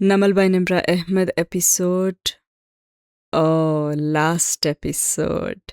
Namal by Nimra Ahmed episode. Oh, last episode.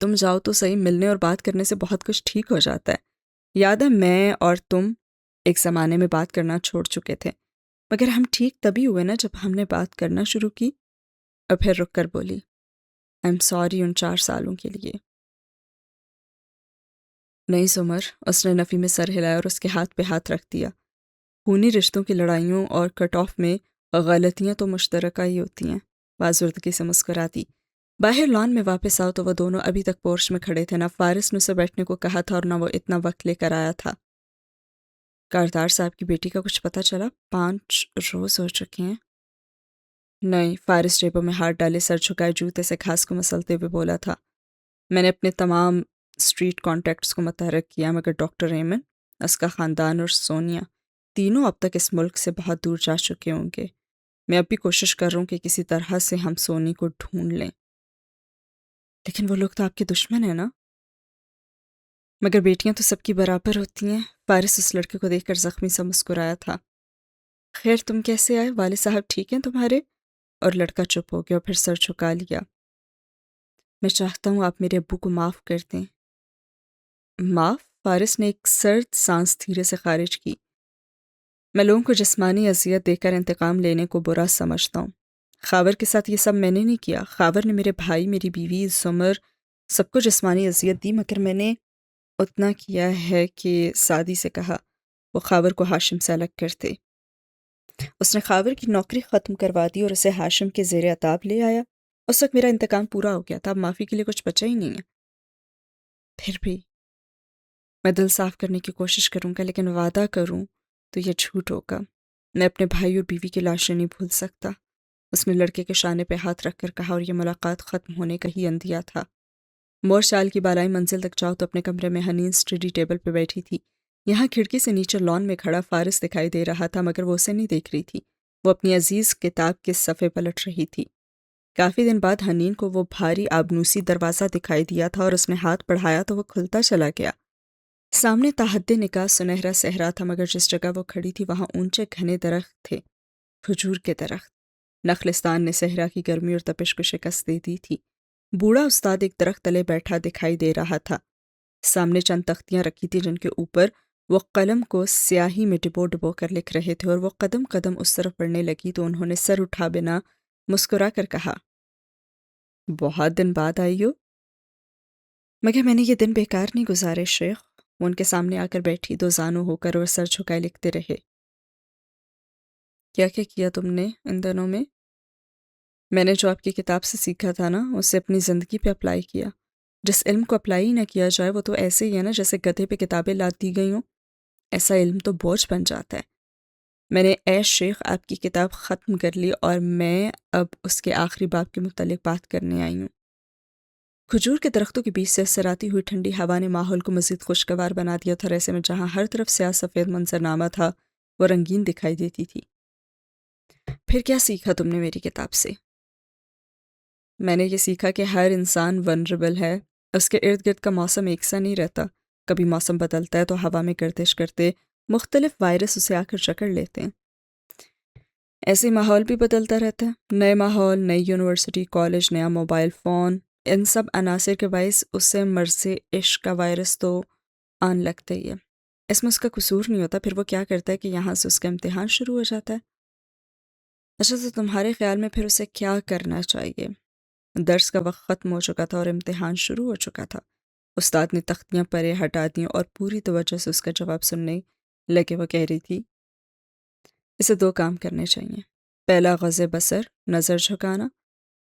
تم جاؤ تو صحیح، ملنے اور بات کرنے سے بہت کچھ ٹھیک ہو جاتا ہے۔ یاد ہے میں اور تم ایک زمانے میں بات کرنا چھوڑ چکے تھے، مگر ہم ٹھیک تبھی ہوئے نا جب ہم نے بات کرنا شروع کی۔ اور پھر رک کر بولی، آئی ایم سوری ان 4 سالوں کے لیے۔ نہیں سمر، اس نے نفی میں سر ہلایا اور اس کے ہاتھ پہ ہاتھ رکھ دیا۔ خونی رشتوں کی لڑائیوں اور کٹ آف میں غلطیاں تو مشترکہ ہی ہوتی ہیں، بازردگی سے مسکراتی۔ باہر لان میں واپس آؤ تو وہ دونوں ابھی تک پورش میں کھڑے تھے۔ نہ فارس نے اسے بیٹھنے کو کہا تھا اور نہ وہ اتنا وقت لے کر آیا تھا۔ کاردار صاحب کی بیٹی کا کچھ پتہ چلا؟ 5 روز ہو چکے ہیں۔ نہیں، فارس جیبوں میں ہاتھ ڈالے سر جھکائے جوتے سے گھاس کو مسلتے ہوئے بولا تھا، میں نے اپنے تمام اسٹریٹ کانٹیکٹس کو متحرک کیا، مگر ڈاکٹر ایمن، اس کا خاندان اور سونیا تینوں اب تک اس ملک سے بہت دور جا چکے ہوں گے۔ میں اب بھی کوشش کر رہا ہوں کہ کسی طرح سے ہم سونی کو ڈھونڈ لیں۔ لیکن وہ لوگ تو آپ کے دشمن ہیں نا؟ مگر بیٹیاں تو سب کی برابر ہوتی ہیں۔ فارس اس لڑکے کو دیکھ کر زخمی سا مسکرایا تھا۔ خیر تم کیسے آئے؟ والد صاحب ٹھیک ہیں تمہارے؟ اور لڑکا چپ ہو گیا اور پھر سر جھکا لیا۔ میں چاہتا ہوں آپ میرے ابو کو معاف کر دیں۔ معاف؟ فارس نے ایک سرد سانس دھیرے سے خارج کی۔ میں لوگوں کو جسمانی اذیت دے کر انتقام لینے کو برا سمجھتا ہوں۔ خاور کے ساتھ یہ سب میں نے نہیں کیا۔ خاور نے میرے بھائی، میری بیوی، سمر سب کو جسمانی اذیت دی، مگر میں نے اتنا کیا ہے کہ سادی سے کہا وہ خاور کو ہاشم سے الگ کرتے۔ اس نے خاور کی نوکری ختم کروا دی اور اسے ہاشم کے زیر عتاب لے آیا۔ اس وقت میرا انتقام پورا ہو گیا تھا، اب معافی کے لیے کچھ بچا ہی نہیں ہے۔ پھر بھی میں دل صاف کرنے کی کوشش کروں گا، لیکن وعدہ کروں تو یہ جھوٹ ہوگا۔ میں اپنے بھائی اور بیوی کی لاشیں نہیں بھول سکتا۔ اس نے لڑکے کے شانے پہ ہاتھ رکھ کر کہا، اور یہ ملاقات ختم ہونے کا ہی اندیا تھا۔ مور شال کی بالائی منزل تک جاؤ تو اپنے کمرے میں حنین اسٹڈی ٹیبل پہ بیٹھی تھی۔ یہاں کھڑکی سے نیچے لان میں کھڑا فارس دکھائی دے رہا تھا، مگر وہ اسے نہیں دیکھ رہی تھی۔ وہ اپنی عزیز کتاب کے صفحے پلٹ رہی تھی۔ کافی دن بعد حنین کو وہ بھاری آبنوسی دروازہ دکھائی دیا تھا اور اس نے ہاتھ بڑھایا تو وہ کھلتا چلا گیا۔ سامنے تحد نکاح سنہرا صحرا تھا، مگر جس جگہ وہ کھڑی تھی وہاں اونچے گھنے درخت تھے، کھجور کے درخت۔ نخلستان نے صحرا کی گرمی اور تپش کو شکست دے دی تھی۔ بوڑھا استاد ایک درخت تلے بیٹھا دکھائی دے رہا تھا۔ سامنے چند تختیاں رکھی تھی جن کے اوپر وہ قلم کو سیاہی میں ڈبو ڈبو کر لکھ رہے تھے، اور وہ قدم قدم اس طرف بڑھنے لگی تو انہوں نے سر اٹھا بنا مسکرا کر کہا، بہت دن بعد آئی ہو؟ مگر میں نے یہ دن بیکار نہیں گزارے شیخ۔ وہ ان کے سامنے آ کر بیٹھی، دو زانو ہو کر اور سر جھکائے لکھتے رہے۔ کیا کیا کیا تم نے ان دنوں میں نے جو آپ کی کتاب سے سیکھا تھا نا، اسے اپنی زندگی پہ اپلائی کیا۔ جس علم کو اپلائی ہی نہ کیا جائے وہ تو ایسے ہی ہے نا جیسے گدھے پہ کتابیں لاد دی گئی ہوں۔ ایسا علم تو بوجھ بن جاتا ہے۔ میں نے اے شیخ آپ کی کتاب ختم کر لی اور میں اب اس کے آخری باب کے متعلق بات کرنے آئی ہوں۔ کھجور کے درختوں کے بیچ سے سراتی ہوئی ٹھنڈی ہوا نے ماحول کو مزید خوشگوار بنا دیا تھا، اور ایسے میں جہاں ہر طرف سیاہ سفید منظرنامہ تھا وہ رنگین دکھائی دیتی تھی۔ پھر کیا سیکھا تم نے میری کتاب سے؟ میں نے یہ سیکھا کہ ہر انسان ونربل ہے، اس کے ارد گرد کا موسم ایک سا نہیں رہتا۔ کبھی موسم بدلتا ہے تو ہوا میں گردش کرتے مختلف وائرس اسے آ کر جکڑ لیتے ہیں۔ ایسے ماحول بھی بدلتا رہتا ہے، نئے ماحول، نئی یونیورسٹی، کالج، نیا موبائل فون، ان سب عناصر کے باعث اسے مرض عشق کا وائرس تو آن لگتا ہی ہے۔ اس میں اس کا قصور نہیں ہوتا، پھر وہ کیا کرتا ہے کہ یہاں سے اس کا امتحان شروع ہو جاتا ہے۔ اچھا تو تمہارے خیال میں پھر اسے کیا کرنا چاہیے؟ درس کا وقت ختم ہو چکا تھا اور امتحان شروع ہو چکا تھا۔ استاد نے تختیاں پرے ہٹا دیں اور پوری توجہ سے اس کا جواب سننے لگے۔ وہ کہہ رہی تھی، اسے 2 کام کرنے چاہیے۔ پہلا غض بصر، نظر جھکانا۔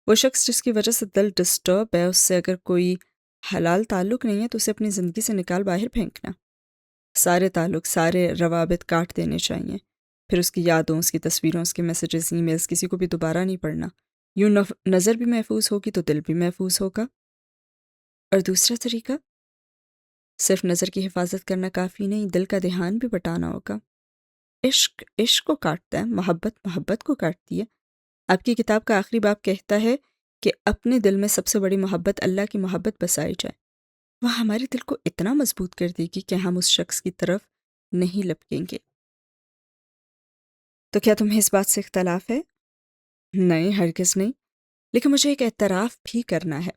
وہ شخص جس کی وجہ سے دل ڈسٹرب ہے، اس سے اگر کوئی حلال تعلق نہیں ہے تو اسے اپنی زندگی سے نکال باہر پھینکنا۔ سارے تعلق، سارے روابط کاٹ دینے چاہیے۔ پھر اس کی یادوں، اس کی تصویروں، اس کے میسیجز، ای میلز کسی کو بھی دوبارہ نہیں پڑھنا۔ یوں نظر بھی محفوظ ہوگی تو دل بھی محفوظ ہوگا۔ اور دوسرا طریقہ، صرف نظر کی حفاظت کرنا کافی نہیں، دل کا دھیان بھی بٹانا ہوگا۔ عشق عشق کو کاٹتا ہے، محبت محبت کو کاٹتی ہے۔ آپ کی کتاب کا آخری باب کہتا ہے کہ اپنے دل میں سب سے بڑی محبت اللہ کی محبت بسائی جائے۔ وہ ہمارے دل کو اتنا مضبوط کر دے گی کہ ہم اس شخص کی طرف نہیں لپکیں گے۔ تو کیا تمہیں اس بات سے اختلاف ہے؟ نہیں، ہرگز نہیں، لیکن مجھے ایک اعتراف بھی کرنا ہے۔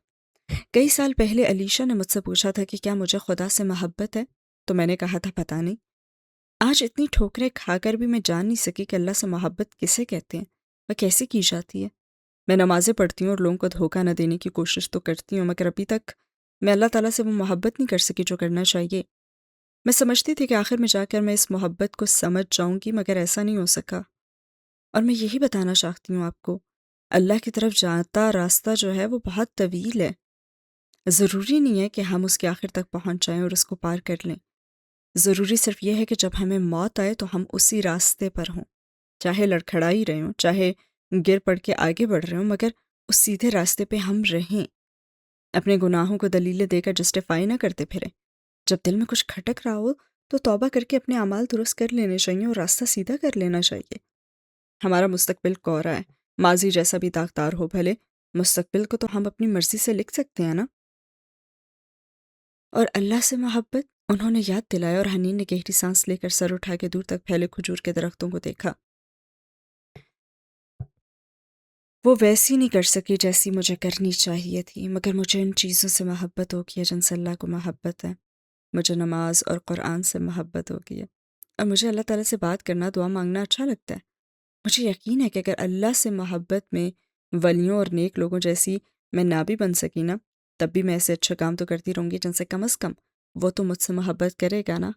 کئی سال پہلے علیشا نے مجھ سے پوچھا تھا کہ کیا مجھے خدا سے محبت ہے، تو میں نے کہا تھا پتہ نہیں۔ آج اتنی ٹھوکریں کھا کر بھی میں جان نہیں سکی کہ اللہ سے محبت کسے کہتے ہیں، وہ کیسے کی جاتی ہے۔ میں نمازیں پڑھتی ہوں اور لوگوں کو دھوکہ نہ دینے کی کوشش تو کرتی ہوں، مگر ابھی تک میں اللہ تعالیٰ سے وہ محبت نہیں کر سکی جو کرنا چاہیے۔ میں سمجھتی تھی کہ آخر میں جا کر میں اس محبت کو سمجھ جاؤں گی، مگر ایسا نہیں ہو سکا۔ اور میں یہی بتانا چاہتی ہوں آپ کو، اللہ کی طرف جاتا راستہ جو ہے وہ بہت طویل ہے۔ ضروری نہیں ہے کہ ہم اس کے آخر تک پہنچ جائیں اور اس کو پار کر لیں۔ ضروری صرف یہ ہے کہ جب ہمیں موت آئے تو ہم اسی راستے پر ہوں، چاہے لڑکھڑا ہی رہے ہوں، چاہے گر پڑ کے آگے بڑھ رہے ہوں، مگر اس سیدھے راستے پہ ہم رہیں، اپنے گناہوں کو دلیلیں دے کر جسٹیفائی نہ کرتے پھریں۔ جب دل میں کچھ کھٹک رہا ہو تو توبہ کر کے اپنے اعمال درست کر لینے چاہیے اور راستہ سیدھا کر لینا چاہیے۔ ہمارا مستقبل کوہرا ہے، ماضی جیسا بھی داغدار ہو بھلے، مستقبل کو تو ہم اپنی مرضی سے لکھ سکتے ہیں نا۔ اور اللہ سے محبت، انہوں نے یاد دلایا اور حنین نے گہری سانس لے کر سر اٹھا کے دور تک پھیلے کھجور کے درختوں کو دیکھا۔ وہ ویسی نہیں کر سکی جیسی مجھے کرنی چاہیے تھی، مگر مجھے ان چیزوں سے محبت ہوگی ہے جن سے اللہ کو محبت ہے۔ مجھے نماز اور قرآن سے محبت ہوگی ہے، اور مجھے اللہ تعالیٰ سے بات کرنا، دعا مانگنا اچھا لگتا ہے۔ مجھے یقین ہے کہ اگر اللہ سے محبت میں ولیوں اور نیک لوگوں جیسی میں نہ بھی بن سکی نا، تب بھی میں ایسے اچھے کام تو کرتی رہوں گی جن سے کم از کم وہ تو مجھ سے محبت کرے گا نا۔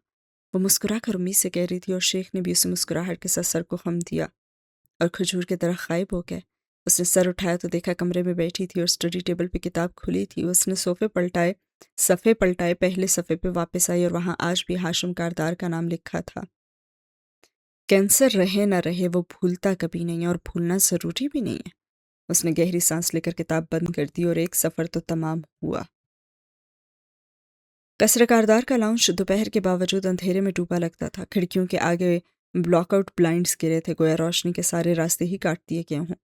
وہ مسکرا کر امید سے کہہ رہی تھی، اور شیخ نے بھی اسے مسکراہٹ کے ساتھ سر کو خم دیا اور کھجور کے درخت غائب ہو گئے۔ اس نے سر اٹھایا تو دیکھا کمرے میں بیٹھی تھی اور اسٹڈی ٹیبل پہ کتاب کھلی تھی۔ اس نے صفحے پلٹائے، پہلے صفحے پہ واپس آئی اور وہاں آج بھی ہاشم کاردار کا نام لکھا تھا۔ کینسر رہے نہ رہے وہ بھولتا کبھی نہیں ہے، اور بھولنا ضروری بھی نہیں ہے۔ اس نے گہری سانس لے کر کتاب بند کر دی اور ایک سفر تو تمام ہوا۔ قصر کاردار کا لاؤنج دوپہر کے باوجود اندھیرے میں ڈوبا لگتا تھا۔ کھڑکیوں کے آگے بلاک آؤٹ بلائنڈز گرے تھے، گویا روشنی کے سارے راستے ہی کاٹ دیے گئے ہوں۔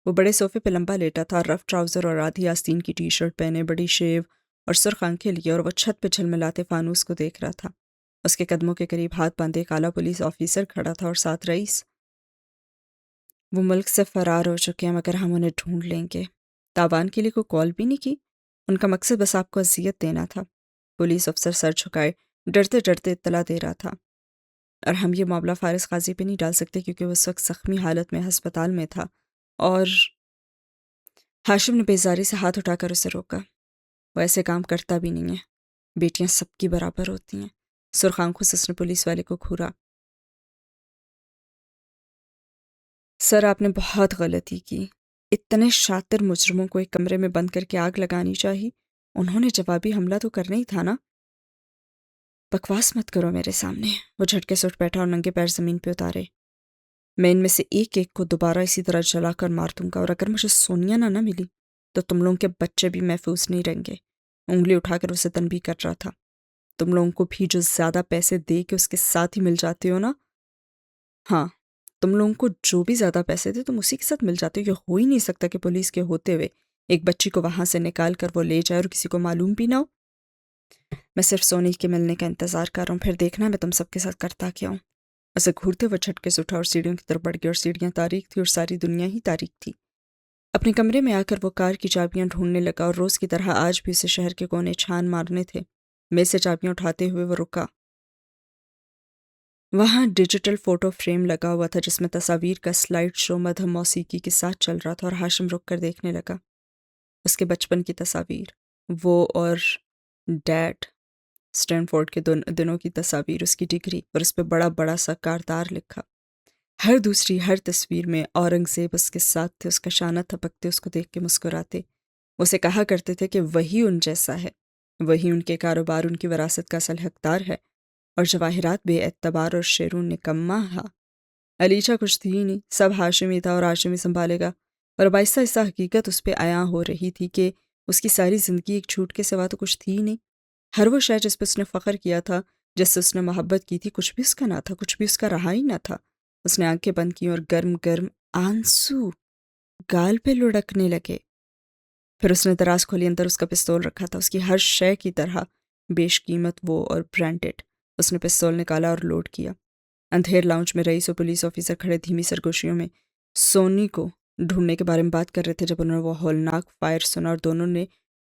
وہ بڑے صوفے پہ لمبا لیٹا تھا، رف ٹراؤزر اور آدھی آستین کی ٹی شرٹ پہنے، بڑی شیو اور سرخ آنکھیں لیے، اور وہ چھت پہ جھلملاتے فانوس کو دیکھ رہا تھا۔ اس کے قدموں کے قریب ہاتھ باندھے ایک اعلیٰ پولیس آفیسر کھڑا تھا اور ساتھ رئیس۔ وہ ملک سے فرار ہو چکے ہیں، مگر ہم انہیں ڈھونڈ لیں گے۔ تاوان کے لیے کوئی کال بھی نہیں کی؟ ان کا مقصد بس آپ کو اذیت دینا تھا۔ پولیس افسر سر جھکائے ڈرتے ڈرتے اطلاع دے رہا تھا، اور ہم یہ معاملہ فارس قاضی پہ نہیں ڈال سکتے کیونکہ وہ اس وقت زخمی حالت میں ہسپتال میں تھا۔ اور ہاشم نے بیزاری سے ہاتھ اٹھا کر اسے روکا۔ وہ ایسے کام کرتا بھی نہیں ہے، بیٹیاں سب کی برابر ہوتی ہیں۔ سرخ آنکھوں سے اس نے پولیس والے کو گھورا۔ سر، آپ نے بہت غلطی کی۔ اتنے شاطر مجرموں کو ایک کمرے میں بند کر کے آگ لگانی چاہیے۔ انہوں نے جوابی حملہ تو کرنا ہی تھا نا۔ بکواس مت کرو میرے سامنے۔ وہ جھٹکے سے اٹھ بیٹھا اور ننگے پیر زمین پہ اتارے۔ میں ان میں سے ایک ایک کو دوبارہ اسی طرح جلا کر مار دوں گا، اور اگر مجھے سونیا نہ ملی تو تم لوگوں کے بچے بھی محفوظ نہیں رہیں گے۔ انگلی اٹھا کر اسے تنبیہ کر رہا تھا۔ تم لوگوں کو بھی جو زیادہ پیسے دے کے اس کے ساتھ ہی مل جاتے ہو نا، ہاں، تم لوگوں کو جو بھی زیادہ پیسے دے تم اسی کے ساتھ مل جاتے ہو۔ یہ ہو ہی نہیں سکتا کہ پولیس کے ہوتے ہوئے ایک بچی کو وہاں سے نکال کر وہ لے جائے اور کسی کو معلوم بھی نہ ہو۔ میں صرف سونی کے ملنے کا انتظار کر رہا ہوں، پھر دیکھنا میں تم سب کے ساتھ کرتا کیا ہوں۔ اسے گھورتے ہوئے جھٹکے سے اٹھا اور سیڑھیوں کی طرف بڑھ گیا، اور سیڑھیاں تاریک تھی اور ساری دنیا ہی تاریک تھی۔ اپنے کمرے میں آ کر وہ کار کی چابیاں ڈھونڈنے لگا، اور روز کی طرح آج بھی اسے شہر کے کونے چھان مارنے تھے۔ میز سے چابیاں اٹھاتے ہوئے وہ رکا۔ وہاں ڈیجیٹل فوٹو فریم لگا ہوا تھا جس میں تصاویر کا سلائیڈ شو مدھم موسیقی کے ساتھ چل رہا تھا، اور ہاشم رک کر دیکھنے لگا۔ اس کے بچپن کی تصاویر، وہ اور ڈیڈ، اسٹینفورڈ کے دنوں کی تصاویر، اس کی ڈگری، اور اس پہ بڑا بڑا سا کاردار لکھا۔ ہر دوسری ہر تصویر میں اورنگزیب اس کے ساتھ تھے، اس کا شانہ تھپکتے، اس کو دیکھ کے مسکراتے۔ اسے کہا کرتے تھے کہ وہی ان جیسا ہے، وہی ان کے کاروبار، ان کی وراثت کا اصل حقدار ہے، اور جواہرات بے اعتبار اور شیرون نکما ہا۔ علیشا کچھ تھی ہی نہیں، سب ہاشمی تھا اور ہاشمی سنبھالے گا، اور اب آہستہ آہستہ حقیقت اس پہ عیاں ہو رہی تھی کہ اس کی ساری زندگی ایک جھوٹ کے سوا تو کچھ تھی ہی نہیں۔ ہر وہ شے جس پہ اس نے فخر کیا تھا، جس سے اس نے محبت کی تھی، کچھ بھی اس کا نہ تھا، کچھ بھی اس کا رہا ہی نہ تھا۔ اس نے آنکھیں بند کی اور گرم گرم آنسو گال پہ لڑکنے لگے۔ پھر اس نے دراز کھولی، اندر اس کا پستول رکھا تھا، اس کی ہر شے کی طرح بیش قیمت وہ اور برانڈڈ۔ اس نے پستول نکالا اور لوڈ کیا۔ اندھیر لاؤنج میں رئیس اور پولیس آفیسر کھڑے دھیمی سرگوشیوں میں سونی کو ڈھونڈنے کے بارے میں بات کر رہے تھے جب انہوں نے وہ ہولناک فائر سنا، اور دونوں نے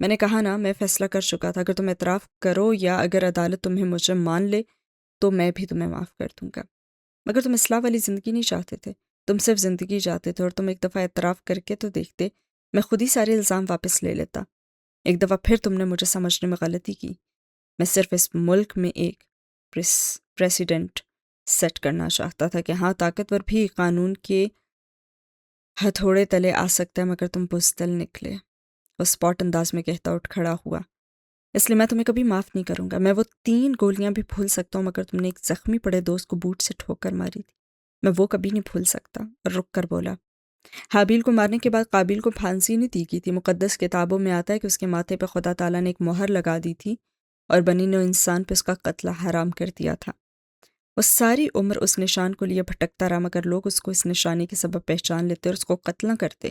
میں نے کہا نا، میں فیصلہ کر چکا تھا، اگر تم اعتراف کرو یا اگر عدالت تمہیں مجرم مان لے تو میں بھی تمہیں معاف کر دوں گا۔ مگر تم اصلاح والی زندگی نہیں چاہتے تھے، تم صرف زندگی چاہتے تھے، اور تم ایک دفعہ اعتراف کر کے تو دیکھتے، میں خود ہی سارے الزام واپس لے لیتا۔ ایک دفعہ پھر تم نے مجھے سمجھنے میں غلطی کی۔ میں صرف اس ملک میں ایک پریسیڈنٹ سیٹ کرنا چاہتا تھا کہ ہاں، طاقتور بھی قانون کے ہتھوڑے تلے آ سکتا ہے، مگر تم بزدل نکلے۔ وہ اسپاٹ انداز میں کہتا اٹھ کھڑا ہوا۔ اس لیے میں تمہیں کبھی معاف نہیں کروں گا۔ میں وہ 3 گولیاں بھی بھول سکتا ہوں، مگر تم نے ایک زخمی پڑے دوست کو بوٹ سے ٹھوکر ماری تھی، میں وہ کبھی نہیں بھول سکتا۔ اور رک کر بولا، حابیل کو مارنے کے بعد قابیل کو پھانسی نہیں دی گئی تھی۔ مقدس کتابوں میں آتا ہے کہ اس کے ماتھے پہ خدا تعالیٰ نے ایک مہر لگا دی تھی اور بنی نوع انسان پہ اس کا قتل حرام کر دیا تھا۔ وہ ساری عمر اس نشان کو لیے بھٹکتا رہا، مگر لوگ اس کو اس نشانی کے سبب پہچان لیتے اور اس کو قتل نہ کرتے۔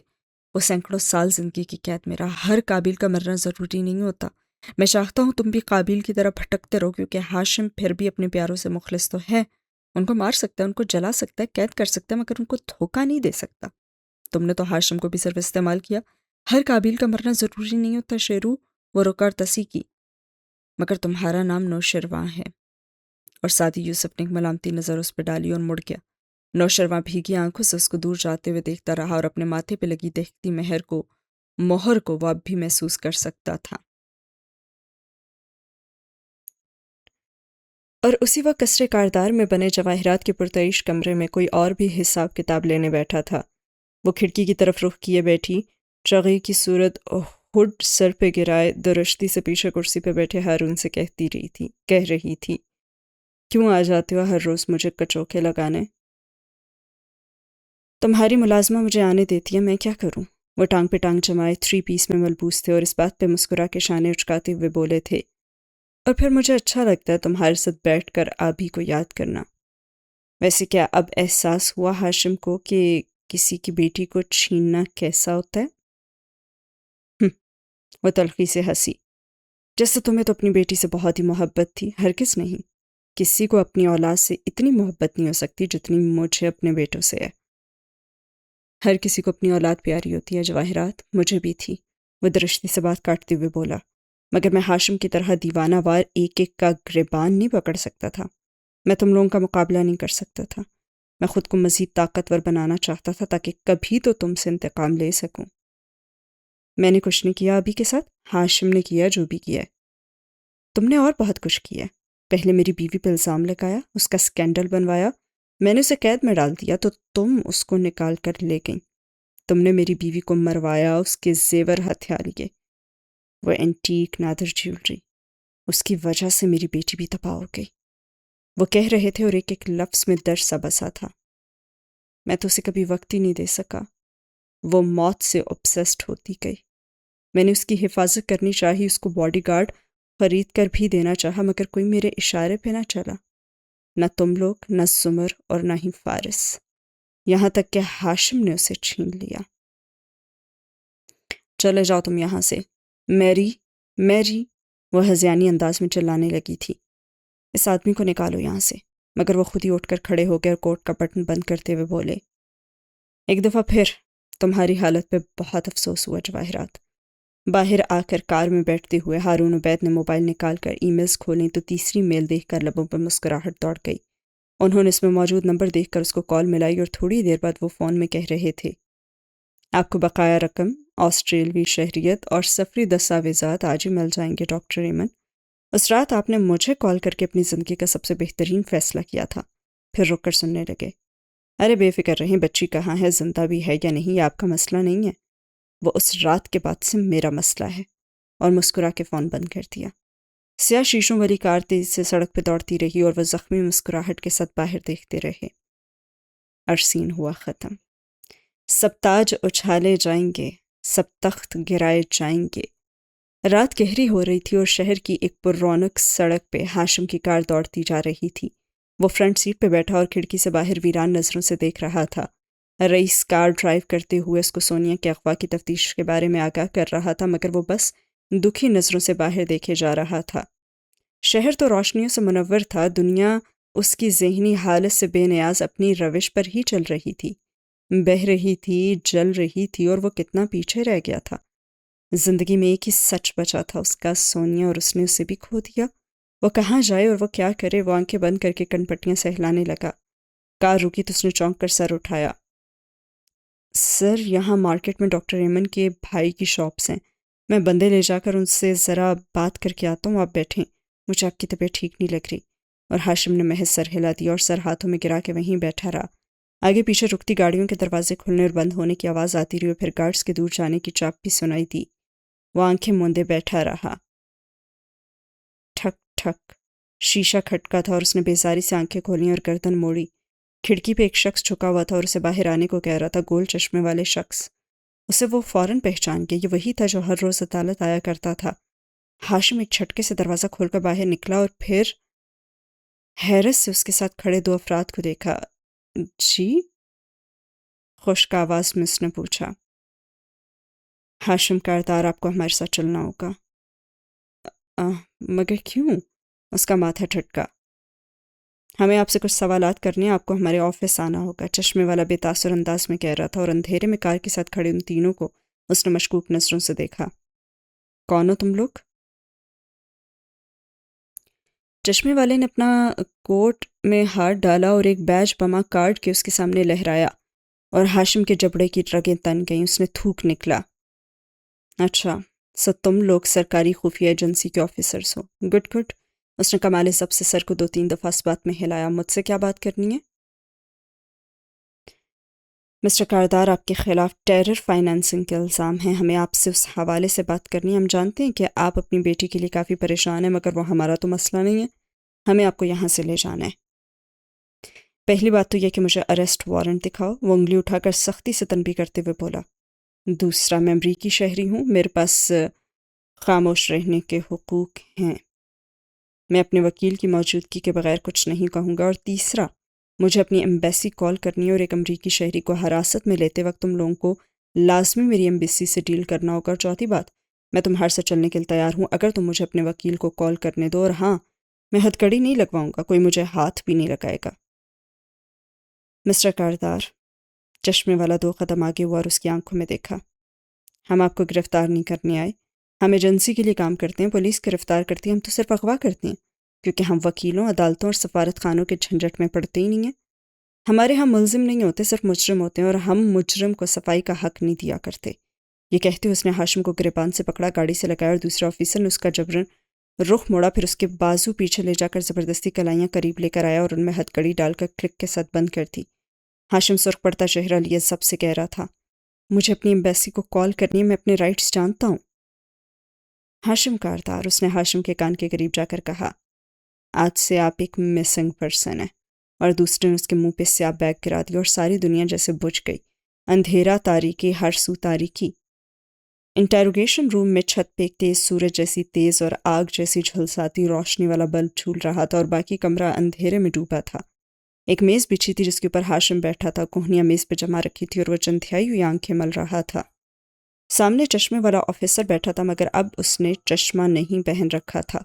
وہ سینکڑوں سال زندگی کی قید میں رہا۔ ہر قابیل کا مرنا ضروری نہیں ہوتا۔ میں چاہتا ہوں تم بھی قابیل کی طرح بھٹکتے رہو، کیونکہ ہاشم پھر بھی اپنے پیاروں سے مخلص تو ہے۔ ان کو مار سکتا ہے، ان کو جلا سکتا ہے، قید کر سکتا ہے، مگر ان کو دھوکہ نہیں دے سکتا۔ تم نے تو ہاشم کو بھی صرف استعمال کیا۔ ہر قابیل کا مرنا ضروری نہیں ہوتا شیرو، وہ رکار تسی کی، مگر تمہارا نام نوشرواں ہے۔ اور ساتھ ہی یوسف نے ایک ملامتی نظر اس پہ ڈالی اور مڑ گیا۔ نوشرواں بھیگی آنکھوں سے اس کو دور جاتے ہوئے دیکھتا رہا، اور اپنے ماتھے پہ لگی دیکھتی مہر کو وہ اب بھی محسوس کر سکتا تھا۔ اور اسی وقت قصرے کاردار میں بنے جواہرات کے پرتعیش کمرے میں کوئی اور بھی حساب کتاب لینے بیٹھا تھا۔ وہ کھڑکی کی طرف رخ کیے بیٹھی، چغی کی صورت ہڈ سر پہ گرائے درشتی سے پیچھے کرسی پہ بیٹھے ہارون سے کہہ رہی تھی، کیوں آ جاتے ہو ہر روز مجھے کچوکے لگانے؟ تمہاری ملازمہ مجھے آنے دیتی ہے، میں کیا کروں؟ وہ ٹانگ پہ ٹانگ جمائے 3 پیس میں ملبوس تھے اور اس بات پہ مسکرا کے شانے اچکاتے ہوئے بولے تھے، اور پھر مجھے اچھا لگتا ہے تمہارے ساتھ بیٹھ کر آبی کو یاد کرنا۔ ویسے کیا اب احساس ہوا ہاشم کو کہ کسی کی بیٹی کو چھیننا کیسا ہوتا ہے؟ وہ تلخی سے ہنسی، جیسے تمہیں تو اپنی بیٹی سے بہت ہی محبت تھی۔ ہرگز نہیں، کسی کو اپنی اولاد سے اتنی محبت نہیں ہو سکتی جتنی مجھے اپنے بیٹوں سے ہے۔ ہر کسی کو اپنی اولاد پیاری ہوتی ہے جواہرات، مجھے بھی تھی۔ وہ درشتی سے بات کاٹتے ہوئے بولا، مگر میں ہاشم کی طرح دیوانہ وار ایک ایک کا گریبان نہیں پکڑ سکتا تھا۔ میں تم لوگوں کا مقابلہ نہیں کر سکتا تھا۔ میں خود کو مزید طاقتور بنانا چاہتا تھا تاکہ کبھی تو تم سے انتقام لے سکوں۔ میں نے کچھ نہیں کیا ابھی کے ساتھ، ہاشم نے کیا جو بھی کیا ہے۔ تم نے اور بہت کچھ کیا ہے۔ پہلے میری بیوی پہ الزام لگایا، اس کا سکینڈل بنوایا، میں نے اسے قید میں ڈال دیا تو تم اس کو نکال کر لے گئیں۔ تم نے میری بیوی کو مروایا، اس کے زیور ہتھیا لیے، وہ اینٹیک نادر جیولری، اس کی وجہ سے میری بیٹی بھی تباہ ہو گئی۔ وہ کہہ رہے تھے اور ایک ایک لفظ میں درد سا بسا تھا۔ میں تو اسے کبھی وقت ہی نہیں دے سکا، وہ موت سے obsessed ہوتی گئی۔ میں نے اس کی حفاظت کرنی چاہی، اس کو باڈی گارڈ خرید کر بھی دینا چاہا، مگر کوئی میرے اشارے پہ نہ چلا، نہ تم لوگ، نہ زمر، اور نہ ہی فارس، یہاں تک کہ ہاشم نے اسے چھین لیا۔ چلے جاؤ تم یہاں سے، میری میری، وہ ہذیانی انداز میں چلانے لگی تھی، اس آدمی کو نکالو یہاں سے۔ مگر وہ خود ہی اٹھ کر کھڑے ہو گئے اور کوٹ کا بٹن بند کرتے ہوئے بولے، ایک دفعہ پھر تمہاری حالت پہ بہت افسوس ہوا جواہرات۔ باہر آ کر کار میں بیٹھتے ہوئے ہارون عبید نے موبائل نکال کر ای میلز کھولیں تو تیسری میل دیکھ کر لبوں پر مسکراہٹ دوڑ گئی۔ انہوں نے اس میں موجود نمبر دیکھ کر اس کو کال ملائی اور تھوڑی دیر بعد وہ فون میں کہہ رہے تھے، آپ کو بقایا رقم، آسٹریلوی شہریت اور سفری دستاویزات آج ہی مل جائیں گے ڈاکٹر ایمن۔ اس رات آپ نے مجھے کال کر کے اپنی زندگی کا سب سے بہترین فیصلہ کیا تھا۔ پھر رک کر سننے لگے، ارے بے فکر رہیں، بچی کہاں ہے، زندہ بھی ہے یا نہیں، یہ آپ کا مسئلہ نہیں ہے، وہ اس رات کے بعد سے میرا مسئلہ ہے۔ اور مسکرا کے فون بند کر دیا۔ سیاہ شیشوں والی کار تیزی سے سڑک پہ دوڑتی رہی اور وہ زخمی مسکراہٹ کے ساتھ باہر دیکھتے رہے۔ ارسین ہوا ختم۔ سب تاج اچھالے جائیں گے، سب تخت گرائے جائیں گے۔ رات گہری ہو رہی تھی اور شہر کی ایک پر رونق سڑک پہ ہاشم کی کار دوڑتی جا رہی تھی۔ وہ فرنٹ سیٹ پہ بیٹھا اور کھڑکی سے باہر ویران نظروں سے دیکھ رہا تھا۔ رئیس کار ڈرائیو کرتے ہوئے اس کو سونیا کے اغوا کی تفتیش کے بارے میں آگاہ کر رہا تھا، مگر وہ بس دکھی نظروں سے باہر دیکھے جا رہا تھا۔ شہر تو روشنیوں سے منور تھا، دنیا اس کی ذہنی حالت سے بے نیاز اپنی روش پر ہی چل رہی تھی، بہہ رہی تھی، جل رہی تھی، اور وہ کتنا پیچھے رہ گیا تھا۔ زندگی میں ایک ہی سچ بچا تھا اس کا، سونیا، اور اس نے اسے بھی کھو دیا۔ وہ کہاں جائے اور وہ کیا کرے؟ وہ آنکھیں بند کر کے کنپٹیاں سہلانے لگا۔ کار رکی تو اس نے چونک کر سر اٹھایا۔ سر، یہاں مارکیٹ میں ڈاکٹر ایمن کے بھائی کی شاپس ہیں، میں بندے لے جا کر ان سے ذرا بات کر کے آتا ہوں، آپ بیٹھیں، مجھے آپ کی طبیعت ٹھیک نہیں لگ رہی۔ اور ہاشم نے محض سر ہلا دیا اور سر ہاتھوں میں گرا کے وہیں بیٹھا رہا۔ آگے پیچھے رکتی گاڑیوں کے دروازے کھلنے اور بند ہونے کی آواز آتی رہی اور پھر گارڈز کے دور جانے کی چاپ بھی سنائی دی۔ وہ آنکھیں موندے بیٹھا رہا۔ ٹھک ٹھک شیشہ کھٹکا تھا اور اس نے بیزاری سے آنکھیں کھولیں اور گردن موڑی۔ کھڑکی پہ ایک شخص جھکا ہوا تھا اور اسے باہر آنے کو کہہ رہا تھا، گول چشمے والے شخص۔ اسے وہ فوراً پہچان گیا، یہ وہی تھا جو ہر روز عدالت آیا کرتا تھا۔ ہاشم ایک جھٹکے سے دروازہ کھول کر باہر نکلا اور پھر حیرت سے اس کے ساتھ کھڑے دو افراد کو دیکھا۔ جی؟ خشک آواز میں اس نے پوچھا۔ ہاشم کاردار، آپ کو ہمارے ساتھ چلنا ہوگا۔ مگر کیوں؟ اس کا ماتھا ٹھٹکا۔ ہمیں آپ سے کچھ سوالات کرنے ہیں، آپ کو ہمارے آفس آنا ہوگا، چشمے والا بے تاثر انداز میں کہہ رہا تھا، اور اندھیرے میں کار کے ساتھ کھڑے ان تینوں کو اس نے مشکوک نظروں سے دیکھا۔ کون ہو تم لوگ؟ چشمے والے نے اپنا کوٹ میں ہاتھ ڈالا اور ایک بیج بما کارڈ کے اس کے سامنے لہرایا اور ہاشم کے جبڑے کی رگیں تن گئیں۔ اس نے تھوک نکلا۔ اچھا، سو تم لوگ سرکاری خفیہ ایجنسی کے آفیسرز ہو؟ Good good. اس نے کمال سب سے سر کو 2-3 دفعہ اس بات میں ہلایا۔ مجھ سے کیا بات کرنی ہے؟ مسٹر کاردار، آپ کے خلاف ٹیرر فائنانسنگ کے الزام ہیں، ہمیں آپ سے اس حوالے سے بات کرنی ہے۔ ہم جانتے ہیں کہ آپ اپنی بیٹی کے لیے کافی پریشان ہیں، مگر وہ ہمارا تو مسئلہ نہیں ہے، ہمیں آپ کو یہاں سے لے جانا ہے۔ پہلی بات تو یہ کہ مجھے اریسٹ وارنٹ دکھاؤ، وہ انگلی اٹھا کر سختی سے تنبیہ کرتے ہوئے بولا۔ دوسرا، میں امریکی شہری ہوں، میرے پاس خاموش رہنے کے حقوق ہیں، میں اپنے وکیل کی موجودگی کے بغیر کچھ نہیں کہوں گا۔ اور تیسرا، مجھے اپنی ایمبیسی کال کرنی ہے اور ایک امریکی شہری کو حراست میں لیتے وقت تم لوگوں کو لازمی میری ایمبیسی سے ڈیل کرنا ہوگا۔ اور چوتھی بات، میں تمہارے ساتھ چلنے کے لیے تیار ہوں اگر تم مجھے اپنے وکیل کو کال کرنے دو، اور ہاں، میں ہتھ کڑی نہیں لگواؤں گا، کوئی مجھے ہاتھ بھی نہیں لگائے گا۔ مسٹر کاردار، چشمے والا 2 قدم آگے ہوا اور اس کی آنکھوں میں دیکھا۔ ہم آپ کو گرفتار نہیں کرنے آئے، ہم ایجنسی کے لیے کام کرتے ہیں، پولیس گرفتار کرتی ہے، ہم تو صرف اغوا کرتے ہیں، کیونکہ ہم وکیلوں، عدالتوں اور سفارت خانوں کے جھنجٹ میں پڑتے ہی نہیں ہیں۔ ہمارے ہاں ملزم نہیں ہوتے، صرف مجرم ہوتے ہیں، اور ہم مجرم کو صفائی کا حق نہیں دیا کرتے۔ یہ کہتے ہوئے اس نے ہاشم کو گریبان سے پکڑا، گاڑی سے لگایا، اور دوسرے آفیسر نے اس کا جبرن رخ موڑا، پھر اس کے بازو پیچھے لے جا کر زبردستی کلائیاں قریب لے کر آیا اور ان میں ہتھ کڑی ڈال کر کلک کے ساتھ بند کر دی۔ ہاشم سرخ پڑتا چہرہ لیے سب سے کہہ رہا تھا، مجھے اپنی ایمبیسی کو کال کرنی ہے، میں اپنے رائٹس جانتا ہوں۔ ہاشم کاردار، اس نے ہاشم کے کان کے قریب جا کر کہا، آج سے آپ ایک مسنگ پرسن ہیں۔ اور دوسرے نے اس کے منہ پہ سیاہ بیگ گرا دیا اور ساری دنیا جیسے بجھ گئی، اندھیرا، تاریکی، ہر سو تاریکی۔ انٹیروگیشن روم میں چھت پہ ایک تیز سورج جیسی تیز اور آگ جیسی جھلساتی روشنی والا بلب جھول رہا تھا اور باقی کمرہ اندھیرے میں ڈوبا تھا۔ ایک میز بچھی تھی جس کے اوپر ہاشم بیٹھا تھا، کوہنیاں میز پہ جما رکھی تھی اور وہ چندھیائی ہوئی آنکھیں مل رہا تھا۔ سامنے چشمے والا آفیسر بیٹھا تھا، مگر اب اس نے چشمہ نہیں پہن رکھا تھا۔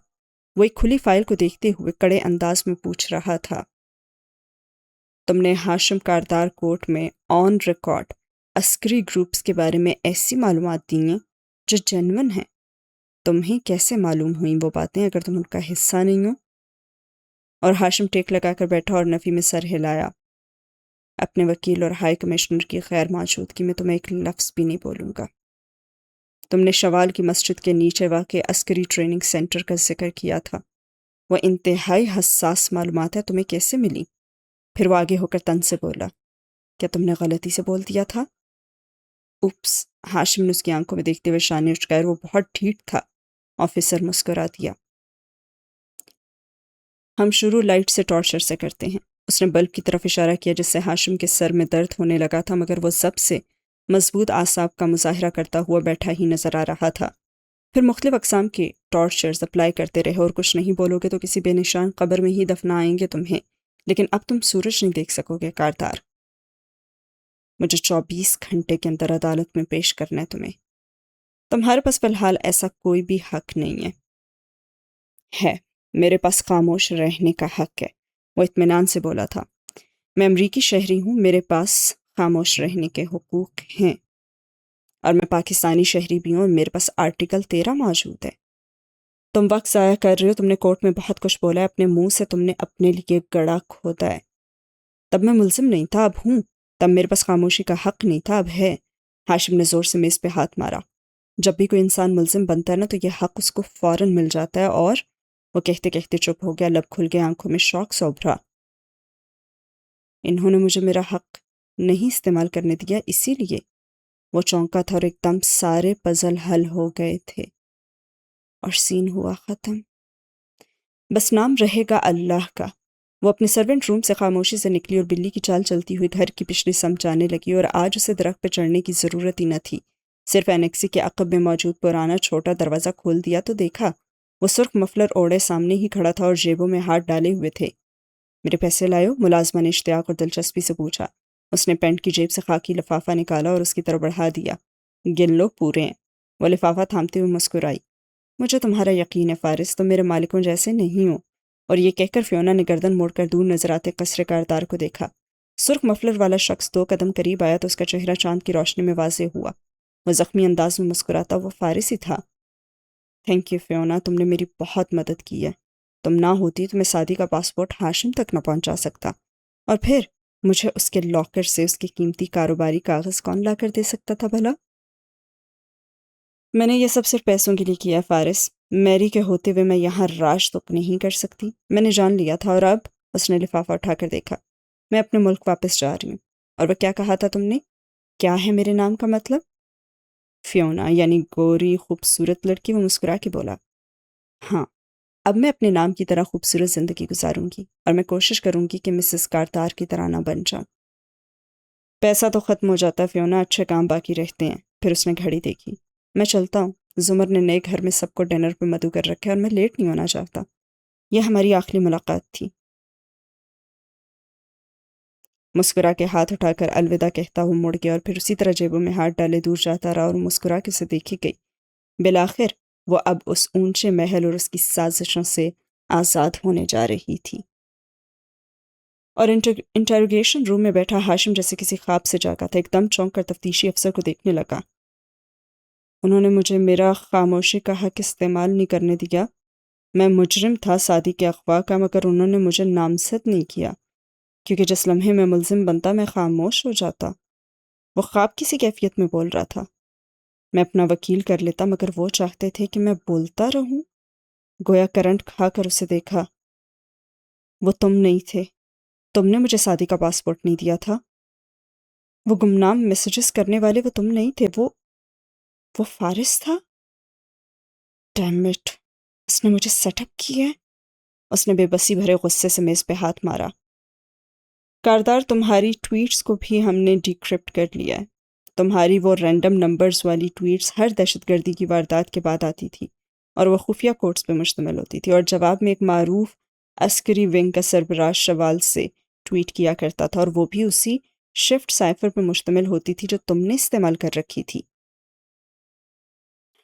وہ ایک کھلی فائل کو دیکھتے ہوئے کڑے انداز میں پوچھ رہا تھا، تم نے ہاشم کاردار کورٹ میں آن ریکارڈ عسکری گروپس کے بارے میں ایسی معلومات دی ہیں جو جینون ہیں، تمہیں کیسے معلوم ہوئیں وہ باتیں اگر تم ان کا حصہ نہیں ہو؟ اور ہاشم ٹیک لگا کر بیٹھا اور نفی میں سر ہلایا۔ اپنے وکیل اور ہائی کمشنر کی غیر موجودگی میں تمہیں ایک لفظ بھی نہیں بولوں گا۔ تم نے شوال کی مسجد کے نیچے واقع عسکری ٹریننگ سینٹر کا ذکر کیا تھا، وہ انتہائی حساس معلومات ہے، تمہیں کیسے ملی؟ پھر وہ آگے ہو کر تن سے بولا، کیا تم نے غلطی سے بول دیا تھا؟ اوپس، ہاشم نے اس کی آنکھوں میں دیکھتے ہوئے شانے اچکائے، وہ بہت ڈھیٹ تھا۔ آفیسر مسکرا دیا۔ ہم شروع لائٹ سے ٹارچر سے کرتے ہیں۔ اس نے بلب کی طرف اشارہ کیا جس سے ہاشم کے سر میں درد ہونے لگا تھا، مگر وہ ضبط سے مضبوط اعصاب کا مظاہرہ کرتا ہوا بیٹھا ہی نظر آ رہا تھا۔ پھر مختلف اقسام کے ٹارچرز اپلائی کرتے رہے، اور کچھ نہیں بولو گے تو کسی بے نشان قبر میں ہی دفنائیں گے تمہیں، لیکن اب تم سورج نہیں دیکھ سکو گے کاردار۔ مجھے 24 گھنٹے کے اندر عدالت میں پیش کرنا ہے تمہیں۔ تمہارے پاس فی الحال ایسا کوئی بھی حق نہیں ہے، میرے پاس خاموش رہنے کا حق ہے، وہ اطمینان سے بولا تھا۔ میں امریکی شہری ہوں، میرے پاس خاموش رہنے کے حقوق ہیں۔ اور میں پاکستانی شہری بھی ہوں اور میرے پاس آرٹیکل 13 موجود ہے۔ تم وقت ضائع کر رہے ہو، تم نے کورٹ میں بہت کچھ بولا ہے، اپنے منہ سے تم نے اپنے لیے گڑا کھودا ہے۔ تب میں ملزم نہیں تھا، اب ہوں۔ تب میرے پاس خاموشی کا حق نہیں تھا، اب ہے۔ ہاشم نے زور سے میز پہ ہاتھ مارا۔ جب بھی کوئی انسان ملزم بنتا ہے نا تو یہ حق اس کو فوراً مل جاتا ہے، اور وہ کہتے کہتے چپ ہو گیا، لب کھل گئے، آنکھوں میں شوق سے ابھرا۔ انہوں نے مجھے میرا حق نہیں استعمال کرنے دیا، اسی لیے۔ وہ چونکا تھا اور ایک دم سارے پزل حل ہو گئے تھے اور سین ہوا ختم۔ بس نام رہے گا اللہ کا۔ وہ اپنے سرونٹ روم سے خاموشی سے نکلی اور بلی کی چال چلتی ہوئی گھر کی پچھلی سمت جانے لگی، اور آج اسے درخت پہ چڑھنے کی ضرورت ہی نہ تھی۔ صرف اینکسی کے عقب میں موجود پرانا چھوٹا دروازہ کھول دیا تو دیکھا وہ سرخ مفلر اوڑے سامنے ہی کھڑا تھا اور جیبوں میں ہاتھ ڈالے ہوئے تھے۔ میرے پیسے لائے؟ ملازمہ نے اشتیاق اور دلچسپی سے پوچھا۔ اس نے پینٹ کی جیب سے خاکی لفافہ نکالا اور اس کی طرف بڑھا دیا۔ گن لو، پورے ہیں۔ وہ لفافہ تھامتے ہوئے مسکرائی۔ مجھے تمہارا یقین ہے فارس، تم میرے مالکوں جیسے نہیں ہو۔ اور یہ کہہ کر فیونا نے گردن موڑ کر دور نظر آتے قصر کاردار کو دیکھا۔ سرخ مفلر والا شخص 2 قدم قریب آیا تو اس کا چہرہ چاند کی روشنی میں واضح ہوا۔ وہ زخمی انداز میں مسکراتا وہ فارس ہی تھا۔ تھینک یو فیونا، تم نے میری بہت مدد کی ہے۔ تم نہ ہوتی تو میں سعدی کا پاسپورٹ ہاشم تک نہ پہنچا سکتا، اور پھر مجھے اس کے لاکر سے اس کے قیمتی کاروباری کاغذ کون لا کر دے سکتا تھا بھلا؟ میں نے یہ سب صرف پیسوں کے لیے کیا ہے فارس۔ میری کے ہوتے ہوئے میں یہاں راج تک نہیں کر سکتی۔ میں نے جان لیا تھا، اور اب اس نے لفافہ اٹھا کر دیکھا۔ میں اپنے ملک واپس جا رہی ہوں۔ اور وہ کیا کہا تھا تم نے؟ کیا ہے میرے نام کا مطلب؟ فیونا، یعنی گوری خوبصورت لڑکی، وہ مسکرا کے بولا۔ ہاں، اب میں اپنے نام کی طرح خوبصورت زندگی گزاروں گی، اور میں کوشش کروں گی کہ مسز کارتار کی طرح نہ بن جاؤں۔ پیسہ تو ختم ہو جاتا ہے فیونا، اچھے کام باقی رہتے ہیں۔ پھر اس نے گھڑی دیکھی۔ میں چلتا ہوں، زمر نے نئے گھر میں سب کو ڈنر پہ مدعو کر رکھا ہے اور میں لیٹ نہیں ہونا چاہتا۔ یہ ہماری آخری ملاقات تھی۔ مسکرا کے ہاتھ اٹھا کر الوداع کہتا ہوا مڑ گیا، اور پھر اسی طرح جیبوں میں ہاتھ ڈالے دور جاتا رہا اور مسکرا کے اسے دیکھی گئی۔ بالآخر وہ اب اس اونچے محل اور اس کی سازشوں سے آزاد ہونے جا رہی تھی۔ اور انٹروگیشن روم میں بیٹھا ہاشم جیسے کسی خواب سے جاگا تھا، ایک دم چونک کر تفتیشی افسر کو دیکھنے لگا۔ انہوں نے مجھے میرا خاموشی کا حق استعمال نہیں کرنے دیا۔ میں مجرم تھا سعدی کے اغوا کا، مگر انہوں نے مجھے نامزد نہیں کیا، کیونکہ جس لمحے میں ملزم بنتا میں خاموش ہو جاتا۔ وہ خواب کسی کیفیت میں بول رہا تھا۔ میں اپنا وکیل کر لیتا، مگر وہ چاہتے تھے کہ میں بولتا رہوں۔ گویا کرنٹ کھا کر اسے دیکھا۔ وہ تم نہیں تھے، تم نے مجھے سعدی کا پاسپورٹ نہیں دیا تھا۔ وہ گمنام میسیجز کرنے والے وہ تم نہیں تھے، وہ فارس تھا۔ ڈیم اٹ، اس نے مجھے سیٹ اپ کیا ہے۔ اس نے بے بسی بھرے غصے سے میز پہ ہاتھ مارا۔ کاردار، تمہاری ٹویٹس کو بھی ہم نے ڈیکرپٹ کر لیا ہے۔ تمہاری وہ رینڈم نمبرز والی ٹویٹس ہر دہشت گردی کی واردات کے بعد آتی تھی، اور وہ خفیہ کوڈز پہ مشتمل ہوتی تھی، اور جواب میں ایک معروف عسکری ونگ کا سربراہ شوال سے ٹویٹ کیا کرتا تھا، اور وہ بھی اسی شفٹ سائفر پہ مشتمل ہوتی تھی جو تم نے استعمال کر رکھی تھی۔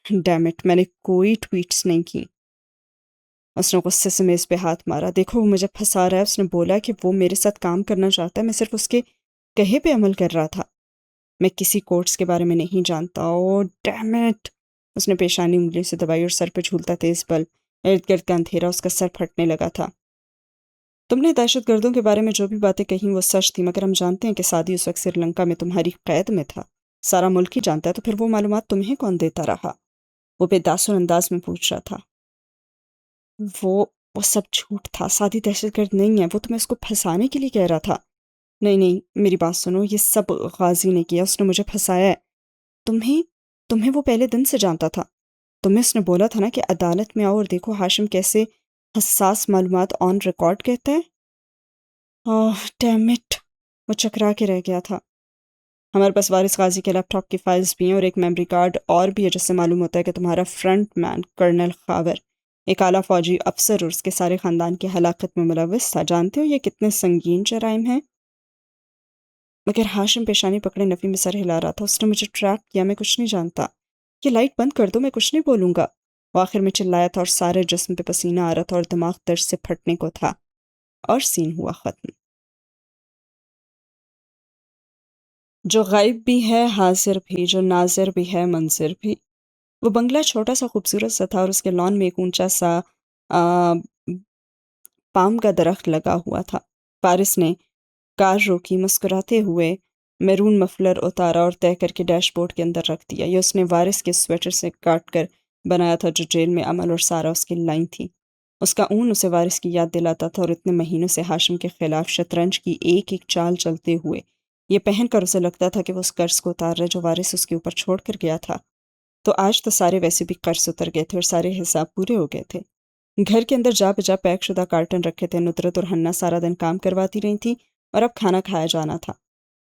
ڈیم اٹ، میں نے کوئی ٹویٹس نہیں کی۔ اس نے غصے سے میز پہ ہاتھ مارا۔ دیکھو، وہ مجھے پھنسا رہا ہے۔ اس نے بولا کہ وہ میرے ساتھ کام کرنا چاہتا ہے، میں صرف اس کے کہے پہ عمل کر رہا تھا۔ میں کسی کورٹس کے بارے میں نہیں جانتا۔ او ڈیم اٹ، اس نے پیشانی انگلی سے دبائی اور سر پہ جھولتا تیز بل۔ ارد گرد کا اندھیرا، اس کا سر پھٹنے لگا تھا۔ تم نے دہشت گردوں کے بارے میں جو بھی باتیں کہیں وہ سچ تھی، مگر ہم جانتے ہیں کہ سعدی اس وقت سری لنکا میں تمہاری قید میں تھا۔ سارا ملک ہی جانتا ہے، تو پھر وہ معلومات تمہیں کون دیتا رہا؟ وہ بے داسور انداز میں پوچھ رہا تھا۔ وہ سب جھوٹ تھا، سعدی دہشت گرد نہیں ہے، وہ تمہیں اس کو پھنسانے کے لیے کہہ رہا تھا۔ نہیں، میری بات سنو، یہ سب غازی نے کیا، اس نے مجھے پھنسایا ہے۔ تمہیں وہ پہلے دن سے جانتا تھا۔ تمہیں اس نے بولا تھا نا کہ عدالت میں آؤ اور دیکھو ہاشم کیسے حساس معلومات آن ریکارڈ کہتا ہے۔ ڈیم اٹ، وہ چکرا کے رہ گیا تھا۔ ہمارے پاس وارث غازی کے لیپ ٹاپ کی فائلز بھی ہیں، اور ایک میموری کارڈ اور بھی ہے جس سے معلوم ہوتا ہے کہ تمہارا فرنٹ مین کرنل خاور ایک اعلیٰ فوجی افسر اور اس کے سارے خاندان کی ہلاکت میں ملوث تھا۔ جانتے ہو یہ کتنے سنگین جرائم ہیں؟ مگر ہاشم پیشانی پکڑے نفی میں سر ہلا رہا تھا۔ اس نے مجھے ٹریپ کیا، میں کچھ نہیں جانتا۔ یہ لائٹ بند کر دو، میں کچھ نہیں بولوں گا۔ وہ آخر میں چلایا تھا اور سارے جسم پہ پسینہ آ رہا تھا اور دماغ درد سے پھٹنے کو تھا، اور سین ہوا ختم۔ جو غائب بھی ہے حاضر بھی، جو ناظر بھی ہے منظر بھی۔ وہ بنگلہ چھوٹا سا خوبصورت سا تھا اور اس کے لان میں ایک اونچا سا آ، پام کا درخت لگا ہوا تھا۔ فارس نے کار روکی، مسکراتے ہوئے میرون مفلر اتارا اور طے کر کے ڈیش بورڈ کے اندر رکھ دیا۔ یہ اس نے وارث کے سویٹر سے کاٹ کر بنایا تھا جو جیل میں امل اور سارا اس کی لائیں تھی۔ اس کا اون اسے وارث کی یاد دلاتا تھا اور اتنے مہینوں سے ہاشم کے خلاف شطرنج کی ایک ایک چال چلتے ہوئے یہ پہن کر اسے لگتا تھا کہ وہ اس قرض کو اتار رہے جو وارث اس کے اوپر چھوڑ کر گیا تھا۔ تو آج تو سارے ویسے بھی قرض اتر گئے تھے اور سارے حساب پورے ہو گئے تھے۔ گھر کے اندر جا بجا پیک شدہ کارٹن رکھے تھے۔ ندرت اور ہنّا سارا دن کام کرواتی رہی تھی اور اب کھانا کھایا جانا تھا۔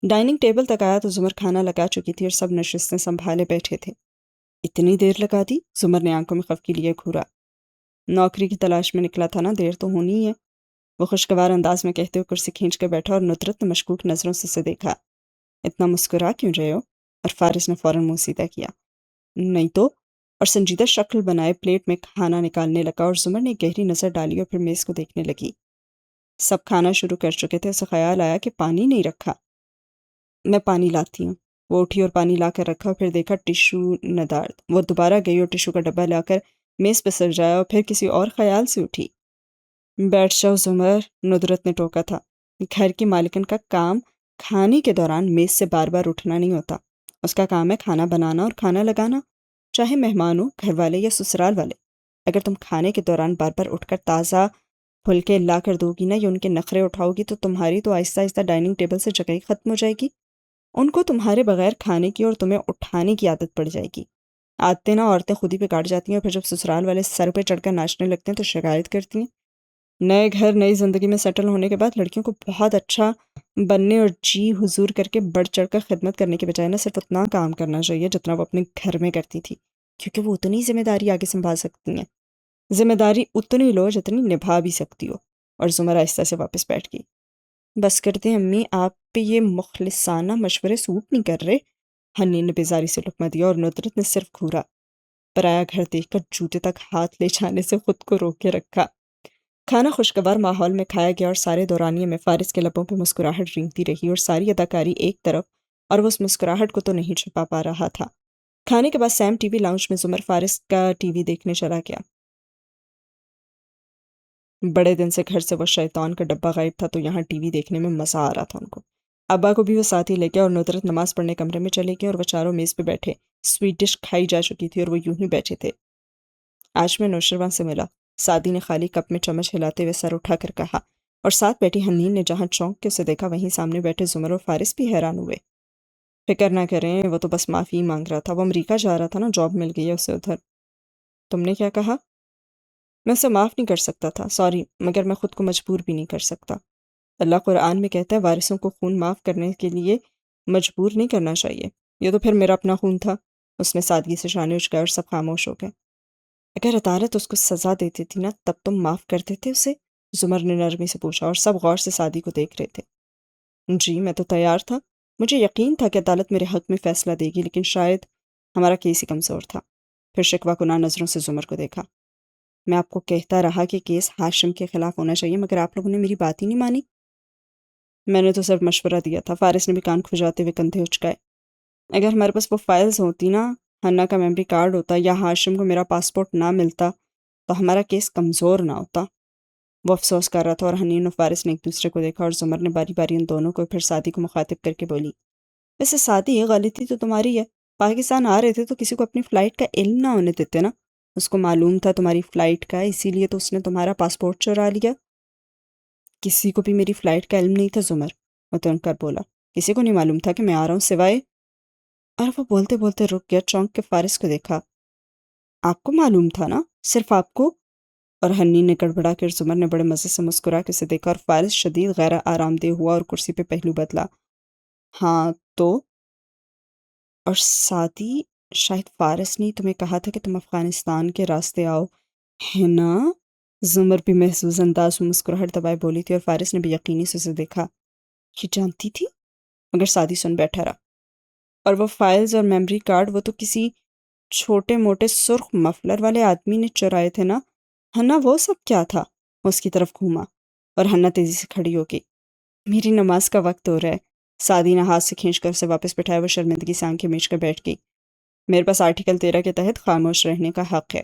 ڈائننگ ٹیبل تک آیا تو زمر کھانا لگا چکی تھی اور سب نشستیں سنبھالے بیٹھے تھے۔ اتنی دیر لگا دی؟ زمر نے آنکھوں میں خفگی لیے گھورا۔ نوکری کی تلاش میں نکلا تھا نا، دیر تو ہونی ہی ہے، وہ خوشگوار انداز میں کہتے ہوئے کرسی کھینچ کے بیٹھا اور ندرت نے مشکوک نظروں سے اسے دیکھا۔ اتنا مسکرا کیوں رہے ہو؟ اور فارس نے فوراً منہ سیدھا کیا۔ نہیں تو، اور سنجیدہ شکل بنائے پلیٹ میں کھانا نکالنے لگا اور زمر نے گہری نظر ڈالی اور پھر میز کو دیکھنے لگی۔ سب کھانا شروع کر چکے تھے۔ اسے خیال آیا کہ پانی نہیں رکھا۔ میں پانی لاتی ہوں۔ وہ اٹھی اور پانی لا کر رکھا اور پھر دیکھا ٹیشو ندارد۔ وہ دوبارہ گئی اور ٹیشو کا ڈبہ لا کر میز پہ سجایا اور پھر کسی اور خیال سے اٹھی۔ بیٹھ جاؤ زمر، ندرت نے ٹوکا تھا۔ گھر کی مالکن کا کام کھانے کے دوران میز سے بار بار اٹھنا نہیں ہوتا۔ اس کا کام ہے کھانا بنانا اور کھانا لگانا، چاہے مہمان ہو، گھر والے یا سسرال والے۔ اگر تم کھانے کے دوران بار بار اٹھ کر تازہ پھلکے لا کر دو گی نا یا ان کے نخرے اٹھاؤ گی تو تمہاری تو آہستہ آہستہ ڈائننگ ٹیبل سے جگہ ہی ختم ہو جائے گی۔ ان کو تمہارے بغیر کھانے کی اور تمہیں اٹھانے کی عادت پڑ جائے گی۔ عادتیں نا عورتیں خود ہی بگاڑ جاتی ہیں اور پھر جب سسرال والے سر پہ چڑھ کر ناچنے لگتے ہیں تو شکایت کرتی ہیں۔ نئے گھر نئی زندگی میں سیٹل ہونے کے بعد لڑکیوں کو بہت اچھا بننے اور جی حضور کر کے بڑھ چڑھ کر خدمت کرنے کے بجائے نہ صرف اتنا کام کرنا چاہیے جتنا وہ اپنے گھر میں کرتی تھی، کیونکہ وہ اتنی ذمہ داری آگے سنبھال سکتی ہیں۔ ذمہ داری اتنی لو جتنی نبھا بھی سکتی ہو۔ اور زمر آہستہ سے واپس بیٹھ گئی۔ بس کر دیں امی، آپ پہ یہ مخلصانہ مشورے سوٹ نہیں کر رہے۔ ہنی نے بیزاری سے لقمہ دیا اور ندرت نے صرف گھورا۔ پرایا گھر دیکھ کر جوتے تک ہاتھ لے جانے سے خود کو روک کے رکھا۔ کھانا خوشگوار ماحول میں کھایا گیا اور سارے دورانیے میں فارس کے لبوں پہ مسکراہٹ رینگتی رہی اور ساری اداکاری ایک طرف اور وہ اس مسکراہٹ کو تو نہیں چھپا پا رہا تھا۔ کھانے کے بعد سیم ٹی وی لاؤنج میں زمر فارس کا ٹی وی دیکھنے چلا گیا۔ بڑے دن سے گھر سے وہ شیطان کا ڈبہ غائب تھا تو یہاں ٹی وی دیکھنے میں مزہ آ رہا تھا ان کو۔ ابا کو بھی وہ ساتھ ہی لے گیا اور ندرت نماز پڑھنے کمرے میں چلے گئے اور وہ چاروں میز پہ بیٹھے۔ سویٹ ڈش کھائی جا چکی تھی اور وہ یوں ہی بیٹھے تھے۔ آج میں نوشروان سے ملا، سعدی نے خالی کپ میں چمچ ہلاتے ہوئے سر اٹھا کر کہا، اور ساتھ بیٹھی حنین نے جہاں چونک کے اسے دیکھا وہیں سامنے بیٹھے زمر اور فارس بھی حیران ہوئے۔ فکر نہ کریں، وہ تو بس معافی مانگ رہا تھا، وہ امریکہ جا رہا تھا نا، جاب مل گئی ہے اسے ادھر۔ تم نے کیا کہا؟ میں اسے معاف نہیں کر سکتا تھا، سوری، مگر میں خود کو مجبور بھی نہیں کر سکتا۔ اللہ قرآن میں کہتا ہے وارثوں کو خون معاف کرنے کے لیے مجبور نہیں کرنا چاہیے۔ یہ تو پھر میرا اپنا خون تھا۔ اس نے سادگی سے شانے اچکائے اور سب خاموش ہو گئے۔ اگر عدالت اس کو سزا دیتی تھی نا تب تم معاف کر دیتے اسے؟ زمر نے نرمی سے پوچھا اور سب غور سے سعدی کو دیکھ رہے تھے۔ جی میں تو تیار تھا، مجھے یقین تھا کہ عدالت میرے حق میں فیصلہ دے گی، لیکن شاید ہمارا کیس ہی کمزور تھا۔ پھر شکوہ کناں نظروں سے زمر کو دیکھا۔ میں آپ کو کہتا رہا کہ کیس ہاشم کے خلاف ہونا چاہیے، مگر آپ لوگوں نے میری بات ہی نہیں مانی۔ میں نے تو صرف مشورہ دیا تھا، فارس نے بھی کان کھجاتے ہوئے کندھے اچکائے۔ اگر ہمارے پاس وہ فائلز ہوتی نا، ہنّا کا میموری کارڈ ہوتا یا ہاشم کو میرا پاسپورٹ نہ ملتا تو ہمارا کیس کمزور نہ ہوتا۔ وہ افسوس کر رہا تھا اور حنین و فارس نے ایک دوسرے کو دیکھا اور زمر نے باری باری ان دونوں کو پھر سعدی کو مخاطب کر کے بولی، ویسے سعدی غلطی تو تمہاری ہے، پاکستان آ رہے تھے تو کسی کو اپنی فلائٹ کا علم نہ ہونے دیتے نا، اس کو معلوم تھا تمہاری فلائٹ کا، اسی لیے تو اس نے تمہارا پاسپورٹ چرا لیا۔ کسی کو بھی میری فلائٹ کا علم نہیں تھا زمر، وہ تن کر بولا، کسی کو نہیں معلوم تھا کہ میں آ رہا ہوں سوائے۔ اور وہ بولتے بولتے رک گیا، چونک کے فارس کو دیکھا۔ آپ کو معلوم تھا نا؟ صرف آپ کو؟ اور حنین نے گڑبڑا کر زمر نے بڑے مزے سے مسکرا کے اسے دیکھا اور فارس شدید غیر آرام دہ ہوا اور کرسی پہ پہلو بدلا۔ ہاں تو؟ اور ساتھی شاید فارس نے تمہیں کہا تھا کہ تم افغانستان کے راستے آؤ، ہے نا؟ زمر بھی محسوس انداز میں مسکراہٹ دبائے بولی تھی اور فارس نے بھی یقینی سے اسے دیکھا۔ یہ جانتی تھی؟ مگر سعدی سن بیٹھا رہا۔ اور وہ فائلز اور میموری کارڈ وہ تو کسی چھوٹے موٹے سرخ مفلر والے آدمی نے چرائے تھے نا؟ ہنّا وہ سب کیا تھا؟ وہ اس کی طرف گھوما اور ہنّا تیزی سے کھڑی ہو گئی۔ میری نماز کا وقت ہو رہا ہے، سعدی نے ہاتھ سے کھینچ کر اسے واپس بٹھایا. وہ شرمندگی سے آنکھیں میچ کر بیٹھ گئی. میرے پاس آرٹیکل 13 کے تحت خاموش رہنے کا حق ہے.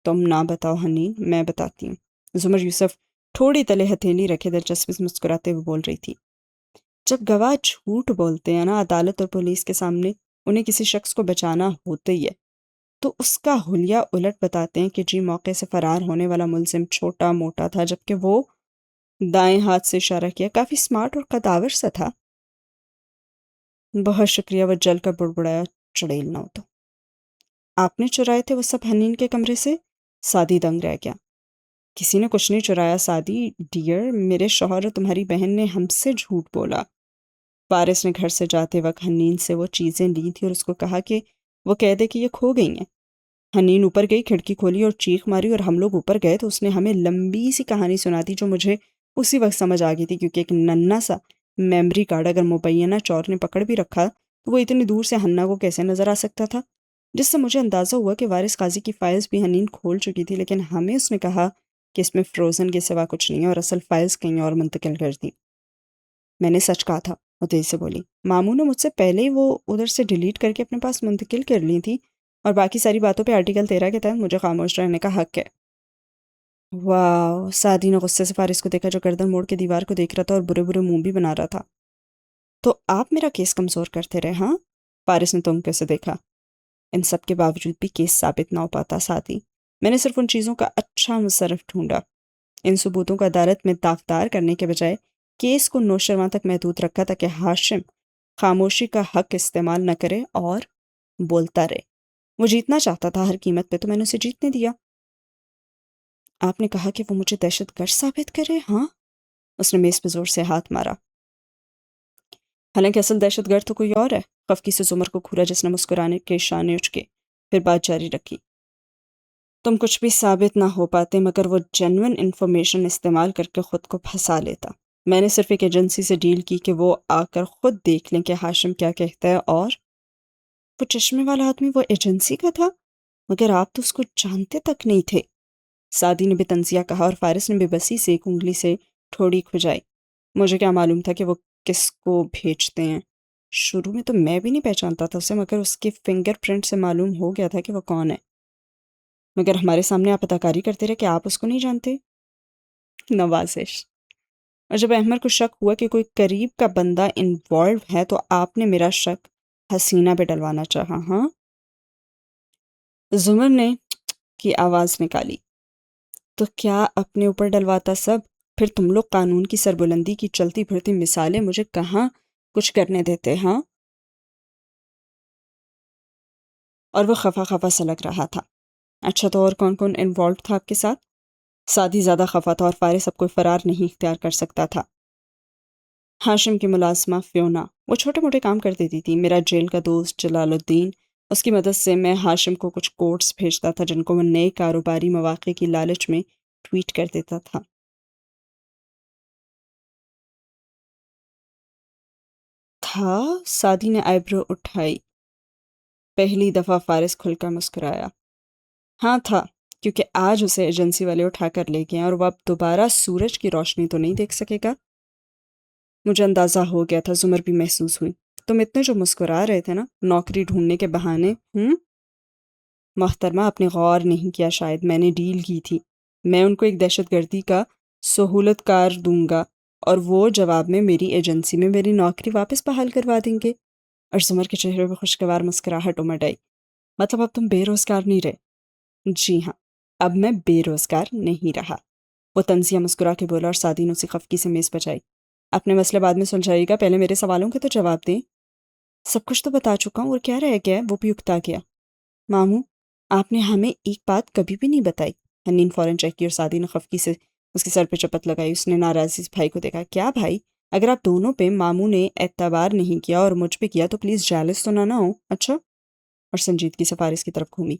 تم نہ بتاؤ حنین، میں بتاتی ہوں. زمر یوسف تھوڑی تلے ہتھیلی رکھے دلچسپی سے مسکراتے ہوئے بول رہی تھی. جب گواہ جھوٹ بولتے ہیں نا عدالت اور پولیس کے سامنے، انہیں کسی شخص کو بچانا ہوتا ہی ہے، تو اس کا حلیہ الٹ بتاتے ہیں کہ جی موقع سے فرار ہونے والا ملزم چھوٹا موٹا تھا، جبکہ وہ دائیں ہاتھ سے اشارہ کیا کافی سمارٹ اور قداور سا تھا. بہت شکریہ، وہ جل کر بڑبڑایا. چڑیل نہ ہو تو. آپ نے چرائے تھے وہ سب حنین کے کمرے سے؟ سعدی دنگ رہ گیا. کسی نے کچھ نہیں چرایا سعدی ڈیئر، میرے شوہر اور تمہاری بہن نے ہم سے جھوٹ بولا. فارس نے گھر سے جاتے وقت حنین سے وہ چیزیں لی تھی اور اس کو کہا کہ وہ کہہ دے کہ یہ کھو گئی ہیں. حنین اوپر گئی، کھڑکی کھولی اور چیخ ماری، اور ہم لوگ اوپر گئے تو اس نے ہمیں لمبی سی کہانی سنا دی جو مجھے اسی وقت سمجھ آ گئی تھی، کیونکہ ایک ننھا سا میموری کارڈ اگر مبینہ چور نے پکڑ بھی رکھا تو وہ اتنی دور سے حنا کو کیسے نظر آ سکتا تھا، جس سے مجھے اندازہ ہوا کہ وارث قاضی کی فائلز بھی حنین کھول چکی تھی، لیکن ہمیں اس نے کہا کہ اس میں فروزن کے سوا کچھ نہیں ہے اور اصل فائلز کہیں اور منتقل کر دی. میں نے سچ کہا تھا، وہ تیزی سے بولی. ماموں نے مجھ سے پہلے ہی وہ ادھر سے ڈیلیٹ کر کے اپنے پاس منتقل کر لی تھی، اور باقی ساری باتوں پہ آرٹیکل 13 کے تحت مجھے خاموش رہنے کا حق ہے. واو. سعدی نے غصے سے فارس کو دیکھا جو گردن موڑ کے دیوار کو دیکھ رہا تھا اور برے برے منہ بھی بنا رہا تھا. تو آپ میرا کیس کمزور کرتے رہے ہاں؟ فارس نے تم سے دیکھا. ان سب کے باوجود بھی کیس ثابت نہ ہو پاتا سعدی. میں نے صرف ان چیزوں کا اچھا مصرف ڈھونڈا، ان ثبوتوں کو عدالت میں داغدار کرنے کے بجائے کیس کو نوشرواں تک محدود رکھا تاکہ ہاشم خاموشی کا حق استعمال نہ کرے اور بولتا رہے. وہ جیتنا چاہتا تھا ہر قیمت پہ، تو میں نے اسے جیتنے دیا. آپ نے کہا کہ وہ مجھے دہشت گرد ثابت کرے ہاں؟ اس نے میز پہ زور سے ہاتھ مارا. حالانکہ اصل دہشت گرد تو کوئی اور ہے. خفکی سے زمر کو گھورا جس نے مسکرانے کے اشارے اچکے، پھر بات جاری رکھی. تم کچھ بھی ثابت نہ ہو پاتے مگر وہ جینوئن انفارمیشن استعمال کر کے خود کو پھنسا لیتا. میں نے صرف ایک ایجنسی سے ڈیل کی کہ وہ آ کر خود دیکھ لیں کہ ہاشم کیا کہتا ہے، اور وہ چشمے والا آدمی وہ ایجنسی کا تھا، مگر آپ تو اس کو جانتے تک نہیں تھے. سعدی نے بے تنزیہ کہا اور فارس نے بے بسی سے ایک انگلی سے ٹھوڑی کھجائی. مجھے کیا معلوم تھا کہ وہ کس کو بھیجتے ہیں. شروع میں تو میں بھی نہیں پہچانتا تھا اسے، مگر اس کے فنگر پرنٹ سے معلوم ہو گیا تھا کہ وہ کون ہے. مگر ہمارے سامنے آپ اداکاری کرتے رہے کہ آپ اس کو نہیں جانتے. نوازش. اور جب احمد کو شک ہوا کہ کوئی قریب کا بندہ انوالو ہے تو آپ نے میرا شک حسینہ پہ ڈلوانا چاہا ہاں؟ زمر نے کی آواز نکالی. تو کیا اپنے اوپر ڈلواتا سب؟ پھر تم لوگ قانون کی سربلندی کی چلتی پھرتی مثالیں مجھے کہاں کچھ کرنے دیتے ہاں؟ اور وہ خفا خفا سا لگ رہا تھا. اچھا تو اور کون کون انوالو تھا آپ کے ساتھ؟ سعدی زیادہ خفا تھا اور فارس اب کوئی فرار نہیں اختیار کر سکتا تھا. ہاشم کی ملازمہ فیونا، وہ چھوٹے موٹے کام کر دیتی تھی. میرا جیل کا دوست جلال الدین، اس کی مدد سے میں ہاشم کو کچھ کوڈز بھیجتا تھا جن کو وہ نئے کاروباری مواقع کی لالچ میں ٹویٹ کر دیتا تھا. سعدی نے آئیبرو اٹھائی. پہلی دفعہ فارس کھل کر مسکرایا. ہاں تھا، کیونکہ آج اسے ایجنسی والے اٹھا کر لے گئے اور وہ اب دوبارہ سورج کی روشنی تو نہیں دیکھ سکے گا. مجھے اندازہ ہو گیا تھا، زمر بھی محسوس ہوئی. تم اتنے جو مسکرا رہے تھے نا نوکری ڈھونڈنے کے بہانے. محترمہ آپ نے غور نہیں کیا شاید. میں نے ڈیل کی تھی، میں ان کو ایک دہشت گردی کا سہولت کار دوں گا اور وہ جواب میں میری ایجنسی میں میری نوکری واپس بحال کروا دیں گے. اور زمر کے چہرے پہ خوشگوار مسکراہٹ امڈ آئی. مطلب اب تم بے روزگار نہیں رہے؟ جی ہاں، اب میں بے روزگار نہیں رہا. وہ طنزیہ مسکرا کے بولا اور سعدی نے اسے خفکی سے میز بجائی. اپنے مسئلے بعد میں سلجھائیے گا، پہلے میرے سوالوں کے تو جواب دیں. سب کچھ تو بتا چکا ہوں، اور کیا رہ گیا ہے؟ وہ بھی اکتا گیا. ماموں، آپ نے ہمیں ایک بات کبھی بھی نہیں بتائی. حنین فوراً چیک کی اور سعدی نے خفکی سے اس کے سر پہ چپت لگائی. اس نے ناراضی سے بھائی کو دیکھا. کیا بھائی؟ اگر آپ دونوں پہ ماموں نے اعتبار نہیں کیا اور مجھ پہ کیا تو پلیز جیلس تو نہ ہو. اچھا؟ اور سنجیدگی سے فارس کی طرف گھومی.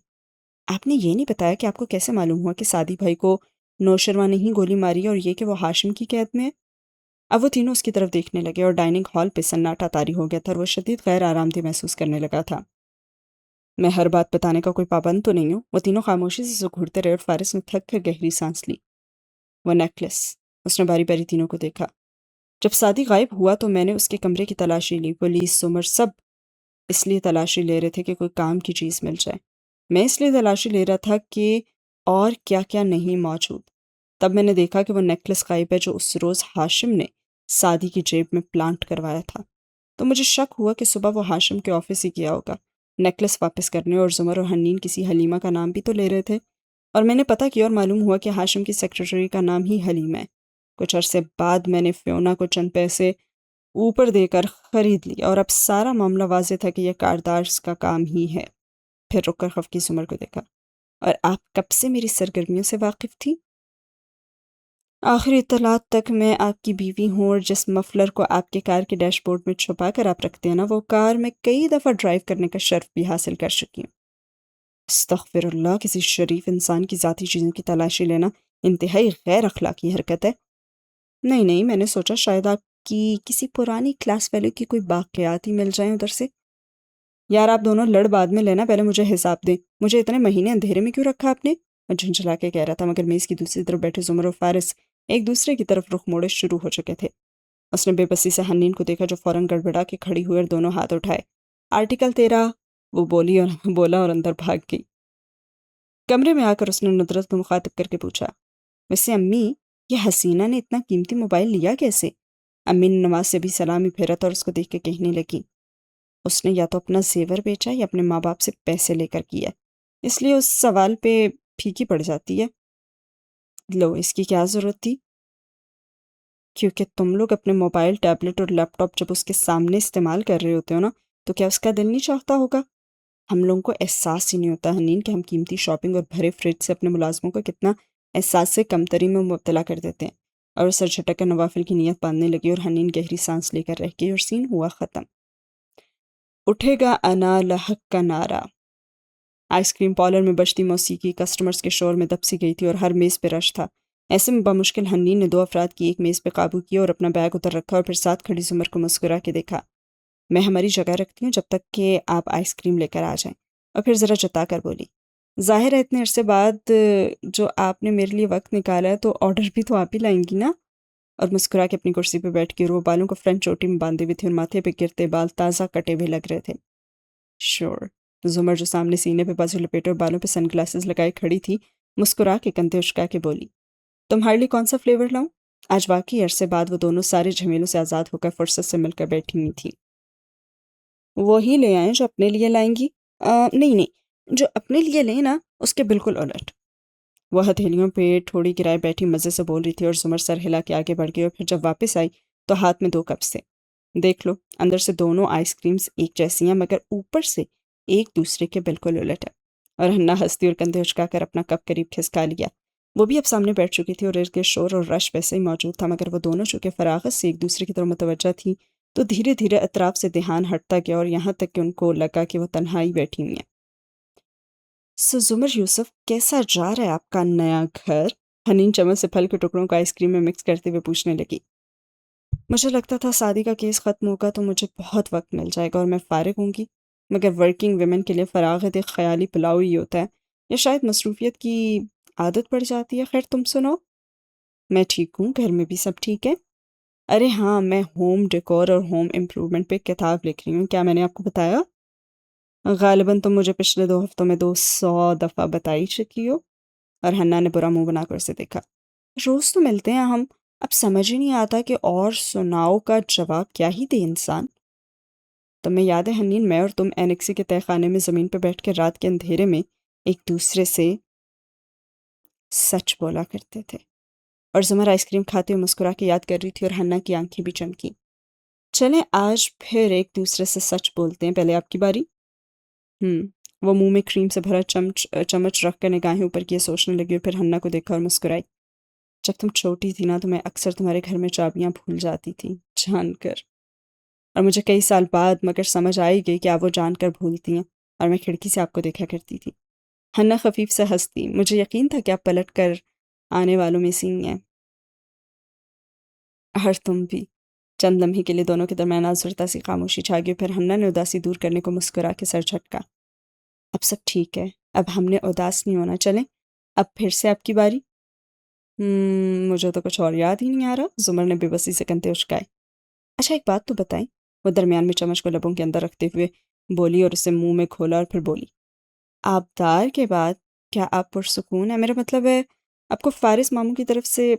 آپ نے یہ نہیں بتایا کہ آپ کو کیسے معلوم ہوا کہ سعدی بھائی کو نوشروا نے ہی گولی ماری اور یہ کہ وہ ہاشم کی قید میں ہے؟ اب وہ تینوں اس کی طرف دیکھنے لگے اور ڈائننگ ہال پہ سناٹا طاری ہو گیا تھا اور وہ شدید غیر آرام دہ محسوس کرنے لگا تھا. میں ہر بات بتانے کا کوئی پابند تو نہیں ہوں. وہ تینوں خاموشی سے گھورتے رہے اور فارس نے تھک کر گہری سانس لی. وہ نیکلس. اس نے باری باری تینوں کو دیکھا. جب سعدی غائب ہوا تو میں نے اس کے کمرے کی تلاشی لی۔ پولیس، زمر، سب اس لیے تلاشی لے رہے تھے کہ کوئی کام کی چیز مل جائے۔ میں اس لیے تلاشی لے رہا تھا کہ اور کیا کیا نہیں موجود۔ تب میں نے دیکھا کہ وہ نیکلس غائب ہے جو اس روز ہاشم نے سعدی کی جیب میں پلانٹ کروایا تھا۔ تو مجھے شک ہوا کہ صبح وہ ہاشم کے آفس ہی گیا ہوگا نیکلس واپس کرنے، اور زمر اور حنین کسی حلیمہ کا نام بھی تو لے رہے تھے، اور میں نے پتہ کیا اور معلوم ہوا کہ ہاشم کی سیکرٹری کا نام ہی حلیم ہے۔ کچھ عرصے بعد میں نے فیونا کو چند پیسے اوپر دے کر خرید لیا، اور اب سارا معاملہ واضح تھا کہ یہ کاردارس کا کام ہی ہے۔ پھر رک کر خفقی زمر کو دیکھا۔ اور آپ کب سے میری سرگرمیوں سے واقف تھی؟ آخری اطلاعات تک میں آپ کی بیوی ہوں، اور جس مفلر کو آپ کے کار کے ڈیش بورڈ میں چھپا کر آپ رکھتے ہیں نا، وہ کار میں کئی دفعہ ڈرائیو کرنے کا شرف بھی حاصل کر چکی ہوں۔ استغفر اللہ، کسی شریف انسان کی ذاتی چیزوں کی تلاشی لینا انتہائی غیر اخلاقی حرکت ہے۔ نہیں نہیں، میں نے سوچا شاید آپ کی کسی پرانی کلاس فیلو کی کوئی باقیات ہی مل جائیں ادھر سے۔ یار آپ دونوں لڑ بعد میں لینا، پہلے مجھے حساب دیں۔ مجھے اتنے مہینے اندھیرے میں کیوں رکھا آپ نے؟ میں جھنجھلا کے کہہ رہا تھا، مگر میز کی دوسری طرف بیٹھے زمر و فارس ایک دوسرے کی طرف رخ موڑے شروع ہو چکے تھے۔ اس نے بے بسی سے حنین کو دیکھا جو فوراً گڑبڑا کے کھڑی ہوئی اور دونوں ہاتھ اٹھائے۔ آرٹیکل 13، وہ بولا اور اندر بھاگ گئی۔ کمرے میں آ کر اس نے ندرت کو مخاطب کر کے پوچھا، ویسے امی، یہ حسینہ نے اتنا قیمتی موبائل لیا کیسے؟ امی نے نماز سے بھی سلامی پھیرا تھا اور اس کو دیکھ کے کہنے لگی، اس نے یا تو اپنا زیور بیچا یا اپنے ماں باپ سے پیسے لے کر کیا، اس لیے اس سوال پہ پھیکی پڑ جاتی ہے۔ لو، اس کی کیا ضرورت تھی؟ کیونکہ تم لوگ اپنے موبائل، ٹیبلٹ اور لیپ ٹاپ جب اس کے سامنے استعمال کر رہے ہوتے ہو نا، تو کیا اس کا دل نہیں چاہتا ہوگا؟ ہم لوگوں کو احساس ہی نہیں ہوتا حنین کہ ہم قیمتی شاپنگ اور بھرے فریج سے اپنے ملازموں کو کتنا احساس سے کمتری میں مبتلا کر دیتے ہیں۔ اور وہ سر جھٹک کر نوافل کی نیت باندھنے لگی، اور حنین گہری سانس لے کر رہ گئی، اور سین ہوا ختم۔ اٹھے گا انا لحق کا نعرہ۔ آئس کریم پارلر میں بجتی موسیقی کسٹمرز کے شور میں دب سی گئی تھی، اور ہر میز پہ رش تھا۔ ایسے میں بمشکل حنین نے دو افراد کی ایک میز پہ قابو کیا اور اپنا بیگ ادھر رکھا، اور پھر ساتھ کھڑی زمر کو مسکرا کے دیکھا۔ میں ہماری جگہ رکھتی ہوں جب تک کہ آپ آئس کریم لے کر آ جائیں۔ اور پھر ذرا جتا کر بولی، ظاہر ہے اتنے عرصے بعد جو آپ نے میرے لیے وقت نکالا ہے تو آرڈر بھی تو آپ ہی لائیں گی نا؟ اور مسکرا کے اپنی کرسی پہ بیٹھ کے، اور وہ بالوں کو فرنٹ چوٹی میں باندھے ہوئے تھے اور ماتھے پہ گرتے بال تازہ کٹے ہوئے لگ رہے تھے۔ شور۔ زمر جو سامنے سینے پہ بازو لپیٹے اور بالوں پہ سن گلاسز لگائے کھڑی تھی، مسکرا کے کندھے اچکا کے بولی، تمہارے لیے کون سا فلیور لاؤں؟ آج واقعی عرصے بعد وہ دونوں سارے جھمیلوں سے آزاد ہو کر فرصت سے مل کر بیٹھی ہوئی تھیں۔ وہی لے آئیں جو اپنے لیے لائیں گی۔ نہیں نہیں، جو اپنے لیے لیں نا اس کے بالکل الٹ۔ وہ ہتھیلیوں پہ تھوڑی گرائے بیٹھی مزے سے بول رہی تھی، اور زمر سر ہلا کے آگے بڑھ گئی، اور پھر جب واپس آئی تو ہاتھ میں 2 کپس تھے۔ دیکھ لو، اندر سے دونوں آئس کریمز ایک جیسی ہیں، مگر اوپر سے ایک دوسرے کے بالکل الٹ ہے۔ اور ہنّا ہنستی اور کندھے اچکا کر اپنا کپ قریب کھسکا لیا۔ وہ بھی اب سامنے بیٹھ چکی تھی، اور ارد گرد شور اور رش ویسے ہی موجود تھا، مگر وہ دونوں چونکہ فراغت سے ایک دوسرے کی طرف متوجہ تھی تو دھیرے دھیرے اطراف سے دھیان ہٹتا گیا، اور یہاں تک کہ ان کو لگا کہ وہ تنہائی بیٹھی ہوئی ہیں۔ زمر یوسف، کیسا جا رہا ہے آپ کا نیا گھر؟ حنین چمچ سے پھل کے ٹکڑوں کو آئس کریم میں مکس کرتے ہوئے پوچھنے لگی۔ مجھے لگتا تھا سعدی کا کیس ختم ہوگا تو مجھے بہت وقت مل جائے گا اور میں فارغ ہوں گی، مگر ورکنگ ویمن کے لیے فراغت ایک خیالی پلاؤ ہی ہوتا ہے، یا شاید مصروفیت کی عادت پڑ جاتی ہے۔ خیر تم سنو۔ میں ٹھیک ہوں، گھر میں بھی سب ٹھیک ہے؟ ارے ہاں، میں ہوم ڈیکور اور ہوم امپروومنٹ پہ کتاب لکھ رہی ہوں، کیا میں نے آپ کو بتایا؟ غالباً تم مجھے پچھلے 2 ہفتوں میں 200 دفعہ بتائی چکی ہو۔ اور ہنّا نے برا منہ بنا کر اسے دیکھا۔ روز تو ملتے ہیں ہم، اب سمجھ ہی نہیں آتا کہ اور سناؤ کا جواب کیا ہی دے انسان۔ تمہیں یاد ہے حنین، میں اور تم اینکسی کے تہہ خانے میں زمین پہ بیٹھ کے رات کے اندھیرے میں ایک دوسرے سے سچ بولا کرتے تھے؟ اور زمر آئس کریم کھاتے ہوئے مسکرا کے یاد کر رہی تھی، اور ہنّا کی آنکھیں بھی چمکی۔ چلیں آج پھر ایک دوسرے سے سچ بولتے ہیں، پہلے آپ کی باری۔ وہ منہ میں کریم سے بھرا چمچ رکھ کر نگاہیں اوپر کیے سوچنے لگی، اور پھر ہنّا کو دیکھا اور مسکرائی۔ جب تم چھوٹی تھی نا تو میں اکثر تمہارے گھر میں چابیاں بھول جاتی تھی جان کر، اور مجھے کئی سال بعد مگر سمجھ آئی گئی کہ آپ وہ جان کر بھولتی ہیں، اور میں کھڑکی سے آپ کو دیکھا کرتی تھی۔ ہنّا خفیف سے ہنستی، مجھے یقین تھا کہ آپ پلٹ کر آنے والوں میں سے ہی ہیں۔ اور تم بھی۔ چند لمحے کے لیے دونوں کے درمیان آزردہ سی خاموشی چھا گئی، پھر ہنّا نے اداسی دور کرنے کو مسکرا کے سر جھٹکا۔ اب سب ٹھیک ہے، اب ہم نے اداس نہیں ہونا، چلیں اب پھر سے آپ کی باری۔ مجھے تو کچھ اور یاد ہی نہیں آ رہا، زمر نے بے بسی سے کندھے اچکائے۔ اچھا ایک بات تو بتائیں، وہ درمیان میں چمچ کو لبوں کے اندر رکھتے ہوئے بولی اور اسے منہ میں کھولا اور پھر بولی، آبدار کے بعد کیا آپ پرسکون ہیں؟ میرا مطلب ہے آپ کو فارس ماموں کی طرف سے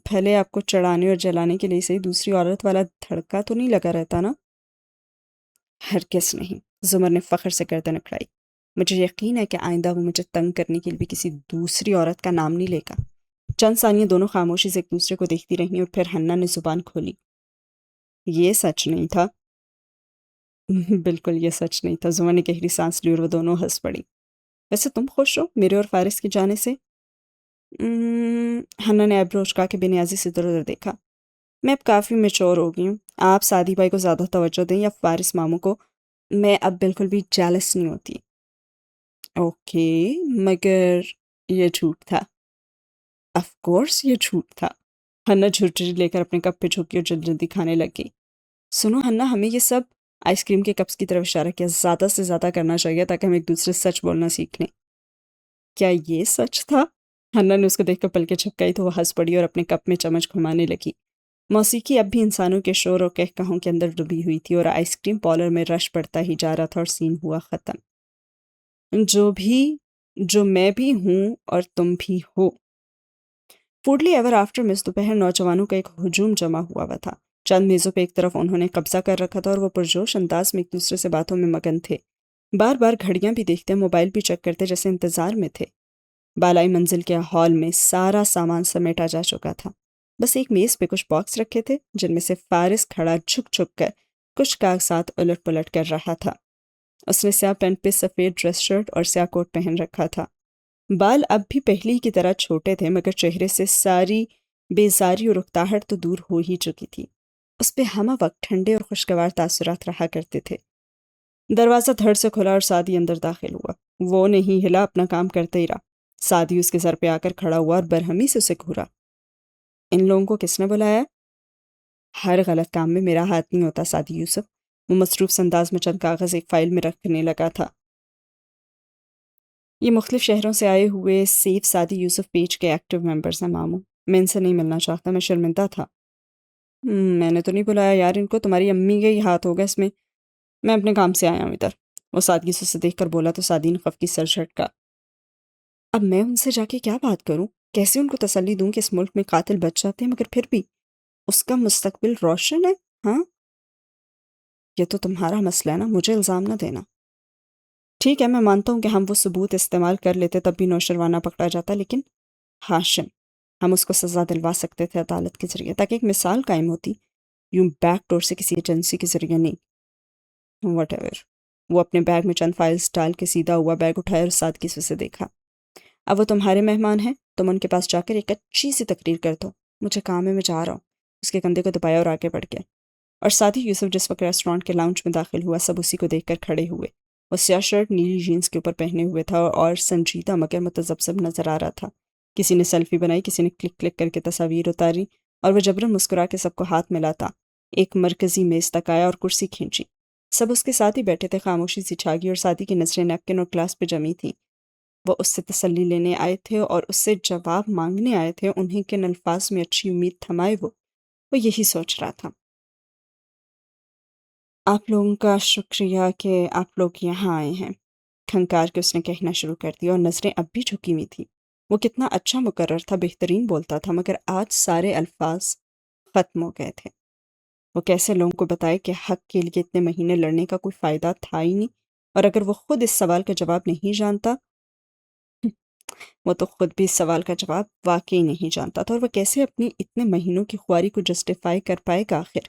پھلے آپ کو چڑھانے اور جلانے کے لیے سے دوسری عورت والا دھڑکا تو نہیں لگا رہتا نا؟ ہرگز نہیں، زمر نے فخر سے گردن اکڑائی۔ مجھے یقین ہے کہ آئندہ وہ مجھے تنگ کرنے کے لیے کسی دوسری عورت کا نام نہیں لے گا۔ چند ثانیے دونوں خاموشی سے ایک دوسرے کو دیکھتی رہیں اور پھر حنا نے زبان کھولی، یہ سچ نہیں تھا؟ بالکل یہ سچ نہیں تھا، زمر نے گہری سانس لی اور وہ دونوں ہنس پڑی۔ ویسے تم خوش ہو میرے اور فارس کی جانے سے؟ حنا نے ایبرو اچکا کے بے نیازی سے ادھر ادھر دیکھا۔ میں اب کافی میچور ہو گئی ہوں، آپ سعدی بھائی کو زیادہ توجہ دیں یا فارس ماموں کو، میں اب بالکل بھی جیلس نہیں ہوتی۔ اوکے، مگر یہ جھوٹ تھا۔ آف کورس یہ جھوٹ تھا۔ حنا جھرجھری لے کر اپنے کپ پہ جھکی اور جلدی جلدی کھانے لگ گئی۔ سنو حنا، ہمیں یہ سب آئس کریم کے کپس کی طرف اشارہ کیا، زیادہ سے زیادہ کرنا چاہیے تاکہ ہم ایک دوسرے سے سچ بولنا سیکھ لیں۔ کیا یہ سچ تھا؟ حنا نے اس کو دیکھ کر پلکیں جھپکائی تو وہ ہنس پڑی اور اپنے کپ میں چمچ گھمانے لگی۔ موسیقی اب بھی انسانوں کے شور اور کہکہوں کے اندر ڈوبی ہوئی تھی اور آئس کریم پارلر میں رش پڑتا ہی جا رہا تھا اور سین ہوا ختم۔ جو میں بھی ہوں اور تم بھی ہو۔ فوڈلی ایور آفٹر مس دوپہر نوجوانوں کا ایک ہجوم جمع ہوا تھا۔ چند میزوں پہ ایک طرف انہوں نے قبضہ کر رکھا تھا اور وہ پرجوش انداز میں ایک دوسرے سے باتوں میں مگن تھے۔ بار بار گھڑیاں بھی دیکھتے، موبائل بھی چیک کرتے، جیسے انتظار میں تھے۔ بالائی منزل کے ہال میں سارا سامان سمیٹا جا چکا تھا، بس ایک میز پہ کچھ باکس رکھے تھے جن میں سے فارس کھڑا جھک جھک کر کچھ کاغذات الٹ پلٹ کر رہا تھا۔ اس نے سیاہ پینٹ پہ سفید ڈریس شرٹ اور سیاہ کوٹ پہن رکھا تھا۔ بال اب بھی پہلی کی طرح چھوٹے تھے، مگر چہرے سے ساری بیزاری اور اکتاہٹ تو دور ہو ہی چکی تھی۔ اس پہ ہمہ وقت ٹھنڈے اور خوشگوار تاثرات رہا کرتے تھے۔ دروازہ دھڑ سے کھلا اور سعدی اندر داخل ہوا۔ وہ نہیں ہلا، اپنا کام کرتے ہی رہا۔ سعدی اس کے سر پہ آ کر کھڑا ہوا اور برہمی سے اسے گھورا۔ ان لوگوں کو کس نے بلایا؟ ہر غلط کام میں میرا ہاتھ نہیں ہوتا سعدی یوسف۔ وہ مصروف انداز میں چند کاغذ ایک فائل میں رکھنے لگا تھا۔ یہ مختلف شہروں سے آئے ہوئے سیف سعدی یوسف پیج کے ایکٹیو ممبرز ہیں ماموں، میں ان سے نہیں ملنا چاہتا، میں شرمندہ تھا۔ میں نے تو نہیں بلایا یار ان کو، تمہاری امی کا ہی ہاتھ ہوگا اس میں اپنے کام سے آیا ہوں ادھر۔ وہ سادگی سے اسے دیکھ کر بولا تو سعدی نے خفگی سر جھٹکا۔ اب میں ان سے جا کے کیا بات کروں؟ کیسے ان کو تسلی دوں کہ اس ملک میں قاتل بچ جاتے ہیں مگر پھر بھی اس کا مستقبل روشن ہے؟ ہاں، یہ تو تمہارا مسئلہ ہے نا، مجھے الزام نہ دینا۔ ٹھیک ہے، میں مانتا ہوں کہ ہم وہ ثبوت استعمال کر لیتے تب بھی نوشروانہ پکڑا جاتا، لیکن ہاشم، ہم اس کو سزا دلوا سکتے تھے عدالت کے ذریعے تاکہ ایک مثال قائم ہوتی، یوں بیک ڈور سے کسی ایجنسی کے ذریعے نہیں۔ What ever. وہ اپنے بیگ میں چند فائلز ڈال کے سیدھا ہوا بیگ اٹھایا اور سادگی سے اسے دیکھا۔ اب وہ تمہارے مہمان ہیں، تم ان کے پاس جا کر ایک اچھی سی تقریر کر دو، مجھے کام ہے، میں جا رہا ہوں۔ اس کے کندھے کو دبایا اور آگے بڑھ گیا۔ اور ساتھ ہی یوسف جس وقت ریسٹورانٹ کے لاؤنج میں داخل ہوا، سب اسی کو دیکھ کر کھڑے ہوئے۔ وہ سیاہ شرٹ نیلی جینز کے اوپر پہنے ہوئے تھا اور سنجیدہ مگر متذبذب نظر آ رہا تھا۔ کسی نے سیلفی بنائی، کسی نے کلک کلک کر کے تصاویر اتاری اور وہ جبراً مسکرا کے سب کو ہاتھ ملاتا ایک مرکزی میز تک آیا اور کرسی کھینچی۔ سب اس کے ساتھ ہی بیٹھے تھے، خاموشی سی چھا گئی اور ساتھی کی نظریں نیپکن اور گلاس پہ جمی تھیں۔ وہ اس سے تسلی لینے آئے تھے اور اس سے جواب مانگنے آئے تھے، انہیں کن الفاظ میں اچھی امید تھمائے وہ یہی سوچ رہا تھا۔ آپ لوگوں کا شکریہ کہ آپ لوگ یہاں آئے ہیں، کھنکار کے اس نے کہنا شروع کر دیا اور نظریں اب بھی جھکی ہوئی تھیں۔ وہ کتنا اچھا مقرر تھا، بہترین بولتا تھا، مگر آج سارے الفاظ ختم ہو گئے تھے۔ وہ کیسے لوگوں کو بتائے کہ حق کے لیے اتنے مہینے لڑنے کا کوئی فائدہ تھا ہی نہیں، اور اگر وہ خود اس سوال کا جواب نہیں جانتا، وہ تو خود بھی اس سوال کا جواب واقعی نہیں جانتا تھا، اور وہ کیسے اپنی اتنے مہینوں کی خواری کو جسٹیفائی کر پائے گا آخر؟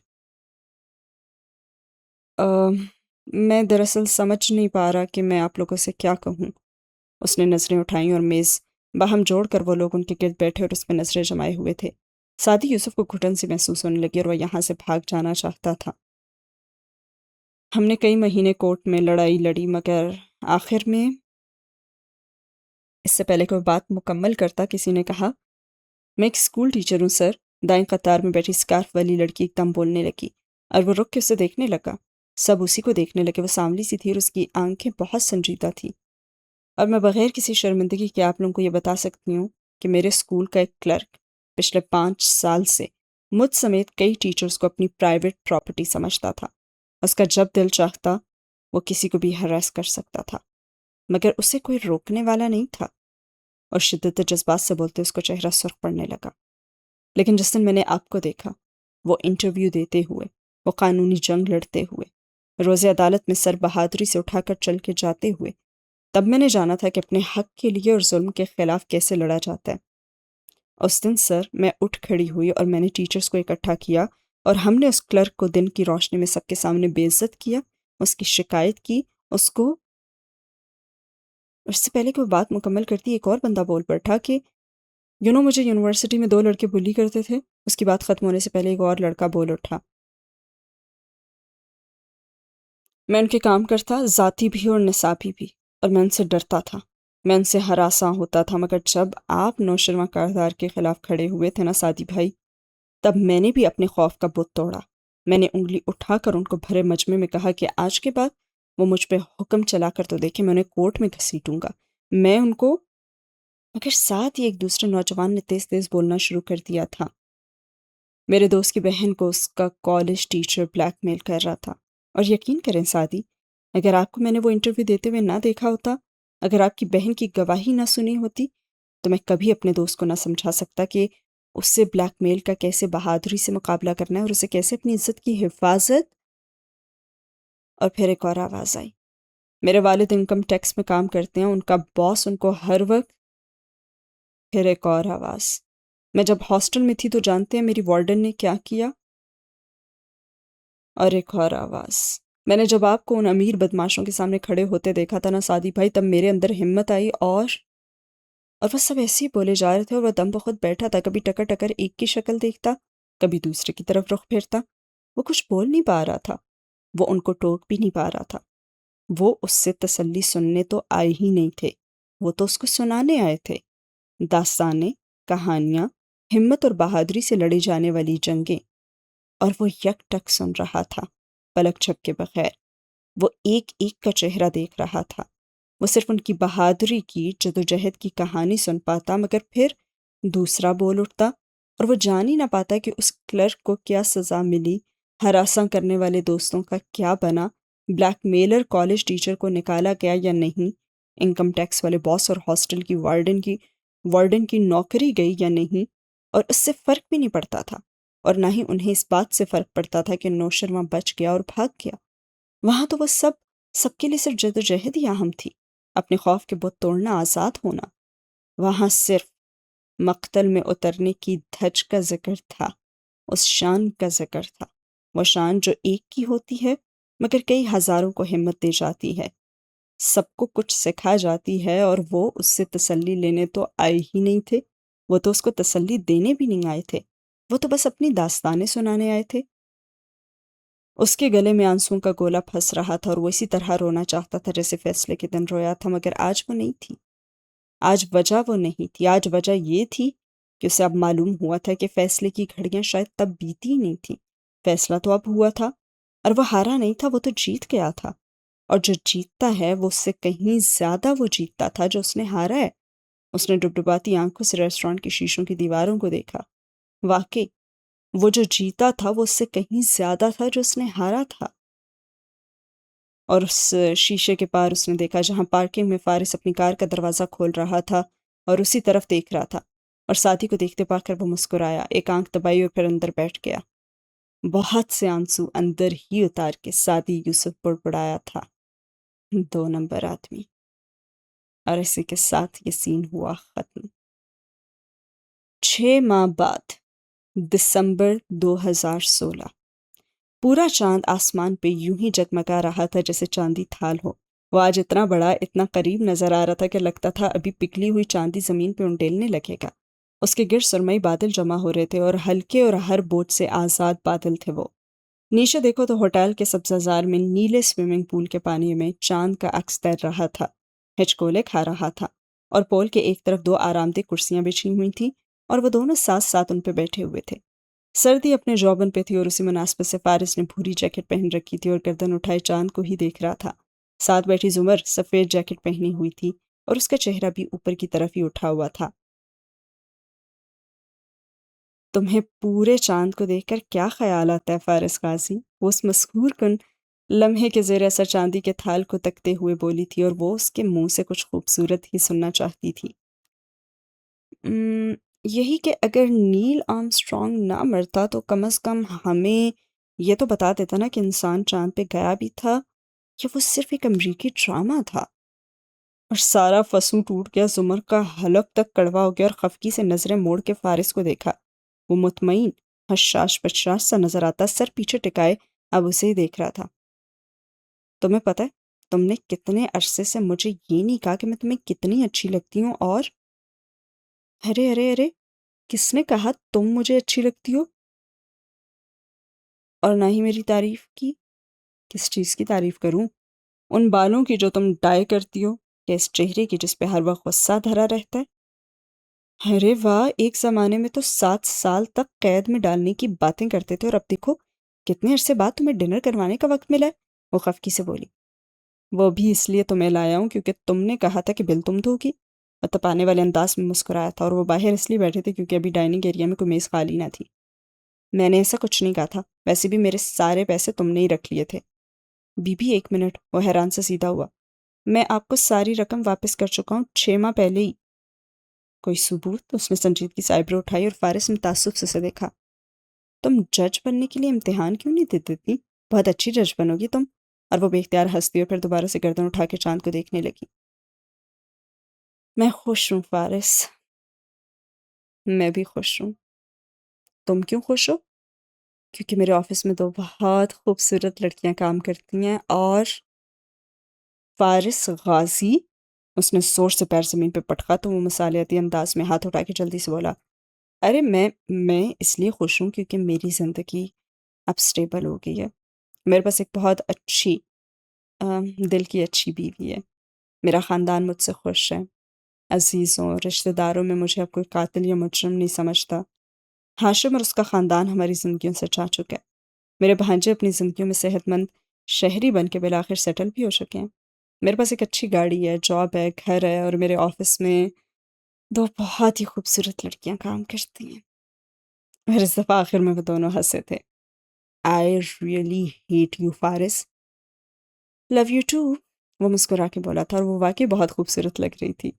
میں دراصل سمجھ نہیں پا رہا کہ میں آپ لوگوں سے کیا کہوں۔ اس نے نظریں اٹھائیں اور میز باہم جوڑ کر وہ لوگ ان کے گرد بیٹھے اور اس پہ نظریں جمائے ہوئے تھے۔ ساتھ ہی یوسف کو گھٹن سی محسوس ہونے لگی اور وہ یہاں سے بھاگ جانا چاہتا تھا۔ ہم نے کئی مہینے کورٹ میں لڑائی لڑی، مگر آخر میں، اس سے پہلے کہ وہ بات مکمل کرتا، کسی نے کہا، میں ایک اسکول ٹیچر ہوں سر۔ دائیں قطار میں بیٹھی اسکارف والی لڑکی ایک دم بولنے لگی اور وہ رک کے اسے دیکھنے لگا۔ سب اسی کو دیکھنے لگے۔ وہ سانولی سی تھی اور اس کی آنکھیں بہت سنجیدہ تھیں۔ اور میں بغیر کسی شرمندگی کے آپ لوگوں کو یہ بتا سکتی ہوں کہ میرے اسکول کا ایک کلرک پچھلے 5 سال سے مجھ سمیت کئی ٹیچرز کو اپنی پرائیویٹ پراپرٹی سمجھتا تھا۔ اس کا جب دل چاہتا وہ کسی کو بھی ہراس کر سکتا تھا، مگر اسے کوئی روکنے والا نہیں تھا، اور شدت جذبات سے بولتے اس کو چہرہ سرخ پڑنے لگا۔ لیکن جس دن میں نے آپ کو دیکھا، وہ انٹرویو دیتے ہوئے، وہ قانونی جنگ لڑتے ہوئے، روز عدالت میں سر بہادری سے اٹھا کر چل کے جاتے ہوئے، تب میں نے جانا تھا کہ اپنے حق کے لیے اور ظلم کے خلاف کیسے لڑا جاتا ہے۔ اس دن سر میں اٹھ کھڑی ہوئی اور میں نے ٹیچرز کو اکٹھا کیا، اور ہم نے اس کلرک کو دن کی روشنی میں سب کے سامنے بے عزت کیا، اس کی شکایت کی، اس سے پہلے کہ وہ بات مکمل کرتی ایک اور بندہ بول پڑا کہ مجھے یونیورسٹی میں 2 لڑکے بلی کرتے تھے۔ اس کی بات ختم ہونے سے پہلے ایک اور لڑکا بول اٹھا، میں ان کے کام کرتا، ذاتی بھی اور نصابی بھی، اور میں ان سے ڈرتا تھا، میں ان سے ہراساں ہوتا تھا، مگر جب آپ نوشروان کردار کے خلاف کھڑے ہوئے تھے نا سعدی بھائی، تب میں نے بھی اپنے خوف کا بت توڑا۔ میں نے انگلی اٹھا کر ان کو بھرے مجمع میں کہا کہ آج کے بعد وہ مجھ پہ حکم چلا کر تو دیکھیں، میں انہیں کورٹ میں گھسیٹوں گا، میں ان کو۔ مگر ساتھ ہی ایک دوسرے نوجوان نے تیز تیز بولنا شروع کر دیا تھا، میرے دوست کی بہن کو اس کا کالج ٹیچر بلیک میل کر رہا تھا، اور یقین کریں سعدی، اگر آپ کو میں نے وہ انٹرویو دیتے ہوئے نہ دیکھا ہوتا، اگر آپ کی بہن کی گواہی نہ سنی ہوتی، تو میں کبھی اپنے دوست کو نہ سمجھا سکتا کہ اس سے بلیک میل کا کیسے بہادری سے مقابلہ کرنا ہے، اور اسے کیسے اپنی عزت کی حفاظت۔ اور پھر ایک اور آواز آئی، میرے والد انکم ٹیکس میں کام کرتے ہیں، ان کا باس ان کو ہر وقت۔ پھر ایک اور آواز، میں جب ہاسٹل میں تھی تو جانتے ہیں میری وارڈن نے کیا کیا؟ اور ایک اور آواز، میں نے جب آپ کو ان امیر بدماشوں کے سامنے کھڑے ہوتے دیکھا تھا نا سعدی بھائی، تب میرے اندر ہمت آئی، اور وہ سب ایسے ہی بولے جا رہے تھے، اور وہ دم بخود بیٹھا تھا، کبھی ٹکر ٹکر ایک کی شکل دیکھتا، کبھی دوسرے کی طرف رخ پھیرتا۔ وہ کچھ بول نہیں پا رہا تھا، وہ ان کو ٹوک بھی نہیں پا رہا تھا، وہ اس سے تسلی سننے تو آئے ہی نہیں تھے، وہ تو اس کو سنانے آئے تھے، داستانیں، کہانیاں، ہمت اور بہادری سے لڑی جانے والی جنگیں، اور وہ یک ٹک سن رہا تھا، پلک جھپکے بغیر۔ وہ ایک ایک کا چہرہ دیکھ رہا تھا، وہ صرف ان کی بہادری کی جدوجہد کی کہانی سن پاتا، مگر پھر دوسرا بول اٹھتا، اور وہ جان ہی نہ پاتا کہ اس کلرک کو کیا سزا ملی، ہراساں کرنے والے دوستوں کا کیا بنا، بلیک میلر کالج ٹیچر کو نکالا گیا یا نہیں، انکم ٹیکس والے باس اور ہاسٹل کی وارڈن کی نوکری گئی یا نہیں، اور اس سے فرق بھی نہیں پڑتا تھا، اور نہ ہی انہیں اس بات سے فرق پڑتا تھا کہ نوشرواں بچ گیا اور بھاگ گیا۔ وہاں تو وہ سب کے لیے صرف جدوجہد ہی اہم تھی، اپنے خوف کے بت توڑنا، آزاد ہونا۔ وہاں صرف مقتل میں اترنے کی دھج کا ذکر تھا، اس شان کا ذکر تھا، وہ شان جو ایک کی ہوتی ہے مگر کئی ہزاروں کو ہمت دے جاتی ہے، سب کو کچھ سکھا جاتی ہے، اور وہ اس سے تسلی لینے تو آئے ہی نہیں تھے، وہ تو اس کو تسلی دینے بھی نہیں آئے تھے، وہ تو بس اپنی داستانیں سنانے آئے تھے۔ اس کے گلے میں آنسوؤں کا گولا پھنس رہا تھا، اور وہ اسی طرح رونا چاہتا تھا جیسے فیصلے کے دن رویا تھا، مگر آج وہ نہیں تھی، آج وجہ وہ نہیں تھی، آج وجہ یہ تھی کہ اسے اب معلوم ہوا تھا کہ فیصلے کی گھڑیاں شاید تب بیتی ہی نہیں تھی، فیصلہ تو اب ہوا تھا، اور وہ ہارا نہیں تھا، وہ تو جیت گیا تھا، اور جو جیتتا ہے وہ اس سے کہیں زیادہ وہ جیتتا تھا جو اس نے ہارا ہے۔ اس نے ڈبڈباتی آنکھوں سے ریسٹورانٹ کی شیشوں کی دیواروں کو دیکھا، واقعی وہ جو جیتا تھا وہ اس سے کہیں زیادہ تھا جو اس نے ہارا تھا، اور اس شیشے کے پار اس نے دیکھا جہاں پارکنگ میں فارس اپنی کار کا دروازہ کھول رہا تھا اور اسی طرف دیکھ رہا تھا، اور ساتھی کو دیکھتے پا کر وہ مسکرایا، ایک آنکھ دبائی اور پھر اندر بیٹھ گیا۔ بہت سے آنسو اندر ہی اتار کے سعدی یوسف بڑبڑایا تھا، 2 نمبر آدمی، اور اسی کے ساتھ یہ سین ہوا ختم۔ 6 ماہ بعد، دسمبر 2016، پورا چاند آسمان پہ یوں ہی جگمگا رہا تھا جیسے چاندی تھال ہو۔ وہ آج اتنا بڑا، اتنا قریب نظر آ رہا تھا کہ لگتا تھا ابھی پگھلی ہوئی چاندی زمین پہ انڈیلنے لگے گا۔ اس کے گرد سرمئی بادل جمع ہو رہے تھے، اور ہلکے اور ہر بوجھ سے آزاد بادل تھے وہ۔ نیچے دیکھو تو ہوٹل کے سبزہ زار میں نیلے سوئمنگ پول کے پانی میں چاند کا عکس تیر رہا تھا، ہچکولے کھا رہا تھا، اور پول کے ایک طرف 2 آرام دہ کرسیاں بچھی ہوئی تھیں، اور وہ دونوں ساتھ ساتھ ان پہ بیٹھے ہوئے تھے۔ سردی اپنے جوبن پہ تھی، اور اسی مناسبت سے فارس نے بھوری جیکٹ پہن رکھی تھی اور گردن اٹھائے چاند کو ہی دیکھ رہا تھا۔ ساتھ بیٹھی زمر سفید جیکٹ پہنی ہوئی تھی، اور اس کا چہرہ بھی اوپر کی طرف ہی اٹھا ہوا تھا۔ تمہیں پورے چاند کو دیکھ کر کیا خیال آتا ہے فارس غازی؟ وہ اس مسحور کن لمحے کے زیر اثر چاندی کے تھال کو تکتے ہوئے بولی تھی، اور وہ اس کے منہ سے کچھ خوبصورت ہی سننا چاہتی تھی۔ "ام، یہی کہ اگر نیل آرمسٹرانگ نہ مرتا تو کم از کم ہمیں یہ تو بتا دیتا نا کہ انسان چاند پہ گیا بھی تھا یا وہ صرف ایک امریکی ڈرامہ تھا"۔ اور سارا فسوں ٹوٹ گیا، زمر کا حلق تک کڑوا ہو گیا، اور خفگی سے نظریں موڑ کے فارس کو دیکھا۔ وہ مطمئن، حشاش بشاش سا نظر آتا، سر پیچھے ٹکائے اب اسے ہی دیکھ رہا تھا۔ "تمہیں پتہ ہے تم نے کتنے عرصے سے مجھے یہ نہیں کہا کہ میں تمہیں کتنی اچھی لگتی ہوں، اور ارے ارے ارے، کس نے کہا تم مجھے اچھی لگتی ہو؟ اور نہ ہی میری تعریف کی؟ کس چیز کی تعریف کروں؟ ان بالوں کی جو تم ڈائی کرتی ہو، یا اس چہرے کی جس پہ ہر وقت غصہ دھرا رہتا ہے؟ ارے واہ، ایک زمانے میں تو 7 سال تک قید میں ڈالنے کی باتیں کرتے تھے، اور اب دیکھو کتنے عرصے بعد تمہیں ڈنر کروانے کا وقت ملا ہے"۔ وہ خفگی سے بولی۔ "وہ بھی اس لیے تمہیں لایا ہوں کیونکہ تم نے کہا تھا کہ بل تم دھو گی"۔ وہ تپانے والے انداز میں مسکرایا تھا، اور وہ باہر اس لیے بیٹھے تھے کیونکہ ابھی ڈائننگ ایریا میں کوئی میز خالی نہ تھی۔ "میں نے ایسا کچھ نہیں کہا تھا، ویسے بھی میرے سارے پیسے تم نے ہی رکھ لیے تھے"۔ بی بی ایک منٹ، وہ حیران سے سیدھا ہوا۔ "میں آپ کو ساری رقم واپس کر چکا ہوں 6 ماہ پہلے ہی"۔ "کوئی ثبوت؟" اس نے سنجیدگی سے آئیبرو اٹھائی، اور فارس نے تعصب سے اسے دیکھا۔ "تم جج بننے کے لیے امتحان کیوں نہیں دیتی تھی؟ بہت اچھی جج بنو گی تم"۔ اور وہ بے اختیار ہنس دی، اور پھر دوبارہ سے گردن اٹھا کے چاند کو دیکھنے لگی۔ "میں خوش ہوں فارس"۔ "میں بھی خوش ہوں"۔ "تم کیوں خوش ہو"؟ "کیونکہ میرے آفس میں 2 بہت خوبصورت لڑکیاں کام کرتی ہیں، اور"۔ فارس غازی، اس نے زور سے پیر زمین پہ پٹکا تو وہ مصالحتی انداز میں ہاتھ اٹھا کے جلدی سے بولا، "ارے میں اس لیے خوش ہوں کیونکہ میری زندگی اب سٹیبل ہو گئی ہے۔ میرے پاس ایک بہت اچھی دل کی اچھی بیوی ہے۔ میرا خاندان مجھ سے خوش ہے۔ عزیزوں، رشتہ داروں میں مجھے اب کوئی قاتل یا مجرم نہیں سمجھتا۔ ہاشم اور اس کا خاندان ہماری زندگیوں سے چاہ چکا ہے۔ میرے بھانجے اپنی زندگیوں میں صحت مند شہری بن کے بالآخر سیٹل بھی ہو چکے ہیں۔ میرے پاس ایک اچھی گاڑی ہے، جاب ہے، گھر ہے، اور میرے آفس میں 2 بہت ہی خوبصورت لڑکیاں کام کرتی ہیں"۔ اور اس دفعہ آخر میں وہ دونوں ہنسے تھے۔ "آئی ریئلی ہیٹ یو فارس"۔ "Love you too". وہ مسکرا کے بولا تھا، اور وہ واقعی بہت خوبصورت لگ رہی تھی۔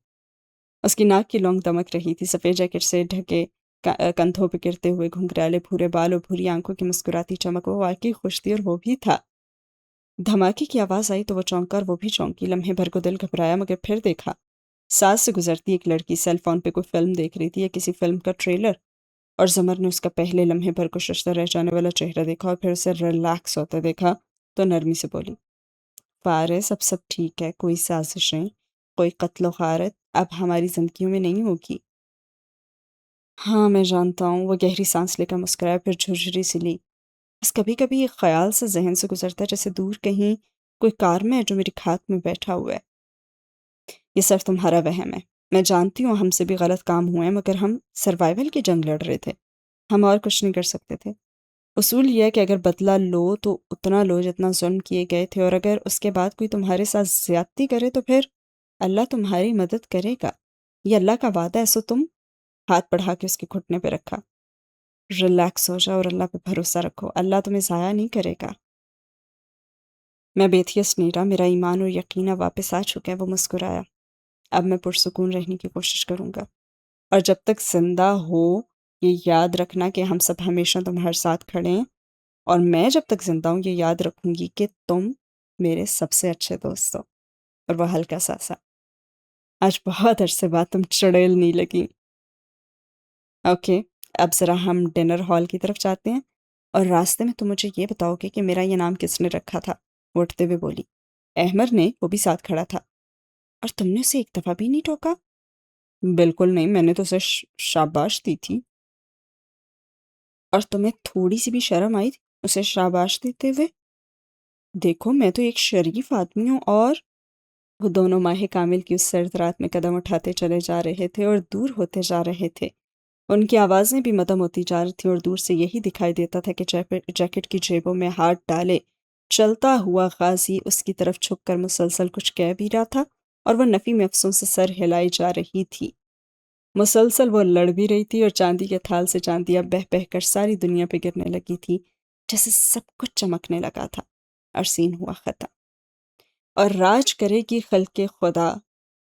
اس کی ناک کی لونگ دمک رہی تھی، سفید جیکٹ سے ڈھکے کندھوں پہ گرتے ہوئے گھنگرالے بھورے بال اور بھوری آنکھوں کی مسکراتی چمک، وہ واقعی خوش تھی، اور وہ بھی تھا۔ دھماکے کی آواز آئی تو وہ چونکا، اور وہ بھی چونکی۔ لمحے بھر کو دل گھبرایا، مگر پھر دیکھا، ساتھ سے گزرتی ایک لڑکی سیل فون پہ کوئی فلم دیکھ رہی تھی، یا کسی فلم کا ٹریلر، اور زمر نے اس کا پہلے لمحے بھر کو ششدر رہ جانے والا چہرہ دیکھا، اور پھر اسے ریلیکس ہوتے دیکھا تو نرمی سے بولی، "فارس، اب سب ٹھیک ہے، کوئی سازشیں، کوئی قتل و غارت اب ہماری زندگیوں میں نہیں ہوگی"۔ "ہاں میں جانتا ہوں"۔ وہ گہری سانس لے کر مسکرایا، پھر جھرجھری سی لی۔ "بس کبھی کبھی ایک خیال سے ذہن سے گزرتا ہے، جیسے دور کہیں کوئی کارمیں ہے جو میری کھات میں بیٹھا ہوا ہے۔ یہ صرف تمہارا وہم ہے۔ میں جانتی ہوں ہم سے بھی غلط کام ہوئے ہیں، مگر ہم سروائیول کی جنگ لڑ رہے تھے، ہم اور کچھ نہیں کر سکتے تھے۔ اصول یہ ہے کہ اگر بدلہ لو تو اتنا لو جتنا ظلم کیے گئے تھے، اور اگر اس کے بعد کوئی تمہارے ساتھ زیادتی کرے تو پھر اللہ تمہاری مدد کرے گا، یہ اللہ کا وعدہ ہے، سو تم"۔ ہاتھ بڑھا کے اس کے گھٹنے پہ رکھا۔ "ریلیکس ہو جاؤ اور اللہ پہ بھروسہ رکھو، اللہ تمہیں ضائع نہیں کرے گا"۔ "میں بیتھیس نہیں رہا، میرا ایمان اور یقین اب واپس آ چکا ہے"۔ وہ مسکرایا۔ "اب میں پرسکون رہنے کی کوشش کروں گا، اور جب تک زندہ ہو یہ یاد رکھنا کہ ہم سب ہمیشہ تمہارے ساتھ کھڑے ہیں، اور میں جب تک زندہ ہوں یہ یاد رکھوں گی کہ تم میرے سب سے اچھے دوست ہو"۔ اور وہ ہلکا سا ہنسا۔ "آج بہت عرصے بعد تم چڑیل نہیں لگی"۔ "اوکے، اب ذرا ہم ڈنر ہال کی طرف جاتے ہیں، اور راستے میں تم مجھے یہ بتاؤ گے کہ میرا یہ نام کس نے رکھا تھا"۔ وہ اٹھتے ہوئے بولی۔ "احمد نے"۔ وہ بھی ساتھ کھڑا تھا۔ "اور تم نے اسے ایک دفعہ بھی نہیں ٹوکا"۔ "بالکل نہیں، میں نے تو اسے شاباش دی تھی"۔ "اور تمہیں تھوڑی سی بھی شرم آئی اسے شاباش دیتے ہوئے"۔ "دیکھو میں تو ایک شریف آدمی ہوں، اور"۔ وہ دونوں ماہ کامل کی اس سرد رات میں قدم اٹھاتے چلے جا رہے تھے، اور دور ہوتے جا رہے تھے۔ ان کی آوازیں بھی مدھم ہوتی جا رہی تھیں، اور دور سے یہی دکھائی دیتا تھا کہ جیکٹ کی جیبوں میں ہاتھ ڈالے چلتا ہوا غازی اس کی طرف جھک کر مسلسل کچھ کہہ بھی رہا تھا، اور وہ نفی میں افسوں سے سر ہلائی جا رہی تھی۔ مسلسل وہ لڑ بھی رہی تھی اور چاندی کے تھال سے چاندیاں بہہ بہہ کر ساری دنیا پہ گرنے لگی تھی، جیسے سب کچھ چمکنے لگا تھا۔ اور سین ہوا ختم۔ اور راج کرے گی خلق خدا،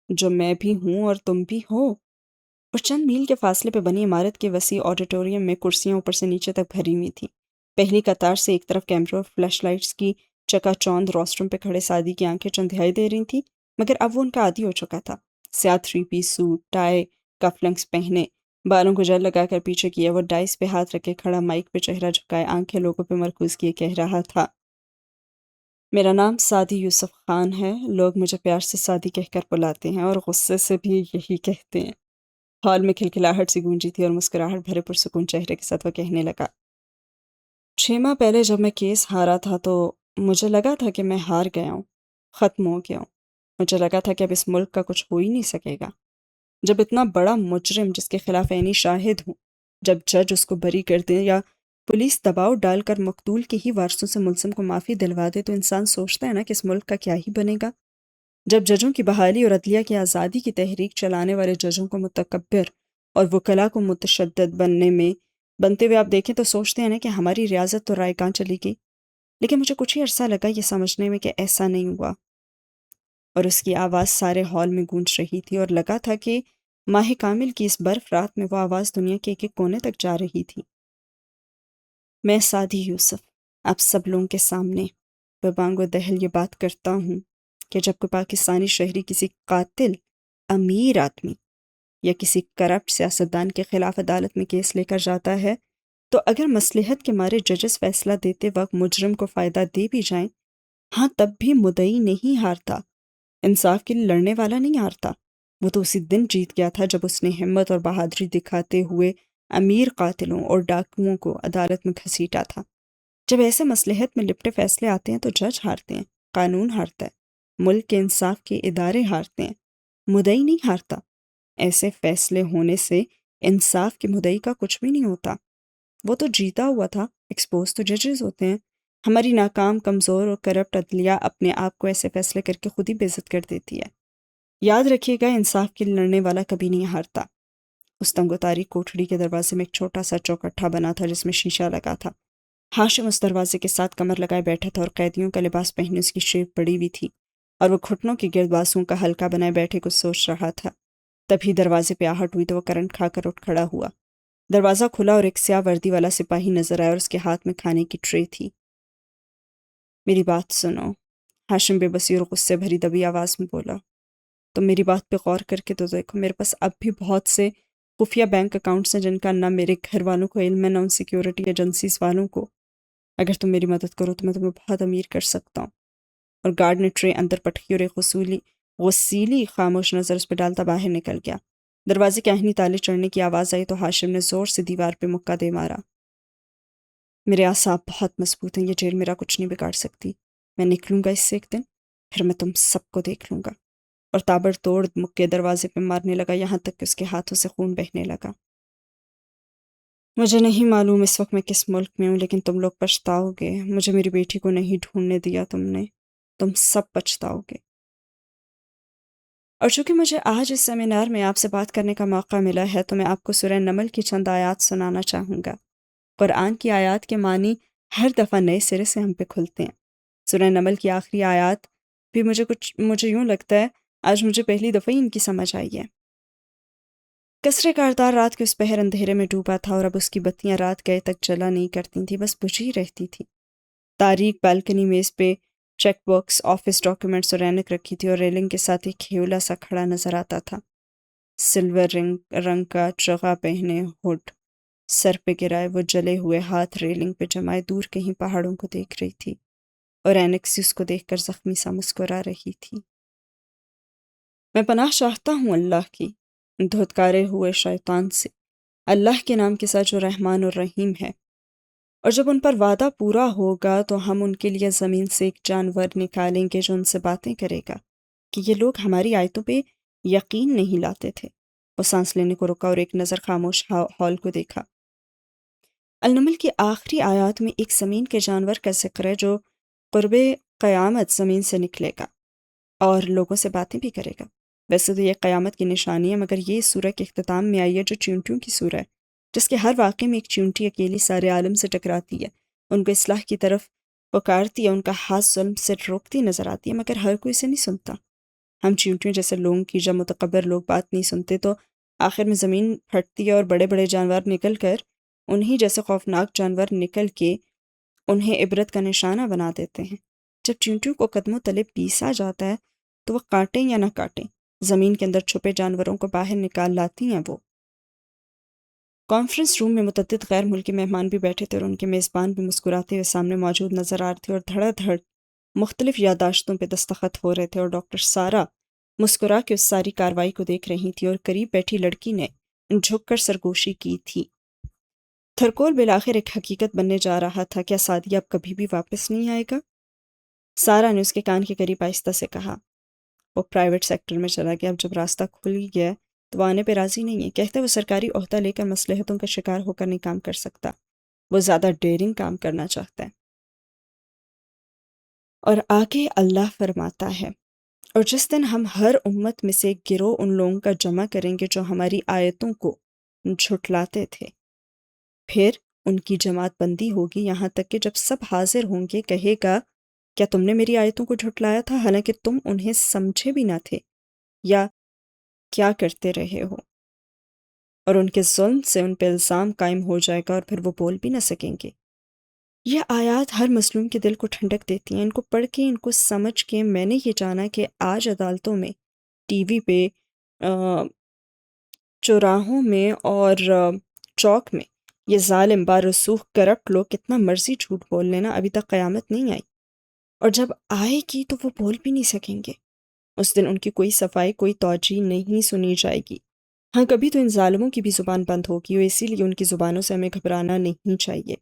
جو میں بھی ہوں اور تم بھی ہو۔ اور چند میل کے فاصلے پہ بنی عمارت کے وسیع آڈیٹوریم میں کرسیاں اوپر سے نیچے تک بھری ہوئی تھیں۔ پہلی قطار سے ایک طرف کیمروں اور فلیش لائٹس کی چکا چوند روسٹرم پہ کھڑے سادی کی آنکھیں چند دہائی دے رہی تھیں، مگر اب وہ ان کا عادی ہو چکا تھا۔ سیاہ 3 پیس سوٹ، ٹائی، کف لنگس پہنے، بالوں کو جل لگا کر پیچھے کیا، وہ ڈائس پہ ہاتھ رکھے کھڑا، مائک پہ چہرہ جھکائے، آنکھیں لوگوں پہ مرکوز کیے کہہ رہا تھا، میرا نام سعدی یوسف خان ہے، لوگ مجھے پیار سے سعدی کہہ کر بلاتے ہیں اور غصے سے بھی یہی کہتے ہیں۔ ہال میں کھلکھلاہٹ سی گونجی تھی اور مسکراہٹ بھرے پرسکون چہرے کے ساتھ وہ کہنے لگا، 6 ماہ پہلے جب میں کیس ہارا تھا تو مجھے لگا تھا کہ میں ہار گیا ہوں، ختم ہو گیا ہوں۔ مجھے لگا تھا کہ اب اس ملک کا کچھ ہو ہی نہیں سکے گا۔ جب اتنا بڑا مجرم جس کے خلاف عینی شاہد ہوں، جب جج اس کو بری کر دے یا پولیس دباؤ ڈال کر مقتول کے ہی وارثوں سے ملزم کو معافی دلوا دے، تو انسان سوچتا ہے نا کہ اس ملک کا کیا ہی بنے گا۔ جب ججوں کی بحالی اور عدلیہ کی آزادی کی تحریک چلانے والے ججوں کو متکبر اور وکلاء کو متشدد بنتے ہوئے آپ دیکھیں تو سوچتے ہیں نا کہ ہماری ریاست تو رائے کہاں چلی گئی۔ لیکن مجھے کچھ ہی عرصہ لگا یہ سمجھنے میں کہ ایسا نہیں ہوا، اور اس کی آواز سارے ہال میں گونج رہی تھی، اور لگا تھا کہ ماہ کامل کی اس برف رات میں وہ آواز دنیا کے ایک ایک کونے تک جا رہی تھی۔ میں سعدی یوسف آپ سب لوگوں کے سامنے ببانگ و دہل یہ بات کرتا ہوں کہ جب کوئی پاکستانی شہری کسی قاتل، امیر آدمی یا کسی کرپٹ سیاستدان کے خلاف عدالت میں کیس لے کر جاتا ہے، تو اگر مصلحت کے مارے ججز فیصلہ دیتے وقت مجرم کو فائدہ دے بھی جائیں، ہاں تب بھی مدعی نہیں ہارتا، انصاف کے لیے لڑنے والا نہیں ہارتا۔ وہ تو اسی دن جیت گیا تھا جب اس نے ہمت اور بہادری دکھاتے ہوئے امیر قاتلوں اور ڈاکوؤں کو عدالت میں گھسیٹا تھا۔ جب ایسے مصلحت میں لپٹے فیصلے آتے ہیں تو جج ہارتے ہیں، قانون ہارتا ہے، ملک کے انصاف کے ادارے ہارتے ہیں، مدعی نہیں ہارتا۔ ایسے فیصلے ہونے سے انصاف کے مدعی کا کچھ بھی نہیں ہوتا، وہ تو جیتا ہوا تھا، ایکسپوز تو ججز ہوتے ہیں۔ ہماری ناکام، کمزور اور کرپٹ عدلیہ اپنے آپ کو ایسے فیصلے کر کے خود ہی بے عزت کر دیتی ہے۔ یاد رکھیے گا، انصاف کے لیے لڑنے والا کبھی نہیں ہارتا۔ اس تنگ و تاریک کوٹھڑی کے دروازے میں ایک چھوٹا سا چوکٹھا بنا تھا جس میں شیشہ لگا تھا۔ ہاشم اس دروازے کے ساتھ کمر لگائے بیٹھا تھا اور قیدیوں کا لباس پہنے اس کی شیپ پڑی ہوئی تھی، اور وہ گھٹنوں کے گرد بازوؤں کا حلقہ بنائے بیٹھے کچھ سوچ رہا تھا۔ تبھی دروازے پہ آہٹ ہوئی تو وہ کرنٹ کھا کر اٹھ کھڑا ہوا۔ دروازہ کھلا اور ایک سیاہ وردی والا سپاہی نظر آیا اور اس کے ہاتھ میں کھانے کی ٹرے تھی۔ میری بات سنو، ہاشم بے بسی اور غصے بھری دبی آواز میں بولا، تم میری بات پہ غور کر کے تو دیکھو، میرے پاس اب بھی بہت سے خفیہ بینک اکاؤنٹس ہیں جن کا نہ میرے گھر والوں کو علم ہے نہ ان سیکیورٹی ایجنسیز والوں کو۔ اگر تم میری مدد کرو تو میں تمہیں بہت امیر کر سکتا ہوں۔ اور گارڈ نے ٹرے اندر پٹکی اور ایک غسیلی خاموش نظر اس پہ ڈالتا باہر نکل گیا۔ دروازے کے آہنی تالے چڑھنے کی آواز آئی تو ہاشم نے زور سے دیوار پہ مکہ دے مارا۔ میرے اعصاب بہت مضبوط ہیں، یہ جیل میرا کچھ نہیں بگاڑ سکتی۔ میں نکلوں گا اس سے ایک دن، پھر میں تم سب کو دیکھ لوں گا۔ اور تابڑ توڑ مکے دروازے پہ مارنے لگا یہاں تک کہ اس کے ہاتھوں سے خون بہنے لگا۔ مجھے نہیں معلوم اس وقت میں کس ملک میں ہوں، لیکن تم لوگ پچھتاؤ گے، مجھے میری بیٹی کو نہیں ڈھونڈنے دیا تم نے، تم سب پچھتاؤ گے۔ اور چونکہ مجھے آج اس سیمینار میں آپ سے بات کرنے کا موقع ملا ہے تو میں آپ کو سورہ نمل کی چند آیات سنانا چاہوں گا۔ قرآن کی آیات کے معنی ہر دفعہ نئے سرے سے ہم پہ کھلتے ہیں۔ سورہ نمل کی آخری آیات بھی مجھے یوں لگتا ہے آج مجھے پہلی دفعہ ہی ان کی سمجھ آئی ہے۔ کثرے کاردار رات کے اس پہر اندھیرے میں ڈوبا تھا اور اب اس کی بتیاں رات گئے تک جلا نہیں کرتی تھیں، بس بجھی رہتی تھی۔ تاریک بالکنی میز پہ چیک بکس، آفس ڈاکیومنٹس اور اینک رکھی تھی، اور ریلنگ کے ساتھ ایک کھیولا سا کھڑا نظر آتا تھا، سلور رنگ کا چغا پہنے، ہوڈ سر پہ گرائے، وہ جلے ہوئے ہاتھ ریلنگ پہ جمائے دور کہیں پہاڑوں کو دیکھ رہی تھی، اور اینک سے اس کو دیکھ کر زخمی سا مسکرا رہی تھی۔ میں پناہ چاہتا ہوں اللہ کی دھتکارے ہوئے شیطان سے، اللہ کے نام کے ساتھ جو رحمان اور رحیم ہے، اور جب ان پر وعدہ پورا ہوگا تو ہم ان کے لیے زمین سے ایک جانور نکالیں گے جو ان سے باتیں کرے گا کہ یہ لوگ ہماری آیتوں پہ یقین نہیں لاتے تھے۔ وہ سانس لینے کو رکا اور ایک نظر خاموش ہال کو دیکھا۔ النمل کی آخری آیات میں ایک زمین کے جانور کا ذکر ہے جو قرب قیامت زمین سے نکلے گا اور لوگوں سے باتیں بھی کرے گا۔ ویسے تو یہ قیامت کی نشانی ہے، مگر یہ اس سورہ کے اختتام میں آئی ہے جو چیونٹیوں کی سورہ ہے، جس کے ہر واقعے میں ایک چیونٹی اکیلی سارے عالم سے ٹکراتی ہے، ان کو اصلاح کی طرف پکارتی ہے، ان کا ہاتھ ظلم سے روکتی نظر آتی ہے، مگر ہر کوئی اسے نہیں سنتا۔ ہم چیونٹیوں جیسے لوگوں کی جب متکبر لوگ بات نہیں سنتے تو آخر میں زمین پھٹتی ہے اور بڑے بڑے جانور نکل کر انہی جیسے خوفناک جانور نکل کے انہیں عبرت کا نشانہ بنا دیتے ہیں۔ جب چیونٹیوں کو قدموں تلے پیسا جاتا ہے تو وہ کاٹیں یا نہ کاٹیں، زمین کے اندر چھپے جانوروں کو باہر نکال لاتی ہیں وہ۔ کانفرنس روم میں متعدد غیر ملکی مہمان بھی بیٹھے تھے اور ان کے میزبان بھی مسکراتے ہوئے سامنے موجود نظر آ رہے تھے اور دھڑا دھڑ مختلف یادداشتوں پہ دستخط ہو رہے تھے، اور ڈاکٹر سارا مسکرا کے اس ساری کاروائی کو دیکھ رہی تھی اور قریب بیٹھی لڑکی نے جھک کر سرگوشی کی تھی۔ تھرکول بالآخر ایک حقیقت بننے جا رہا تھا۔ کیا سعدیہ اب کبھی بھی واپس نہیں آئے گا؟ سارا نے اس کے کان کے قریب آہستہ سے کہا۔ وہ پرائیویٹ سیکٹر میں چلا گیا، اب جب راستہ کھل گیا تو وہ آنے پہ راضی نہیں ہے، کہتا ہے وہ سرکاری عہدہ لے کر مصلحتوں کا شکار ہو کر نہیں کام کر سکتا، وہ زیادہ ڈیرنگ کام کرنا چاہتا ہے۔ اور آگے اللہ فرماتا ہے، اور جس دن ہم ہر امت میں سے ایک گروہ ان لوگوں کا جمع کریں گے جو ہماری آیتوں کو جھٹلاتے تھے، پھر ان کی جماعت بندی ہوگی یہاں تک کہ جب سب حاضر ہوں گے کہے گا کیا تم نے میری آیتوں کو جھٹلایا تھا حالانکہ تم انہیں سمجھے بھی نہ تھے، یا کیا کرتے رہے ہو؟ اور ان کے ظلم سے ان پہ الزام قائم ہو جائے گا اور پھر وہ بول بھی نہ سکیں گے۔ یہ آیات ہر مظلوم کے دل کو ٹھنڈک دیتی ہیں۔ ان کو پڑھ کے، ان کو سمجھ کے میں نے یہ جانا کہ آج عدالتوں میں، ٹی وی پہ، چوراہوں میں اور چوک میں یہ ظالم بارسوخ کرپٹ لوگ کتنا مرضی جھوٹ بول لینا، ابھی تک قیامت نہیں آئی، اور جب آئے گی تو وہ بول بھی نہیں سکیں گے۔ اس دن ان کی کوئی صفائی، کوئی توجیہ نہیں سنی جائے گی۔ ہاں، کبھی تو ان ظالموں کی بھی زبان بند ہوگی، اور اسی لیے ان کی زبانوں سے ہمیں گھبرانا نہیں چاہیے۔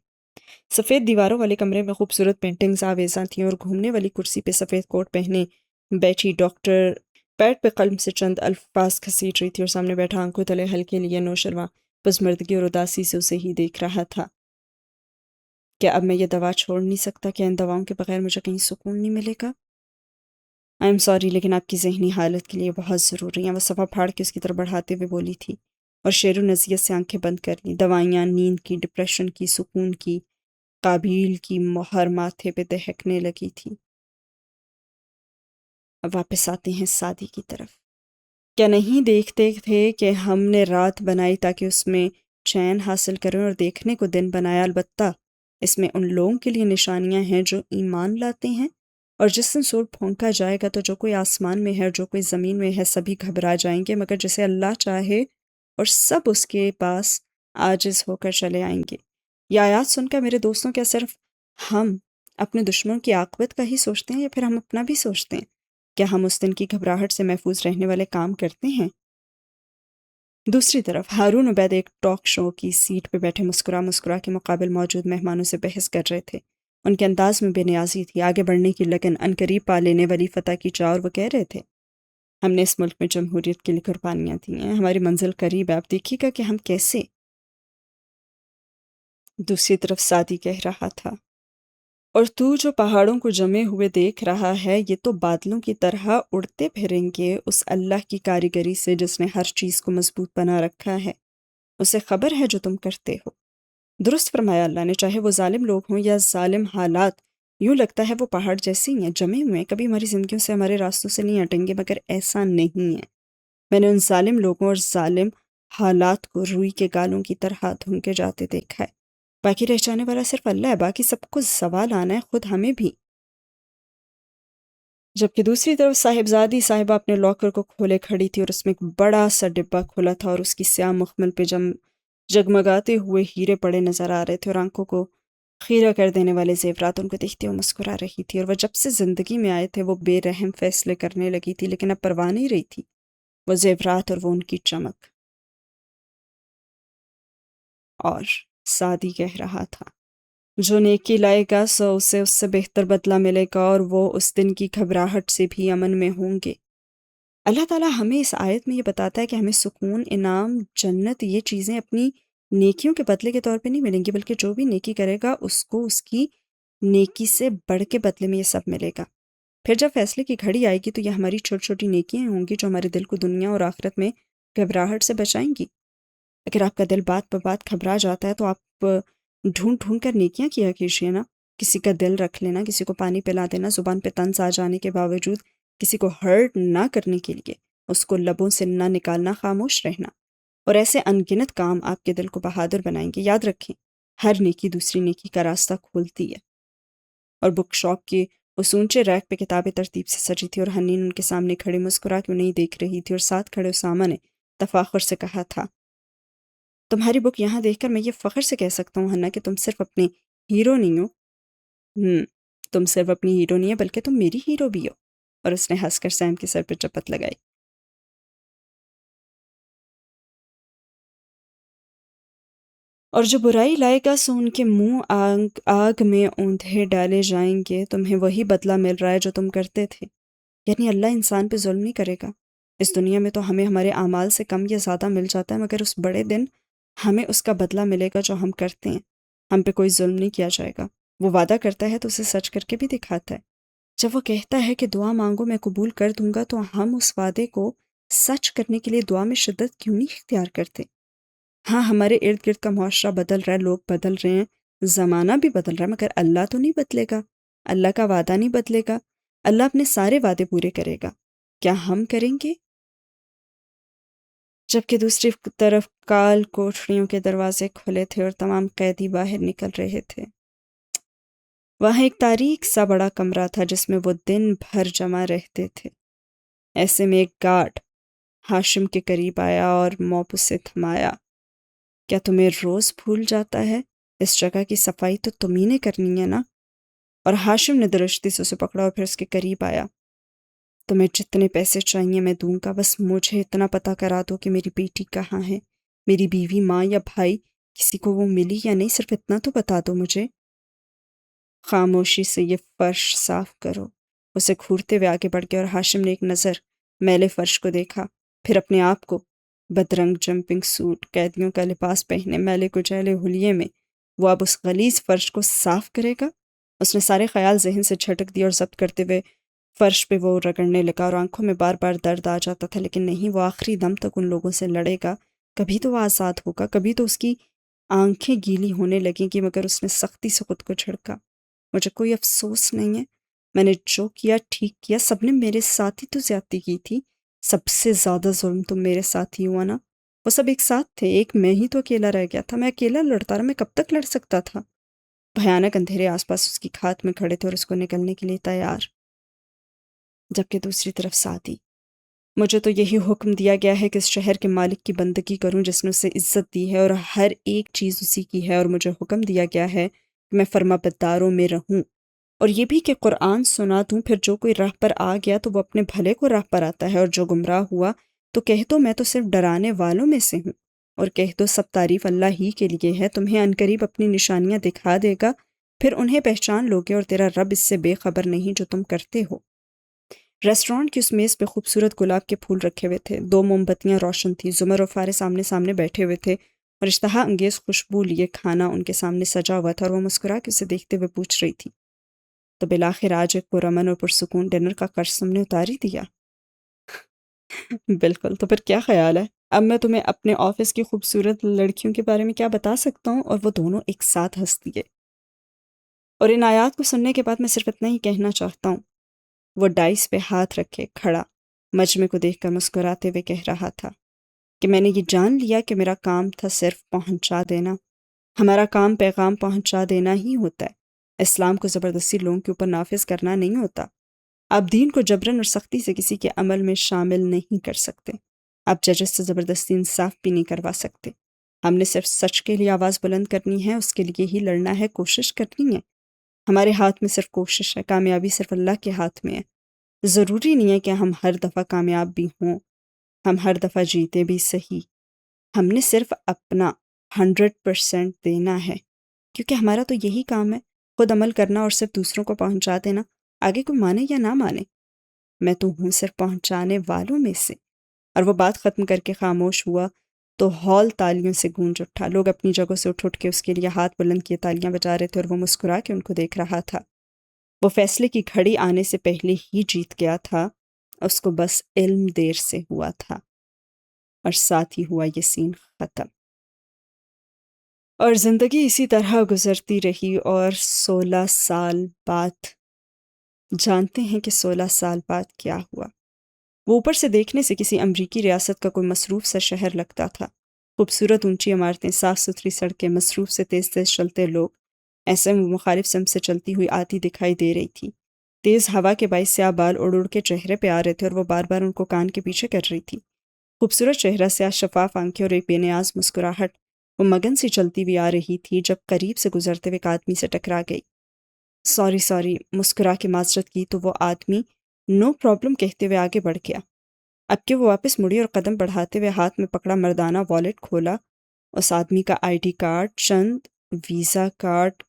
سفید دیواروں والے کمرے میں خوبصورت پینٹنگز آویزاں تھیں، اور گھومنے والی کرسی پہ سفید کوٹ پہنے بیٹھی ڈاکٹر پیڈ پہ قلم سے چند الفاظ گھسیٹ رہی تھی، اور سامنے بیٹھا آنکھوں تلے ہلکے لیے نوشرواں پسمردگی اور اداسی سے اسے ہی دیکھ رہا تھا۔ کیا اب میں یہ دوا چھوڑ نہیں سکتا؟ کیا ان دواؤں کے بغیر مجھے کہیں سکون نہیں ملے گا؟ آئی ایم سوری، لیکن آپ کی ذہنی حالت کے لیے بہت ضروری ہیں۔ وہ صفحہ پھاڑ کے اس کی طرف بڑھاتے ہوئے بولی تھی، اور شیر و نصیحت سے آنکھیں بند کر لی۔ دوائیاں نیند کی، ڈپریشن کی، سکون کی، قابیل کی مہر ماتھے پہ دہکنے لگی تھی۔ اب واپس آتے ہیں سعدی کی طرف۔ کیا نہیں دیکھتے تھے کہ ہم نے رات بنائی تاکہ اس میں چین حاصل کریں، اور دیکھنے کو دن بنایا، البتہ اس میں ان لوگوں کے لیے نشانیاں ہیں جو ایمان لاتے ہیں، اور جس دن سور پھونکا جائے گا تو جو کوئی آسمان میں ہے اور جو کوئی زمین میں ہے سبھی گھبرا جائیں گے، مگر جسے اللہ چاہے اور سب اس کے پاس عاجز ہو کر چلے آئیں گے۔ یہ آیات سن کر میرے دوستوں، کیا صرف ہم اپنے دشمنوں کی عاقبت کا ہی سوچتے ہیں یا پھر ہم اپنا بھی سوچتے ہیں؟ کیا ہم اس دن کی گھبراہٹ سے محفوظ رہنے والے کام کرتے ہیں؟ دوسری طرف ہارون عبید ایک ٹاک شو کی سیٹ پہ بیٹھے مسکرا مسکرا کے مقابل موجود مہمانوں سے بحث کر رہے تھے۔ ان کے انداز میں بے نیازی تھی، آگے بڑھنے کی لگن، عنقریب پا لینے والی فتح کی چاہ، اور وہ کہہ رہے تھے ہم نے اس ملک میں جمہوریت کے لیے قربانیاں دی ہیں، ہماری منزل قریب ہے، آپ دیکھیے گا کہ ہم کیسے۔ دوسری طرف سعدی کہہ رہا تھا، اور تو جو پہاڑوں کو جمے ہوئے دیکھ رہا ہے، یہ تو بادلوں کی طرح اڑتے پھریں گے اس اللہ کی کاریگری سے جس نے ہر چیز کو مضبوط بنا رکھا ہے، اسے خبر ہے جو تم کرتے ہو۔ درست فرمایا اللہ نے، چاہے وہ ظالم لوگ ہوں یا ظالم حالات، یوں لگتا ہے وہ پہاڑ جیسے ہی ہیں، جمے ہوئے ہیں، کبھی ہماری زندگیوں سے، ہمارے راستوں سے نہیں ہٹیں گے، مگر ایسا نہیں ہے۔ میں نے ان ظالم لوگوں اور ظالم حالات کو روئی کے گالوں کی طرح دھنکے جاتے دیکھا ہے۔ باقی رہ جانے والا صرف اللہ ہے، باقی سب کو زوال آنا ہے، خود ہمیں بھی۔ جبکہ دوسری طرف صاحبزادی صاحبہ اپنے لاکر کو کھولے کھڑی تھی، اور اس میں ایک بڑا سا ڈبہ کھلا تھا، اور اس کی سیاہ مخمل پہ جگمگاتے ہوئے ہیرے پڑے نظر آ رہے تھے، اور آنکھوں کو خیرہ کر دینے والے زیورات ان کو دیکھتے ہوئے مسکرا رہی تھی۔ اور وہ جب سے زندگی میں آئے تھے وہ بے رحم فیصلے کرنے لگی تھی، لیکن اب پرواہ نہیں رہی تھی وہ زیورات اور وہ ان کی چمک۔ اور سعدی کہہ رہا تھا، جو نیکی لائے گا سو اسے اس سے بہتر بدلہ ملے گا، اور وہ اس دن کی گھبراہٹ سے بھی امن میں ہوں گے۔ اللہ تعالیٰ ہمیں اس آیت میں یہ بتاتا ہے کہ ہمیں سکون، انعام، جنت، یہ چیزیں اپنی نیکیوں کے بدلے کے طور پہ نہیں ملیں گی، بلکہ جو بھی نیکی کرے گا اس کو اس کی نیکی سے بڑھ کے بدلے میں یہ سب ملے گا۔ پھر جب فیصلے کی گھڑی آئے گی تو یہ ہماری چھوٹی چھوٹی نیکیاں ہوں گی جو ہمارے دل کو دنیا اور آخرت میں گھبراہٹ سے بچائیں گی۔ اگر آپ کا دل بات بات گھبرا جاتا ہے تو آپ ڈھونڈ ڈھونڈ کر نیکیاں کیا کیجیے نا۔ کسی کا دل رکھ لینا، کسی کو پانی پلا دینا، زبان پہ طنز آ جانے کے باوجود کسی کو ہرٹ نہ کرنے کے لیے اس کو لبوں سے نہ نکالنا، خاموش رہنا، اور ایسے انگنت کام آپ کے دل کو بہادر بنائیں گے۔ یاد رکھیں، ہر نیکی دوسری نیکی کا راستہ کھولتی ہے۔ اور بک شاپ کی اس اونچے ریک پہ کتابیں ترتیب سے سجی تھی اور حنین ان کے سامنے کھڑے مسکرا کے انہیں دیکھ رہی تھی، اور ساتھ کھڑے اسامہ نے تفاخر سے کہا تھا، تمہاری بک یہاں دیکھ کر میں یہ فخر سے کہہ سکتا ہوں حنا کہ تم صرف اپنے ہیرو نہیں ہو، تم صرف اپنی ہیرو نہیں ہے بلکہ تم میری ہیرو بھی ہو۔ اور اس نے ہنس کر سیم کے سر پہ چپت لگائی۔ اور جو برائی لائے گا سو ان کے منہ آگ میں اوندھے ڈالے جائیں گے، تمہیں وہی بدلہ مل رہا ہے جو تم کرتے تھے۔ یعنی اللہ انسان پہ ظلم نہیں کرے گا۔ اس دنیا میں تو ہمیں ہمارے اعمال سے کم یا زیادہ مل جاتا ہے، مگر اس بڑے دن ہمیں اس کا بدلہ ملے گا جو ہم کرتے ہیں۔ ہم پہ کوئی ظلم نہیں کیا جائے گا۔ وہ وعدہ کرتا ہے تو اسے سچ کر کے بھی دکھاتا ہے۔ جب وہ کہتا ہے کہ دعا مانگو میں قبول کر دوں گا، تو ہم اس وعدے کو سچ کرنے کے لیے دعا میں شدت کیوں نہیں اختیار کرتے؟ ہاں، ہمارے ارد گرد کا معاشرہ بدل رہا ہے، لوگ بدل رہے ہیں، زمانہ بھی بدل رہا ہے، مگر اللہ تو نہیں بدلے گا۔ اللہ کا وعدہ نہیں بدلے گا۔ اللہ اپنے سارے وعدے پورے کرے گا۔ کیا ہم کریں گے؟ جبکہ دوسری طرف کال کوٹھریوں کے دروازے کھلے تھے اور تمام قیدی باہر نکل رہے تھے۔ وہاں ایک تاریک سا بڑا کمرہ تھا جس میں وہ دن بھر جمع رہتے تھے۔ ایسے میں ایک گارڈ ہاشم کے قریب آیا اور موپ اسے تھمایا۔ کیا تمہیں روز بھول جاتا ہے؟ اس جگہ کی صفائی تو تمہیں نے کرنی ہے نا؟ اور ہاشم نے درشتی سے اسے پکڑا اور پھر اس کے قریب آیا۔ تمہیں جتنے پیسے چاہیے میں دوں گا، بس مجھے اتنا پتہ کرا دو کہ میری بیٹی کہاں ہے، میری بیوی، ماں یا بھائی، کسی کو وہ ملی یا نہیں، صرف اتنا تو بتا دو مجھے۔ خاموشی سے یہ فرش صاف کرو۔ اسے گھورتے ہوئے آگے بڑھ گیا اور ہاشم نے ایک نظر میلے فرش کو دیکھا، پھر اپنے آپ کو۔ بدرنگ جمپنگ سوٹ، قیدیوں کا لباس پہنے، میلے کچیلے حلیے میں وہ اب اس غلیظ فرش کو صاف کرے گا؟ اس نے سارے خیال ذہن سے جھٹک دیے اور ضبط کرتے ہوئے فرش پہ وہ رگڑنے لگا، اور آنکھوں میں بار بار درد آ جاتا تھا، لیکن نہیں، وہ آخری دم تک ان لوگوں سے لڑے گا۔ کبھی تو وہ آزاد ہوگا، کبھی تو اس کی آنکھیں گیلی ہونے لگیں گی، مگر اس نے سختی سے خود کو جھڑکا۔ مجھے کوئی افسوس نہیں ہے، میں نے جو کیا ٹھیک کیا۔ سب نے میرے ساتھ ہی تو زیادتی کی تھی، سب سے زیادہ ظلم تو میرے ساتھ ہی ہوا نا۔ وہ سب ایک ساتھ تھے، ایک میں ہی تو اکیلا رہ گیا تھا۔ میں اکیلا لڑتا رہا، میں کب تک لڑ سکتا تھا؟ بھیانک اندھیرے آس پاس اس کی کھات میں کھڑے تھے اور اس کو نکلنے کے لیے تیار۔ جبکہ دوسری طرف سعدی، مجھے تو یہی حکم دیا گیا ہے کہ اس شہر کے مالک کی بندگی کروں جس نے اسے عزت دی ہے اور ہر ایک چیز اسی کی ہے، اور مجھے حکم دیا گیا ہے کہ میں فرما برداروں میں رہوں، اور یہ بھی کہ قرآن سنا دوں۔ پھر جو کوئی راہ پر آ گیا تو وہ اپنے بھلے کو راہ پر آتا ہے، اور جو گمراہ ہوا تو کہہ دو میں تو صرف ڈرانے والوں میں سے ہوں، اور کہہ دو سب تعریف اللہ ہی کے لیے ہے۔ تمہیں عنقریب اپنی نشانیاں دکھا دے گا، پھر انہیں پہچان لوگے، اور تیرا رب اس سے بے خبر نہیں جو تم کرتے ہو۔ ریسٹورانٹ کی اس میز پہ خوبصورت گلاب کے پھول رکھے ہوئے تھے، 2 موم بتیاں روشن تھیں، زمر اور فارس آمنے سامنے بیٹھے ہوئے تھے، اور اشتہا انگیز خوشبو لیے کھانا ان کے سامنے سجا ہوا تھا، اور وہ مسکرا کے اسے دیکھتے ہوئے پوچھ رہی تھی، تو بالآخر آج ایک پرامن اور پرسکون ڈنر کا قرض تم نے اتار ہی دیا؟ بالکل، تو پھر کیا خیال ہے؟ اب میں تمہیں اپنے آفس کی خوبصورت لڑکیوں کے بارے میں کیا بتا سکتا ہوں؟ اور وہ دونوں ایک ساتھ ہنس دیے۔ اور ان آیات کو سننے کے بعد میں صرف اتنا ہی کہنا چاہتا ہوں۔ وہ ڈائس پہ ہاتھ رکھے کھڑا مجمع کو دیکھ کر مسکراتے ہوئے کہہ رہا تھا کہ میں نے یہ جان لیا کہ میرا کام تھا صرف پہنچا دینا۔ ہمارا کام پیغام پہنچا دینا ہی ہوتا ہے۔ اسلام کو زبردستی لوگوں کے اوپر نافذ کرنا نہیں ہوتا۔ آپ دین کو جبراً اور سختی سے کسی کے عمل میں شامل نہیں کر سکتے۔ آپ ججز سے زبردستی انصاف بھی نہیں کروا سکتے۔ ہم نے صرف سچ کے لیے آواز بلند کرنی ہے، اس کے لیے ہی لڑنا ہے، کوشش کرنی ہے۔ ہمارے ہاتھ میں صرف کوشش ہے، کامیابی صرف اللہ کے ہاتھ میں ہے۔ ضروری نہیں ہے کہ ہم ہر دفعہ کامیاب بھی ہوں، ہم ہر دفعہ جیتے بھی صحیح۔ ہم نے صرف اپنا 100% دینا ہے، کیونکہ ہمارا تو یہی کام ہے، خود عمل کرنا اور صرف دوسروں کو پہنچا دینا، آگے کوئی مانے یا نہ مانے۔ میں تو ہوں صرف پہنچانے والوں میں سے۔ اور وہ بات ختم کر کے خاموش ہوا تو ہال تالیوں سے گونج اٹھا۔ لوگ اپنی جگہوں سے اٹھ اٹھ کے اس کے لیے ہاتھ بلند کیے تالیاں بجا رہے تھے، اور وہ مسکرا کے ان کو دیکھ رہا تھا۔ وہ فیصلے کی گھڑی آنے سے پہلے ہی جیت گیا تھا، اس کو بس علم دیر سے ہوا تھا، اور ساتھ ہی ہوا یہ سین ختم۔ اور زندگی اسی طرح گزرتی رہی، اور 16 سال بعد جانتے ہیں کہ 16 سال بعد کیا ہوا؟ وہ اوپر سے دیکھنے سے کسی امریکی ریاست کا کوئی مصروف سا شہر لگتا تھا۔ خوبصورت اونچی عمارتیں، صاف ستھری سڑکیں، مصروف سے تیز تیز چلتے لوگ۔ ایسے میں مخالف سمت سے چلتی ہوئی آتی دکھائی دے رہی تھی۔ تیز ہوا کے باعث سیاہ بال اڑ اڑ کے چہرے پہ آ رہے تھے، اور وہ بار بار ان کو کان کے پیچھے کر رہی تھی۔ خوبصورت چہرہ، سیاہ شفاف آنکھیں اور ایک بے نیاز مسکراہٹ۔ وہ مگن سی چلتی ہوئی آ رہی تھی جب قریب سے گزرتے ہوئے ایک آدمی سے ٹکرا گئی۔ سوری مسکرا کے معذرت کی تو وہ آدمی نو پرابلم کہتے ہوئے آگے بڑھ گیا۔ اب کہ وہ واپس مڑی اور قدم بڑھاتے ہوئے ہاتھ میں پکڑا مردانہ والیٹ کھولا، اس آدمی کا آئی ڈی کارڈ، چند ویزا کارڈ،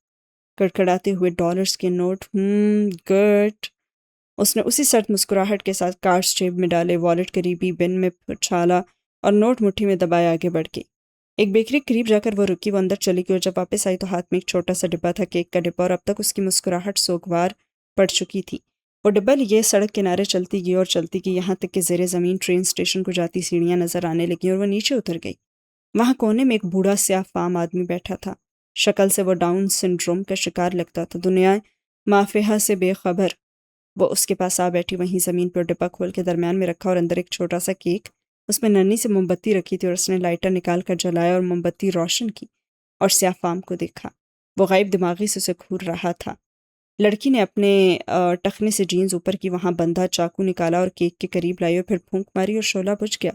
کڑکڑاتے ہوئے ڈالرز کے نوٹ۔ گڈ۔ اس نے اسی سرد مسکراہٹ کے ساتھ کارڈز جیب میں ڈالے، والیٹ قریبی بن میں اچھالا اور نوٹ مٹھی میں دبائے آگے بڑھ گئی۔ ایک بیکری کے قریب جا کر وہ رکی، وہ اندر چلی گئی، اور جب واپس آئی تو ہاتھ میں ایک چھوٹا سا ڈبہ تھا، کیک کا ڈبہ، اور اب تک اس کی مسکراہٹ سوگوار پڑ چکی تھی۔ وہ ڈبہ لیے سڑک کنارے چلتی گئی اور چلتی گئی، یہاں تک کہ زیر زمین ٹرین اسٹیشن کو جاتی سیڑھیاں نظر آنے لگیں، اور وہ نیچے اتر گئی۔ وہاں کونے میں ایک بوڑھا سیاہ فام آدمی بیٹھا تھا۔ شکل سے وہ ڈاؤن سنڈروم کا شکار لگتا تھا، دنیا مافیہا سے بے خبر۔ وہ اس کے پاس آ بیٹھی، وہیں زمین پر ڈبہ کھول کے درمیان میں رکھا، اور اندر ایک چھوٹا سا کیک، اس میں ننھی سے موم بتی رکھی تھی، اور اس نے لائٹر نکال کر جلایا اور موم بتی روشن کی اور سیاہ فام کو دیکھا۔ وہ غائب دماغی سے اسے گھور رہا تھا۔ لڑکی نے اپنے ٹخنے سے جینز اوپر کی، وہاں بندھا چاقو نکالا اور کیک کے قریب لائی، اور پھر پھونک ماری اور شعلہ بجھ گیا۔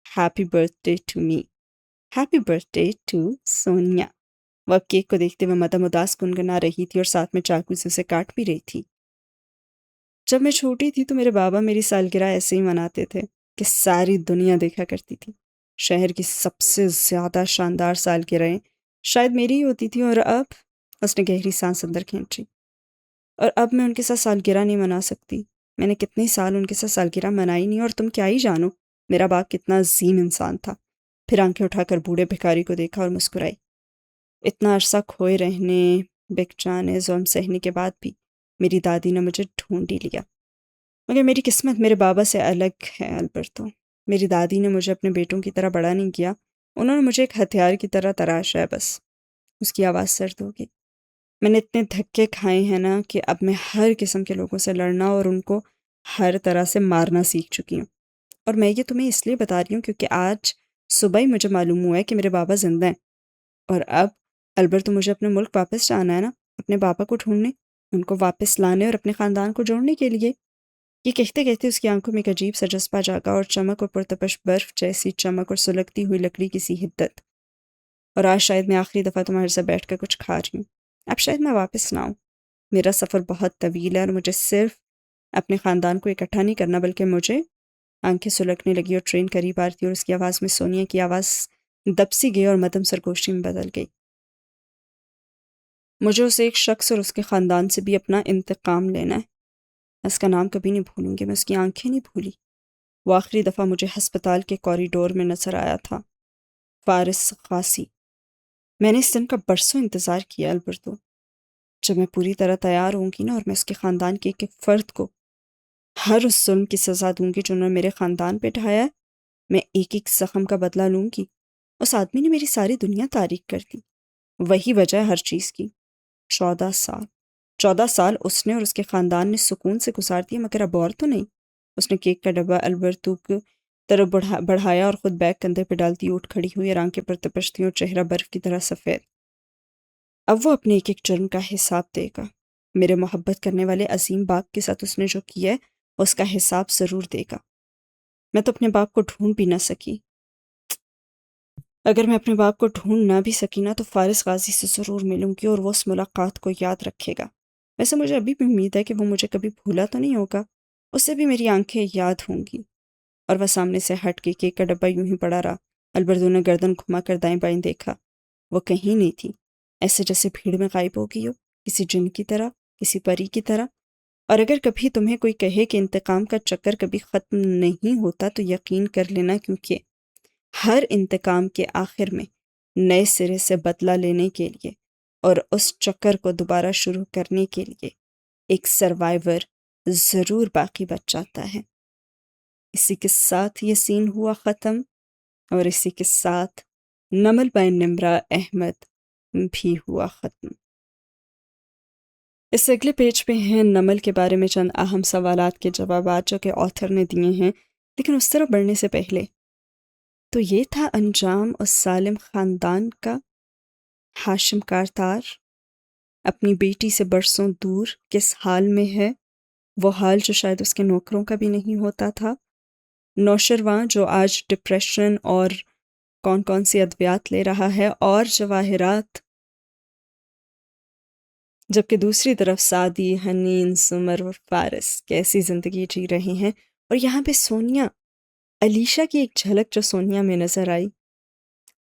Happy birthday to me, happy birthday to Sonia. وہ اب کیک کو دیکھتے ہوئے مدم اداس گنگنا رہی تھی، اور ساتھ میں چاقو سے اسے کاٹ بھی رہی تھی۔ جب میں چھوٹی تھی تو میرے بابا میری سالگرہ ایسے ہی مناتے تھے کہ ساری دنیا دیکھا کرتی تھی۔ شہر کی سب سے زیادہ شاندار سالگرہیں شاید میری ہی ہوتی تھی، اور اب اس نے گہری سانس اندر کھینچی۔ اور اب میں ان کے ساتھ سالگرہ نہیں منا سکتی۔ میں نے کتنے سال ان کے ساتھ سالگرہ منائی نہیں، اور تم کیا ہی جانو میرا باپ کتنا عظیم انسان تھا۔ پھر آنکھیں اٹھا کر بوڑھے بھکاری کو دیکھا اور مسکرائی۔ اتنا عرصہ کھوئے رہنے، بک جانے، ظلم سہنے کے بعد بھی میری دادی نے مجھے ڈھونڈ ہی لیا۔ مگر میری قسمت میرے بابا سے الگ ہے البرتو۔ میری دادی نے مجھے اپنے بیٹوں کی طرح بڑا نہیں کیا، انہوں نے مجھے ایک ہتھیار کی طرح تراشا ہے بس۔ اس کی آواز سرد ہو گئی۔ میں نے اتنے دھکے کھائے ہیں نا کہ اب میں ہر قسم کے لوگوں سے لڑنا اور ان کو ہر طرح سے مارنا سیکھ چکی ہوں۔ اور میں یہ تمہیں اس لیے بتا رہی ہوں کیونکہ آج صبح ہی مجھے معلوم ہوا ہے کہ میرے بابا زندہ ہیں، اور اب البرتو مجھے اپنے ملک واپس جانا ہے نا، اپنے بابا کو ڈھونڈنے، ان کو واپس لانے اور اپنے خاندان کو جوڑنے کے لیے۔ یہ کہتے کہتے اس کی آنکھوں میں ایک عجیب سا جذبہ جاگا، اور چمک اور پرتپش برف جیسی چمک اور سلگتی ہوئی لکڑی کی سی حدت۔ اور آج شاید میں آخری دفعہ تمہارے ساتھ بیٹھ کر کچھ کھا رہی ہوں، اب شاید میں واپس نہ آؤں۔ میرا سفر بہت طویل ہے، اور مجھے صرف اپنے خاندان کو اکٹھا نہیں کرنا بلکہ مجھے… آنکھیں سلگنے لگی اور ٹرین قریب آ رہی تھی، اور اس کی آواز میں سونیا کی آواز دب سی گئی اور مدم سرگوشی میں بدل گئی۔ مجھے اس ایک شخص اور اس کے خاندان سے بھی اپنا انتقام لینا ہے۔ اس کا نام کبھی نہیں بھولوں گی، میں اس کی آنکھیں نہیں بھولی۔ وہ آخری دفعہ مجھے ہسپتال کے کوریڈور میں نظر آیا تھا۔ فارس غازی۔ میں نے اس دن کا برسوں انتظار کیا البرتو، جب میں پوری طرح تیار ہوں گی نا، اور میں اس کے خاندان کے ایک ایک فرد کو ہر اس ظلم کی سزا دوں گی جو انہوں نے میرے خاندان پہ ڈھایا ہے۔ میں ایک ایک زخم کا بدلہ لوں گی۔ اس آدمی نے میری ساری دنیا تاریک کر دی، وہی وجہ ہے ہر چیز کی۔ 14 سال اس نے اور اس کے خاندان نے سکون سے گزار دیا، مگر اب اور تو نہیں۔ اس نے کیک کا ڈبہ البرتو کی طرف بڑھایا اور خود بیگ کندھے پہ ڈالتی اٹھ کھڑی ہوئی، اور آنکھیں پر تپشتی اور چہرہ برف کی طرح سفید۔ اب وہ اپنے ایک ایک جرم کا حساب دے گا۔ میرے محبت کرنے والے عظیم باپ کے ساتھ اس نے جو کیا ہے اس کا حساب ضرور دے گا۔ میں تو اپنے باپ کو ڈھونڈ بھی نہ سکی۔ اگر میں اپنے باپ کو ڈھونڈ نہ بھی سکی نا تو فارس غازی سے ضرور ملوں گی، اور وہ اس ملاقات کو یاد رکھے گا۔ ویسے مجھے ابھی بھی امید ہے کہ وہ مجھے کبھی بھولا تو نہیں ہوگا، اسے بھی میری آنکھیں یاد ہوں گی۔ اور وہ سامنے سے ہٹ کے کیک کا ڈبہ یوں ہی پڑا رہا۔ البرتو نے گردن گھما کر دائیں بائیں دیکھا، وہ کہیں نہیں تھی، ایسے جیسے بھیڑ میں غائب ہو گئی ہو، کسی جن کی طرح، کسی پری کی طرح۔ اور اگر کبھی تمہیں کوئی کہے کہ انتقام کا چکر کبھی ختم نہیں ہوتا تو یقین کر لینا، کیونکہ ہر انتقام کے آخر میں نئے سرے سے بدلہ لینے کے لیے اور اس چکر کو دوبارہ شروع کرنے کے لیے ایک سروائیور ضرور باقی بچ جاتا ہے۔ اسی کے ساتھ یہ سین ہوا ختم، اور اسی کے ساتھ نمل بائی نمرہ احمد بھی ہوا ختم۔ اس اگلے پیج پہ ہیں نمل کے بارے میں چند اہم سوالات کے جوابات جو کہ آتھر نے دیے ہیں، لیکن اس طرح بڑھنے سے پہلے تو یہ تھا انجام اس سالم خاندان کا۔ ہاشم کارتار اپنی بیٹی سے برسوں دور کس حال میں ہے، وہ حال جو شاید اس کے نوکروں کا بھی نہیں ہوتا تھا۔ نوشرواں جو آج ڈپریشن اور کون کون سی ادویات لے رہا ہے، اور جواہرات، جبکہ دوسری طرف سعدی، حنین، سمر اور فارس کیسی زندگی جی رہے ہیں۔ اور یہاں پہ سونیا، علیشا کی ایک جھلک جو سونیا میں نظر آئی،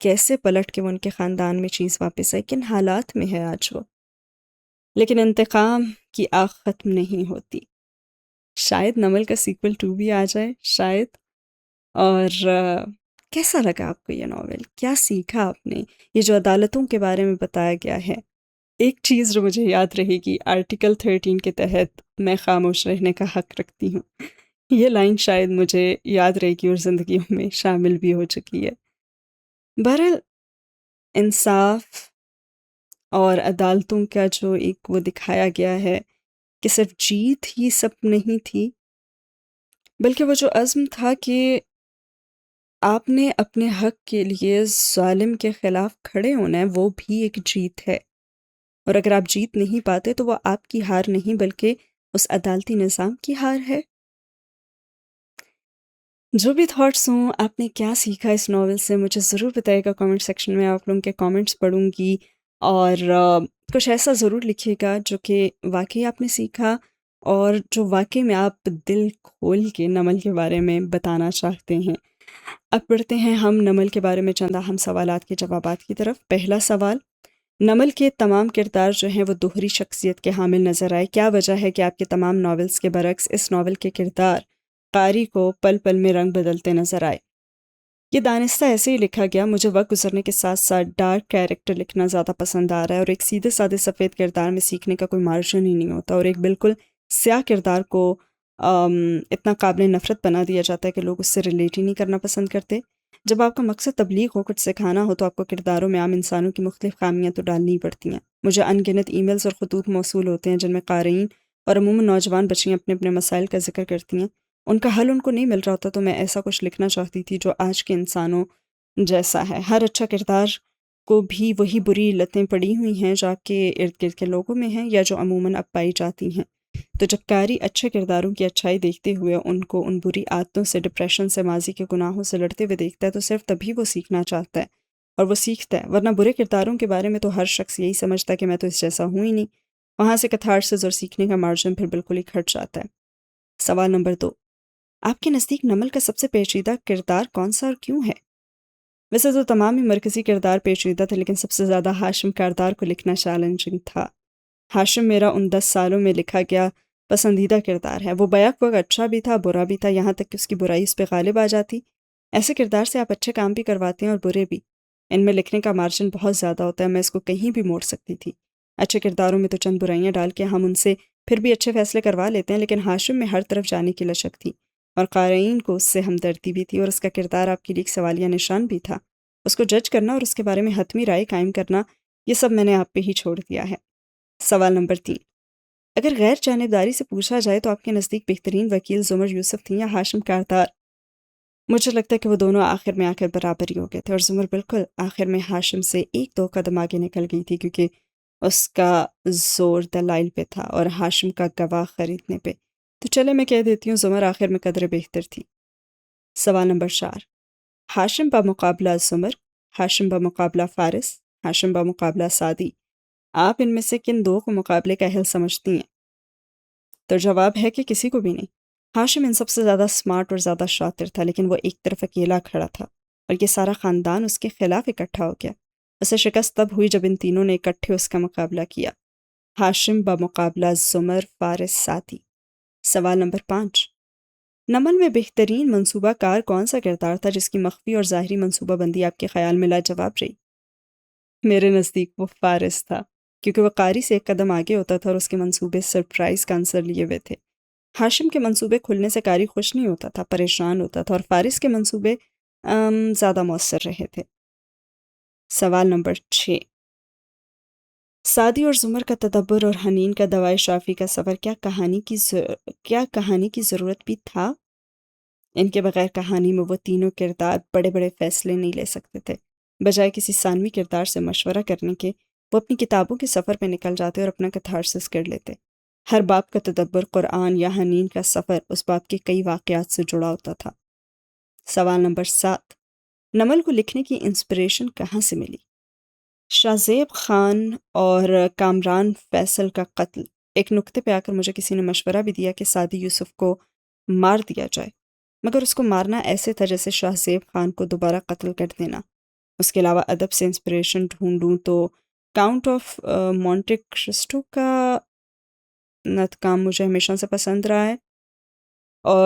کیسے پلٹ کے وہ ان کے خاندان میں چیز واپس آئی، کن حالات میں ہے آج وہ۔ لیکن انتقام کی آگ ختم نہیں ہوتی، شاید نمل کا سیکول 2 بھی آ جائے، شاید۔ اور کیسا لگا آپ کو یہ ناول؟ کیا سیکھا آپ نے؟ یہ جو عدالتوں کے بارے میں بتایا گیا ہے، ایک چیز جو مجھے یاد رہے گی، آرٹیکل 13 کے تحت میں خاموش رہنے کا حق رکھتی ہوں، یہ لائن شاید مجھے یاد رہے گی اور زندگیوں میں شامل بھی ہو چکی ہے۔ بہرحال انصاف اور عدالتوں کا جو ایک وہ دکھایا گیا ہے کہ صرف جیت ہی سب نہیں تھی، بلکہ وہ جو عزم تھا کہ آپ نے اپنے حق کے لیے ظالم کے خلاف کھڑے ہونا ہے، وہ بھی ایک جیت ہے۔ اور اگر آپ جیت نہیں پاتے تو وہ آپ کی ہار نہیں بلکہ اس عدالتی نظام کی ہار ہے۔ جو بھی تھاٹس ہوں، آپ نے کیا سیکھا اس ناول سے مجھے ضرور بتائے گا کامنٹ سیکشن میں۔ آپ لوگوں کے کامنٹس پڑھوں گی، اور کچھ ایسا ضرور لکھیے گا جو کہ واقعی آپ نے سیکھا، اور جو واقعی میں آپ دل کھول کے نمل کے بارے میں بتانا چاہتے ہیں۔ اب بڑھتے ہیں ہم نمل کے بارے میں چند اہم سوالات کے جوابات کی طرف۔ پہلا سوال، نمل کے تمام کردار جو ہیں وہ دوہری شخصیت کے حامل نظر آئے، کیا وجہ ہے کہ آپ کے تمام ناولز کے برعکس اس ناول کے کردار قاری کو پل پل میں رنگ بدلتے نظر آئے؟ یہ دانستہ ایسے ہی لکھا گیا، مجھے وقت گزرنے کے ساتھ ساتھ ڈارک کیریکٹر لکھنا زیادہ پسند آ رہا ہے، اور ایک سیدھے سادے سفید کردار میں سیکھنے کا کوئی مارجن ہی نہیں ہوتا، اور ایک بالکل سیاہ کردار کو اتنا قابل نفرت بنا دیا جاتا ہے کہ لوگ اس سے ریلیٹ ہی نہیں کرنا پسند کرتے۔ جب آپ کا مقصد تبلیغ ہو، کچھ سکھانا ہو، تو آپ کو کرداروں میں عام انسانوں کی مختلف خامیاں تو ڈالنی ہی پڑتی ہیں۔ مجھے ان گنت ای میلز اور خطوط موصول ہوتے ہیں جن میں قارئین اور عموماً نوجوان بچیاں اپنے اپنے مسائل کا ذکر کرتی ہیں، ان کا حل ان کو نہیں مل رہا ہوتا، تو میں ایسا کچھ لکھنا چاہتی تھی جو آج کے انسانوں جیسا ہے۔ ہر اچھا کردار کو بھی وہی بری لتیں پڑی ہوئی ہیں جو آپ کے ارد گرد کے لوگوں میں ہیں، یا جو عموماً اب پائی جاتی ہیں۔ تو جب قاری اچھے کرداروں کی اچھائی دیکھتے ہوئے ان کو ان بری عادتوں سے، ڈپریشن سے، ماضی کے گناہوں سے لڑتے ہوئے دیکھتا ہے، تو صرف تبھی وہ سیکھنا چاہتا ہے، اور وہ سیکھتا ہے۔ ورنہ برے کرداروں کے بارے میں تو ہر شخص یہی سمجھتا ہے کہ میں تو اس جیسا ہوں ہی نہیں۔ وہاں سے کتھارسس اور سیکھنے کا مارجن پھر بالکل ہی کھٹ جاتا ہے۔ سوال نمبر 2، آپ کے نزدیک نمل کا سب سے پیچیدہ کردار کون سا اور کیوں ہے؟ ویسے تو تمام ہی مرکزی کردار پیچیدہ تھے، لیکن سب سے زیادہ ہاشم کردار کو لکھنا چیلنجنگ تھا۔ ہاشم میرا ان 10 سالوں میں لکھا گیا پسندیدہ کردار ہے۔ وہ بیک وقت اچھا بھی تھا، برا بھی تھا، یہاں تک کہ اس کی برائی اس پہ غالب آ جاتی۔ ایسے کردار سے آپ اچھے کام بھی کرواتے ہیں اور برے بھی۔ ان میں لکھنے کا مارجن بہت زیادہ ہوتا ہے، میں اس کو کہیں بھی موڑ سکتی تھی۔ اچھے کرداروں میں تو چند برائیاں ڈال کے ہم ان سے پھر بھی اچھے فیصلے کروا لیتے ہیں، لیکن ہاشم میں ہر طرف جانے کی لچک تھی، اور قارئین کو اس سے ہمدردی بھی تھی، اور اس کا کردار آپ کے لیے ایک سوالیہ نشان بھی تھا۔ اس کو جج کرنا اور اس کے بارے میں حتمی رائے قائم کرنا، یہ سب میں نے آپ پہ ہی چھوڑ دیا ہے۔ سوال نمبر 3، اگر غیر جانبداری سے پوچھا جائے تو آپ کے نزدیک بہترین وکیل زمر یوسف تھیں یا ہاشم کارتار؟ مجھے لگتا ہے کہ وہ دونوں آخر میں آخر برابر ہی ہو گئے تھے، اور زمر بالکل آخر میں ہاشم سے 1-2 قدم آگے نکل گئی تھی، کیونکہ اس کا زور دلائل پہ تھا اور ہاشم کا گواہ خریدنے پہ۔ تو چلے میں کہہ دیتی ہوں زمر آخر میں قدر بہتر تھی۔ سوال نمبر 4، ہاشم بمقابلہ زمر، ہاشم بمقابلہ فارس، ہاشم بمقابلہ سعدی، آپ ان میں سے کن 2 کو مقابلے کا اہل سمجھتی ہیں؟ تو جواب ہے کہ کسی کو بھی نہیں۔ ہاشم ان سب سے زیادہ سمارٹ اور زیادہ شاطر تھا، لیکن وہ ایک طرف اکیلا کھڑا تھا، اور یہ سارا خاندان اس کے خلاف اکٹھا ہو گیا۔ اسے شکست تب ہوئی جب ان تینوں نے اکٹھے اس کا مقابلہ کیا۔ ہاشم بمقابلہ زمر، فارس، سعدی۔ سوال نمبر 5، نمل میں بہترین منصوبہ کار کون سا کردار تھا جس کی مخفی اور ظاہری منصوبہ بندی آپ کے خیال میں لاجواب رہی؟ میرے نزدیک وہ فارس تھا۔ کیونکہ وہ قاری سے ایک قدم آگے ہوتا تھا اور اس کے منصوبے سرپرائز کا عنصر لیے ہوئے تھے۔ ہاشم کے منصوبے کھلنے سے قاری خوش نہیں ہوتا تھا، پریشان ہوتا تھا، اور فارس کے منصوبے زیادہ مؤثر رہے تھے۔ سوال نمبر 6، سعدی اور زمر کا تدبر اور حنین کا دوائے شافی کا سفر کیا کہانی کی ضرورت بھی تھا؟ ان کے بغیر کہانی میں وہ تینوں کردار بڑے بڑے فیصلے نہیں لے سکتے تھے۔ بجائے کسی ثانوی کردار سے مشورہ کرنے کے، وہ اپنی کتابوں کے سفر پہ نکل جاتے اور اپنا کتھارسس کر لیتے۔ ہر باب کا تدبر، قرآن یا حنین کا سفر، اس باب کے کئی واقعات سے جڑا ہوتا تھا۔ سوال نمبر 7، نمل کو لکھنے کی انسپریشن کہاں سے ملی؟ شاہ زیب خان اور کامران فیصل کا قتل۔ ایک نقطے پہ آ کر مجھے کسی نے مشورہ بھی دیا کہ سعدی یوسف کو مار دیا جائے، مگر اس کو مارنا ایسے تھا جیسے شاہ زیب خان کو دوبارہ قتل کر دینا۔ اس کے علاوہ ادب سے انسپریشن ڈھونڈوں تو کاؤنٹ آف مونٹے کرسٹو کا کام مجھے ہمیشہ سے پسند رہا ہے،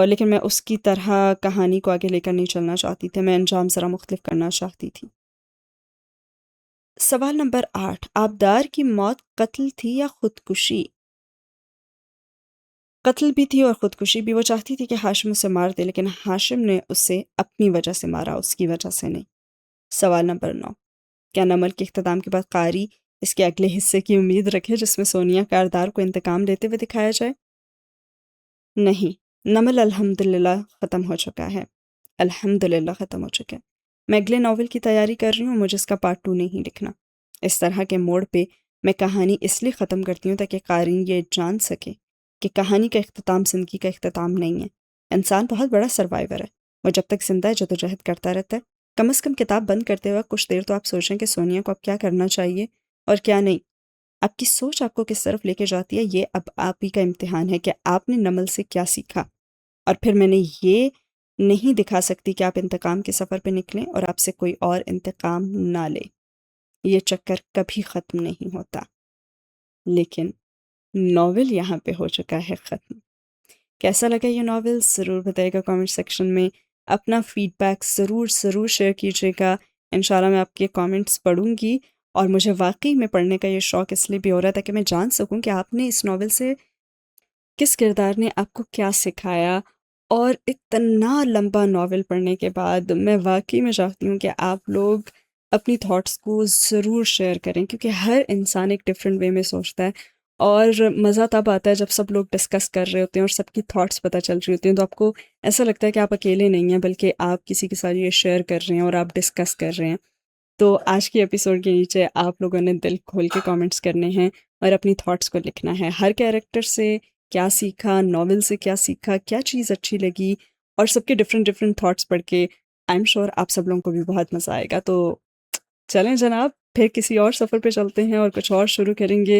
لیکن میں اس کی طرح کہانی کو آگے لے کر نہیں چلنا چاہتی تھی، میں انجام ذرا مختلف کرنا چاہتی تھی۔ سوال نمبر 8، آبدار کی موت قتل تھی یا خودکشی؟ قتل بھی تھی اور خودکشی بھی۔ وہ چاہتی تھی کہ ہاشم اسے مار دے، لیکن ہاشم نے اسے اپنی وجہ سے مارا، اس کی وجہ سے نہیں۔ سوال نمبر 9، کیا نمل کے اختتام کے بعد قاری اس کے اگلے حصے کی امید رکھے جس میں سونیا کاردار کو انتقام لیتے ہوئے دکھایا جائے؟ نہیں، نمل الحمدللہ ختم ہو چکا ہے، الحمدللہ ختم ہو چکا ہے۔ میں اگلے ناول کی تیاری کر رہی ہوں، مجھے اس کا پارٹ 2 نہیں لکھنا۔ اس طرح کے موڑ پہ میں کہانی اس لیے ختم کرتی ہوں تاکہ قارئین یہ جان سکے کہ کہانی کا اختتام زندگی کا اختتام نہیں ہے۔ انسان بہت بڑا سروائیور ہے، وہ جب تک زندہ ہے جدوجہد کرتا رہتا ہے۔ کم از کم کتاب بند کرتے وقت کچھ دیر تو آپ سوچیں کہ سونیا کو اب کیا کرنا چاہیے اور کیا نہیں۔ آپ کی سوچ آپ کو کس طرف لے کے جاتی ہے، یہ اب آپ ہی کا امتحان ہے کہ آپ نے نمل سے کیا سیکھا۔ اور پھر میں نے یہ نہیں دکھا سکتی کہ آپ انتقام کے سفر پہ نکلیں اور آپ سے کوئی اور انتقام نہ لے۔ یہ چکر کبھی ختم نہیں ہوتا، لیکن ناول یہاں پہ ہو چکا ہے ختم۔ کیسا لگا یہ ناول ضرور بتائے گا کامنٹ سیکشن میں، اپنا فیڈ بیک ضرور شیئر کیجیے گا۔ انشاءاللہ میں آپ کے کامنٹس پڑھوں گی، اور مجھے واقعی میں پڑھنے کا یہ شوق اس لیے بھی ہو رہا تھا کہ میں جان سکوں کہ آپ نے اس ناول سے کس کردار نے آپ کو کیا سکھایا۔ اور اتنا لمبا ناول پڑھنے کے بعد میں واقعی میں چاہتی ہوں کہ آپ لوگ اپنی تھاٹس کو ضرور شیئر کریں، کیونکہ ہر انسان ایک ڈفرینٹ وے میں سوچتا ہے، اور مزہ تب آتا ہے جب سب لوگ ڈسکس کر رہے ہوتے ہیں اور سب کی تھاٹس پتہ چل رہی ہوتی ہیں، تو آپ کو ایسا لگتا ہے کہ آپ اکیلے نہیں ہیں بلکہ آپ کسی کے ساتھ یہ شیئر کر رہے ہیں اور آپ ڈسکس کر رہے ہیں۔ تو آج کی ایپیسوڈ کے نیچے آپ لوگوں نے دل کھول کے کامنٹس کرنے ہیں اور اپنی تھاٹس کو لکھنا ہے، ہر کیریکٹر سے کیا سیکھا، ناول سے کیا سیکھا، کیا چیز اچھی لگی، اور سب کے ڈفرینٹ تھاٹس پڑھ کے آئی ایم شور آپ سب لوگوں کو بھی بہت مزہ آئے گا۔ تو چلیں جناب، پھر کسی اور سفر پہ چلتے ہیں اور کچھ اور شروع کریں گے۔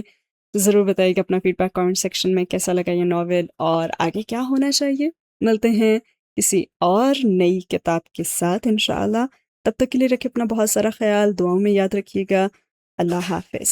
ضرور بتائیے گا اپنا فیڈ بیک کامنٹ سیکشن میں، کیسا لگا یہ ناول اور آگے کیا ہونا چاہیے۔ ملتے ہیں کسی اور نئی کتاب کے ساتھ انشاءاللہ، تب تک کے لیے رکھیں اپنا بہت سارا خیال، دعاؤں میں یاد رکھیے گا۔ اللہ حافظ۔